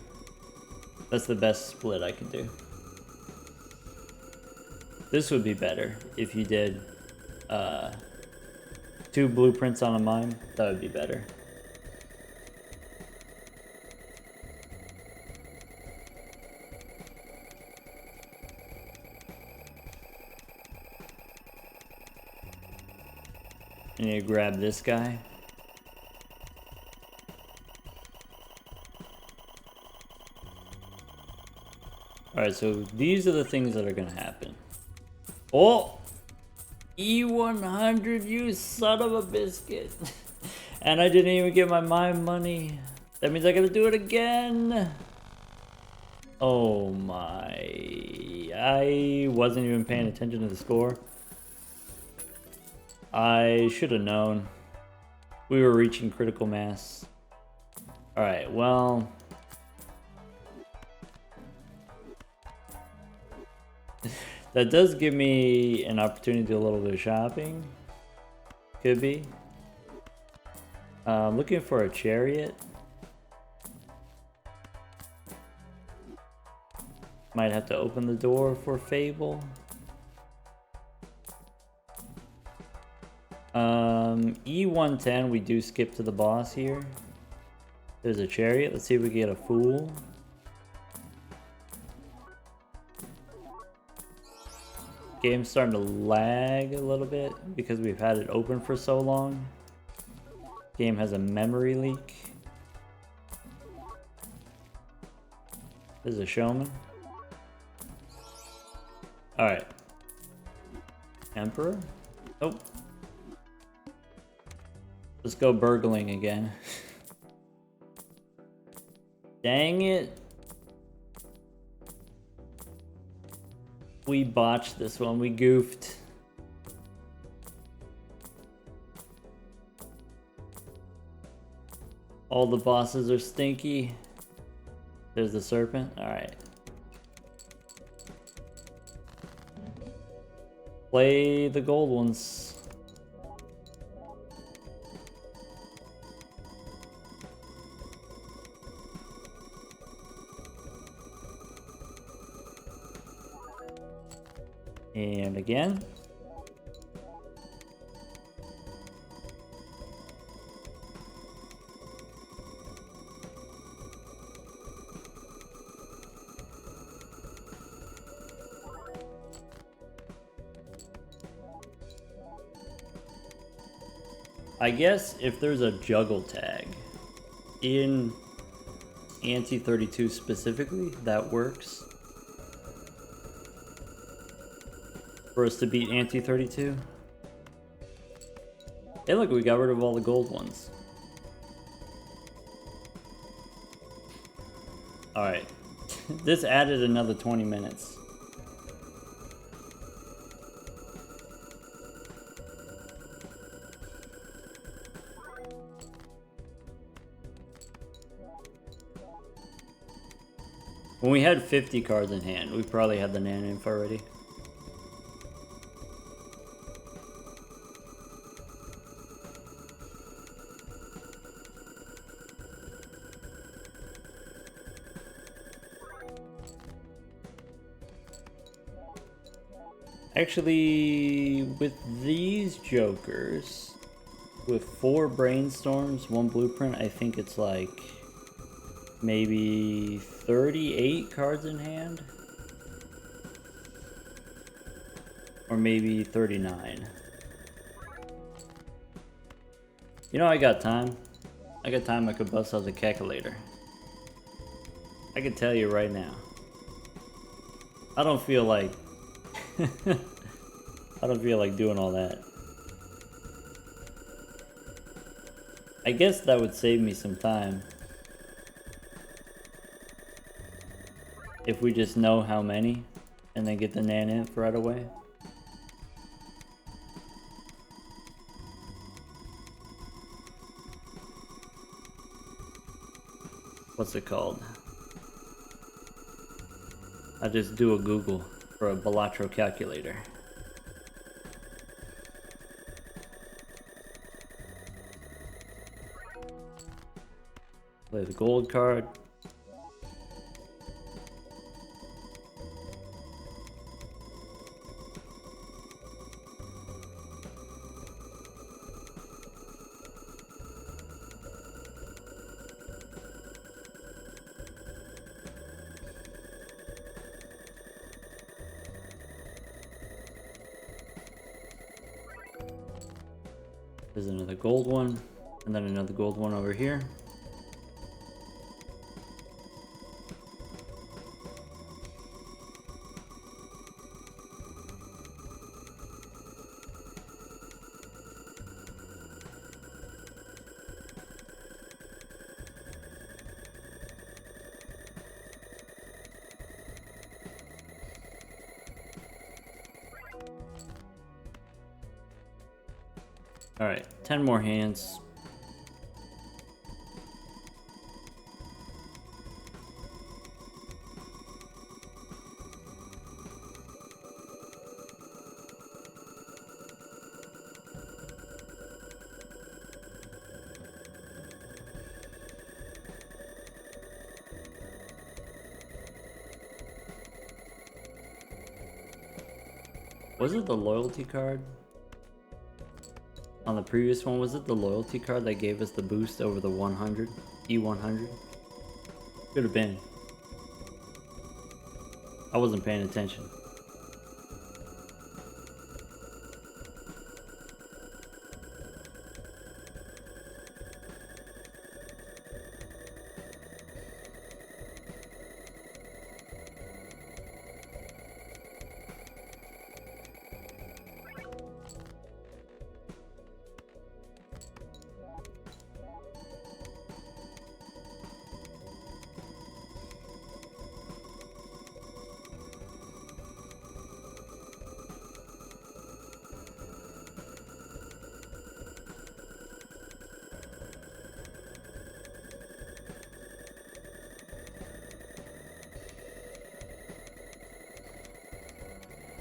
That's the best split I can do. This would be better if you did 2 blueprints on a Mime. That would be better. I need to grab this guy. Alright, so these are the things that are gonna happen. Oh! E100, you son of a biscuit! And I didn't even get my Mime money. That means I gotta do it again! Oh my... I wasn't even paying attention to the score. I should have known. We were reaching critical mass. Alright, well... that does give me an opportunity to do a little bit of shopping. Could be. I'm looking for a chariot. Might have to open the door for Fable. E110, we do skip to the boss here. There's a chariot. Let's see if we can get a fool. Game's starting to lag a little bit because we've had it open for so long. Game has a memory leak. There's a showman. Alright. Emperor? Oh. Let's go burgling again. Dang it. We botched this one. We goofed. All the bosses are stinky. There's the serpent. Alright. Play the gold ones. And again. I guess if there's a juggle tag in Anti-32 specifically, that works. For us to beat Anti-32. Hey look, we got rid of all the gold ones. Alright. This added another 20 minutes. When we had 50 cards in hand, we probably had the Naneinf already. Actually, with these jokers, with 4 brainstorms, 1 blueprint, I think it's like maybe 38 cards in hand, or maybe 39. You know, I got time. I got time. I could bust out the calculator. I can tell you right now. I don't feel like I don't feel like doing all that. I guess that would save me some time. If we just know how many, and then get the Naneinf right away. What's it called? I just do a Google for a Balatro calculator. Play the gold card. There's another gold one, and then another gold one over here. Alright, 10 more hands. Was it the loyalty card? On the previous one, was it the loyalty card that gave us the boost over the 100? E100? Could have been. I wasn't paying attention.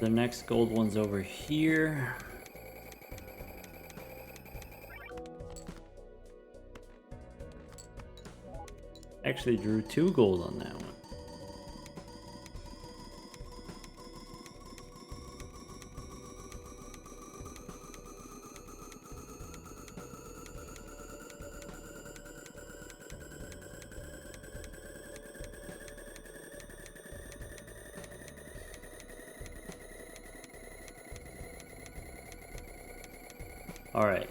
The next gold one's over here. Actually drew 2 gold on that one. Alright,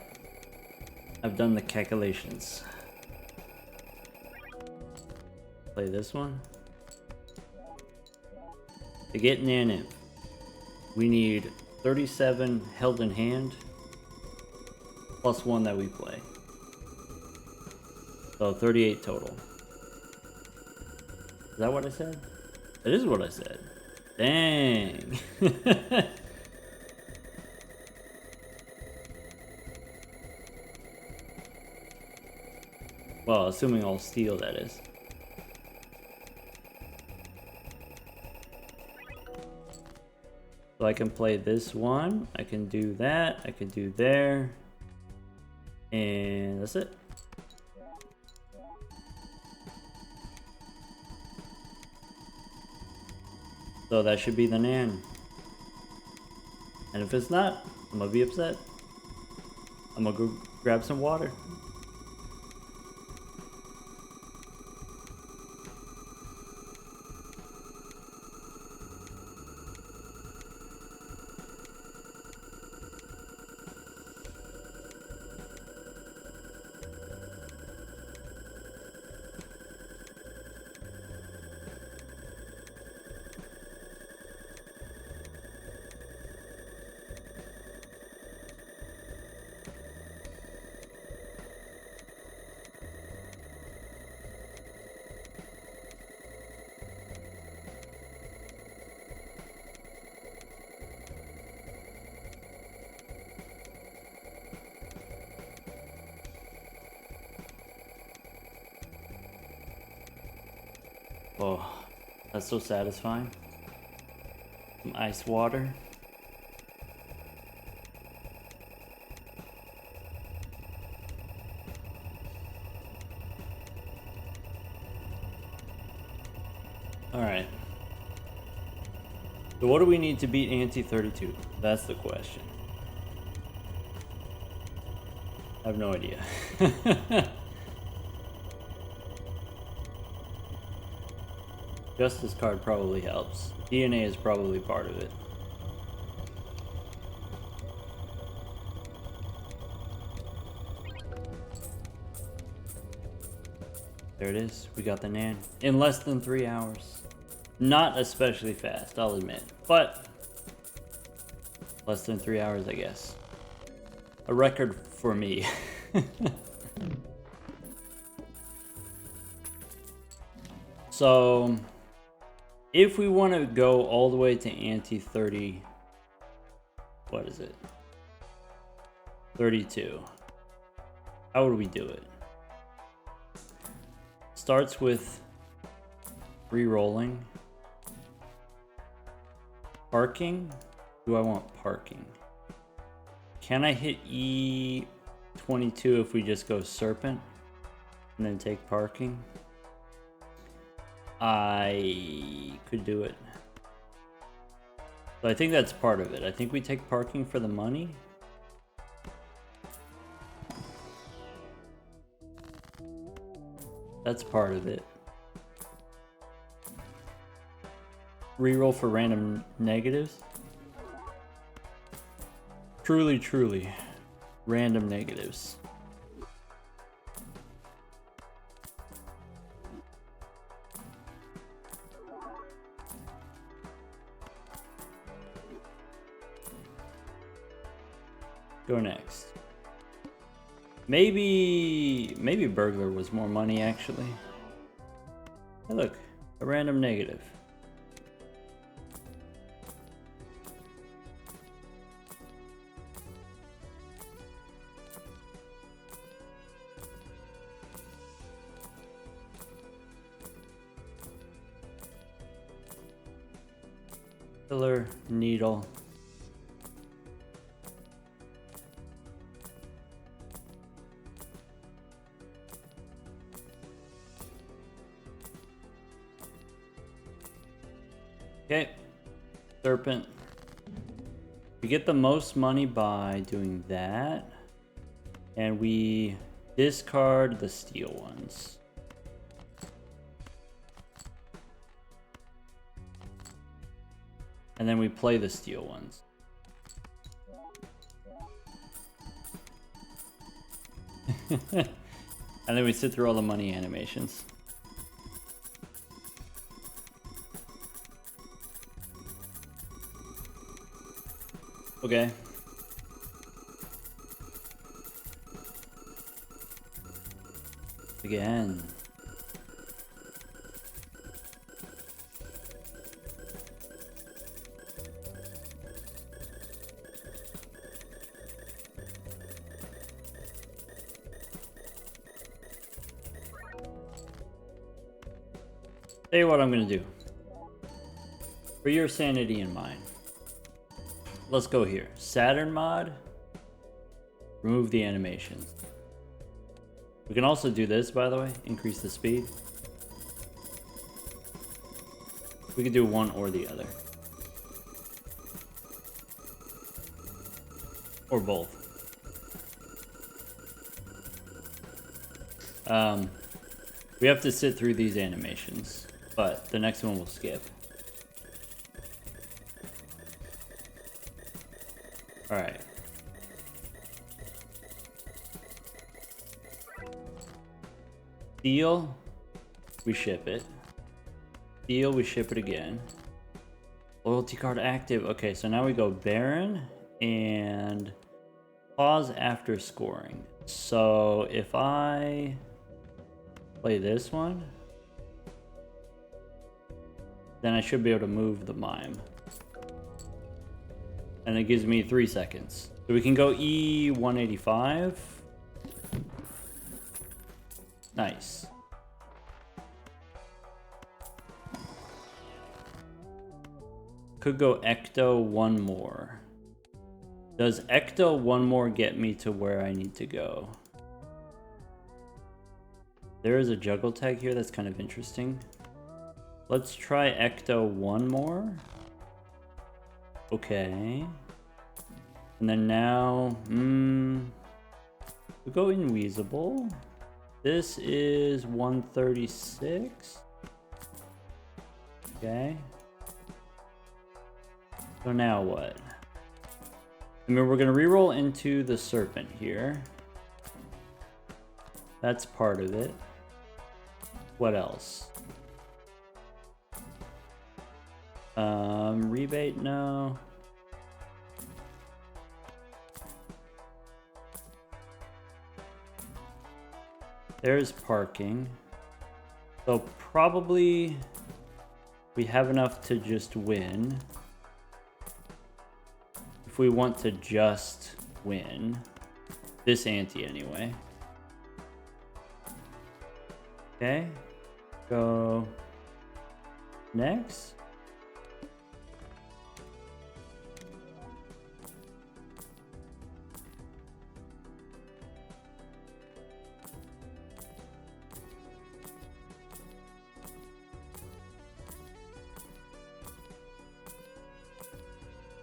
I've done the calculations. Play this one. To get Naneinf, we need 37 held in hand, plus 1 that we play. So 38 total. Is that what I said? That is what I said. Dang. Well, assuming all steel, that is. So I can play this one, I can do that, I can do there, and that's it. So that should be the Nan. And if it's not, I'm gonna be upset. I'm gonna go grab some water. Oh, that's so satisfying. Some ice water. Alright. So what do we need to beat Ante 32? That's the question. I have no idea. Justice card probably helps. DNA is probably part of it. There it is. We got the Nan. In less than 3 hours. Not especially fast, I'll admit. But less than 3 hours, I guess. A record for me. So, if we want to go all the way to Ante 30, what is it? 32. How would we do it? Starts with re-rolling. Parking? Do I want parking? Can I hit E22 if we just go Serpent and then take parking? I could do it. So I think that's part of it. I think we take parking for the money. That's part of it. Reroll for random negatives. Truly, truly. Random negatives. Go next. Maybe burglar was more money actually. Hey look, a random negative. Pillar, needle. Okay, Serpent. We get the most money by doing that, and we discard the steel ones. And then we play the steel ones. And then we sit through all the money animations. Okay. Again. Tell you what I'm gonna do. For your sanity and mine. Let's go here. Saturn mod. Remove the animations. We can also do this, by the way. Increase the speed. We could do one or the other. Or both. We have to sit through these animations, but the next one we'll skip. Alright. Steel, we ship it. Steel, we ship it again. Loyalty card active. Okay, so now we go Baron and pause after scoring. So if I play this one, then I should be able to move the mime. And it gives me 3 seconds. So we can go E185. Nice. Could go Ecto one more. Does Ecto one more get me to where I need to go? There is a juggle tag here that's kind of interesting. Let's try Ecto one more. Okay. And then now, we go Inweezable. This is 136. Okay. So now what? I mean, we're gonna reroll into the Serpent here. That's part of it. What else? Rebate, no. There's parking. So probably we have enough to just win. If we want to just win. This ante anyway. Okay. Go next.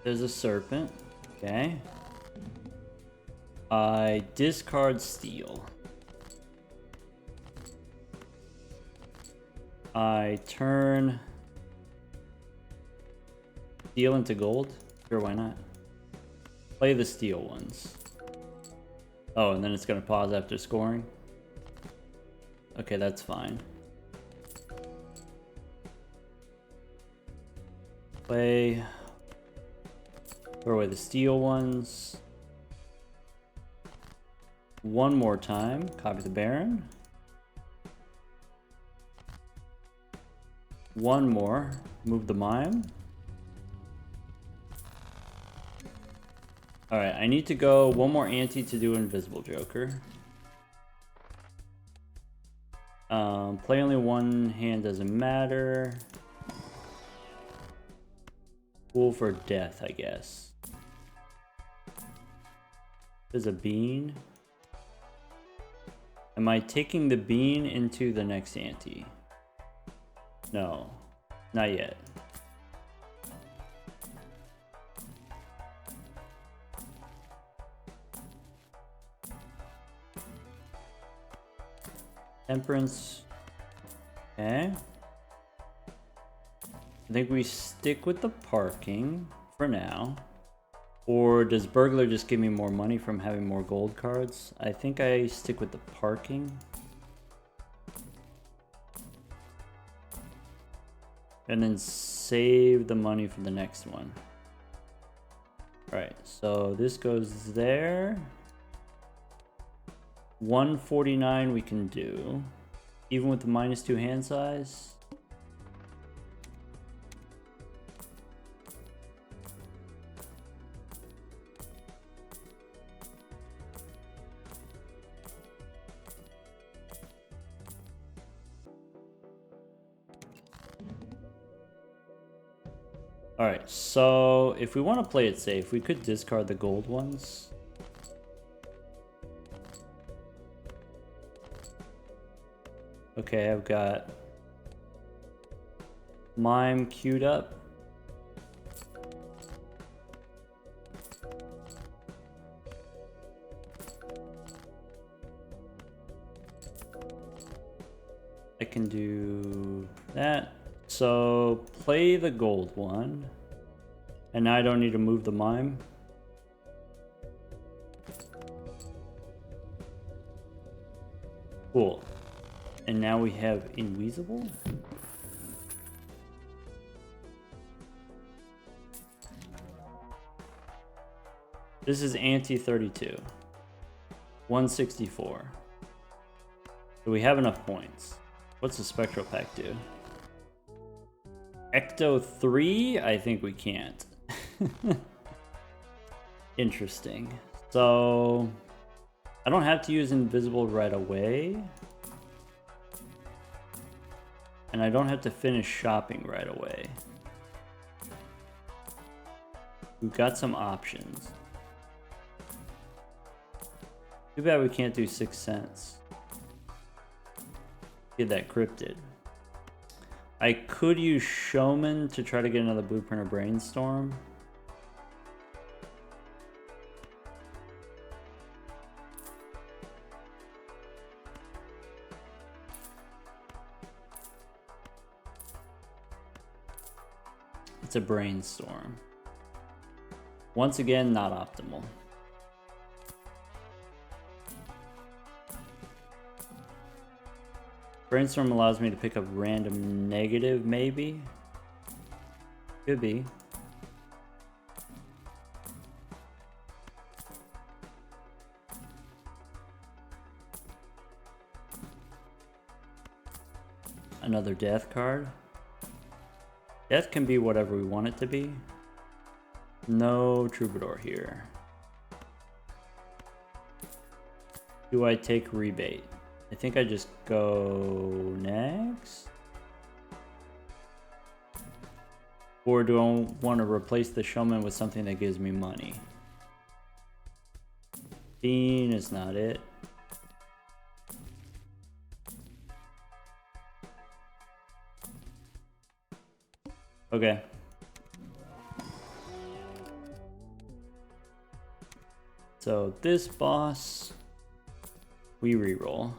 There's a Serpent. Okay. I discard Steel. I turn Steel into Gold. Sure, why not? Play the Steel ones. Oh, and then it's gonna pause after scoring. Okay, that's fine. Play. Throw away the Steel ones. One more time. Copy the Baron. One more. Move the Mime. Alright, I need to go one more ante to do Invisible Joker. Play only one hand doesn't matter. Pool for death, I guess. There's a bean. Am I taking the bean into the next ante? No, not yet. Temperance. Okay. I think we stick with the parking for now. Or does Burglar just give me more money from having more gold cards? I think I stick with the parking. And then save the money for the next one. Alright, so this goes there. 149 we can do. Even with the -2 hand size. Alright, so if we want to play it safe, we could discard the gold ones. Okay, I've got Mime queued up. I can do that. So play the gold one. And now I don't need to move the Mime. Cool. And now we have Inweezable. This is ante 32. 164. So we have enough points. What's the Spectral Pack do? Ecto 3? I think we can't. Interesting. So I don't have to use Invisible right away. And I don't have to finish shopping right away. We've got some options. Too bad we can't do 6 cents. Get that cryptid. I could use Showman to try to get another blueprint or brainstorm. It's a brainstorm. Once again, not optimal. Brainstorm allows me to pick up random negative, maybe? Could be. Another death card. Death can be whatever we want it to be. No troubadour here. Do I take rebate? I think I just go next. Or do I want to replace the showman with something that gives me money? Bean is not it. Okay. So this boss, we reroll.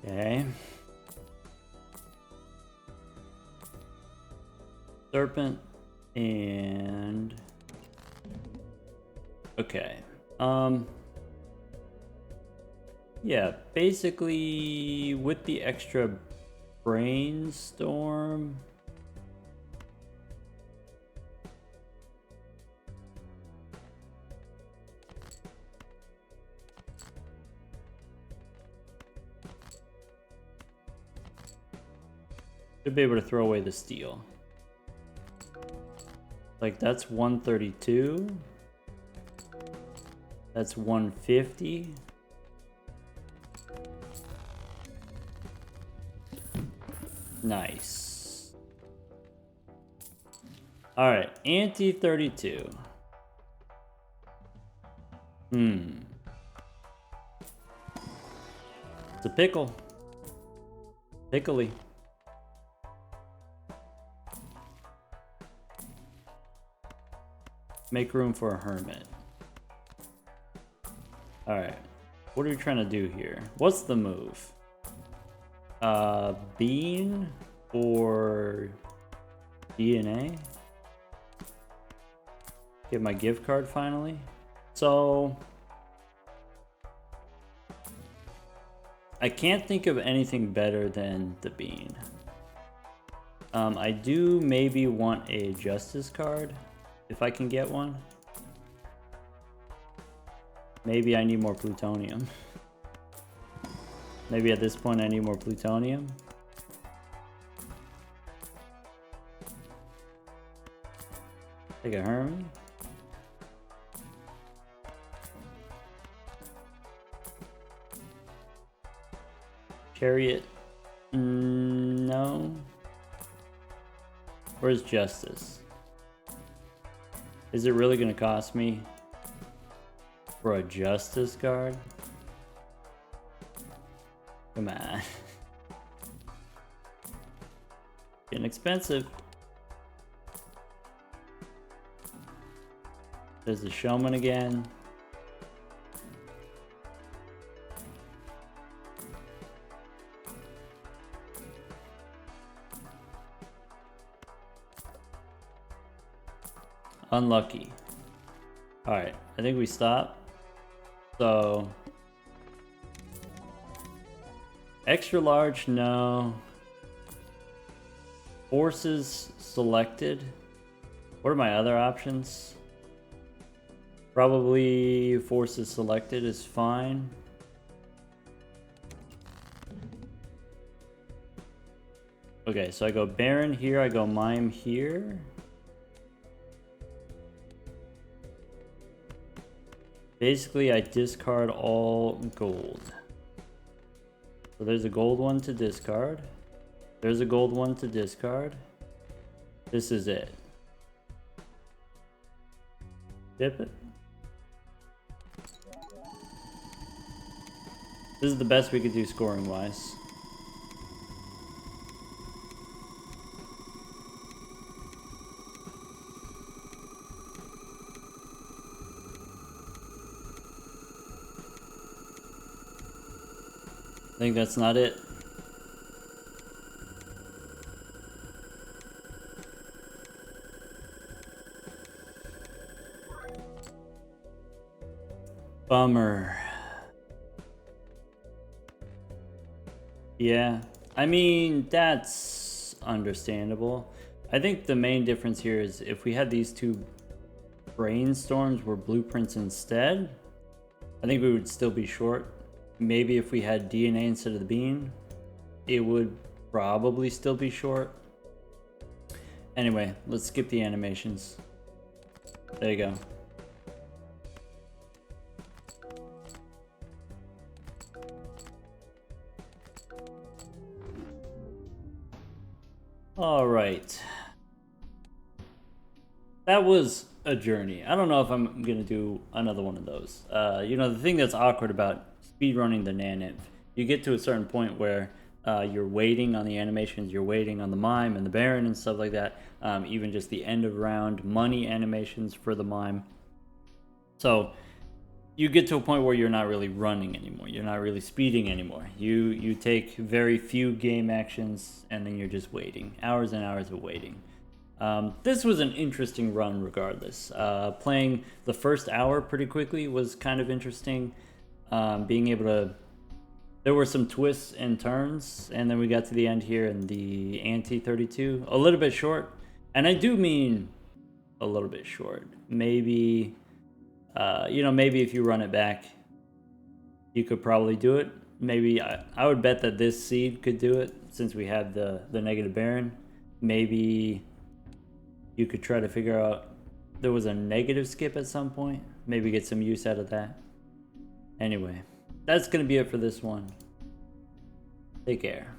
Okay. Serpent and okay. Yeah, basically with the extra brainstorm, should be able to throw away the steel. Like that's 132. That's 150. Nice. All right, ante 32. It's a pickle. Pickly. Make room for a hermit. Alright. What are we trying to do here? What's the move? Bean or DNA? Get my gift card finally. So I can't think of anything better than the bean. I do maybe want a justice card. If I can get one. Maybe I need more plutonium. Maybe at this point I need more plutonium. Take a Hermie. Chariot. No. Where's Justice? Is it really going to cost me for a Justice card? Come on. Getting expensive. There's the Showman again. Unlucky. Alright, I think we stop. So extra large, no. Forces selected. What are my other options? Probably forces selected is fine. Okay, so I go Baron here, I go Mime here. Basically, I discard all gold. So there's a gold one to discard. There's a gold one to discard. This is it. Dip it. This is the best we could do scoring wise. I think that's not it. Bummer. Yeah, I mean, that's understandable. I think the main difference here is if we had these two brainstorms were blueprints instead, I think we would still be short. Maybe if we had DNA instead of the bean, it would probably still be short. Anyway, let's skip the animations. There you go. All right. That was a journey. I don't know if I'm gonna do another one of those. You know, the thing that's awkward about speedrunning the Naneinf, you get to a certain point where you're waiting on the animations, you're waiting on the mime and the baron and stuff like that. Even just the end of round money animations for the mime. So you get to a point where you're not really running anymore. You're not really speeding anymore. You take very few game actions and then you're just waiting. Hours and hours of waiting. This was an interesting run regardless. Playing the first hour pretty quickly was kind of interesting. Being able to... There were some twists and turns, and then we got to the end here in the anti-32. A little bit short, and I do mean a little bit short. Maybe, you know, maybe if you run it back, you could probably do it. Maybe, I would bet that this seed could do it, since we have the negative baron. Maybe you could try to figure out there was a negative skip at some point. Maybe get some use out of that. Anyway, that's going to be it for this one. Take care.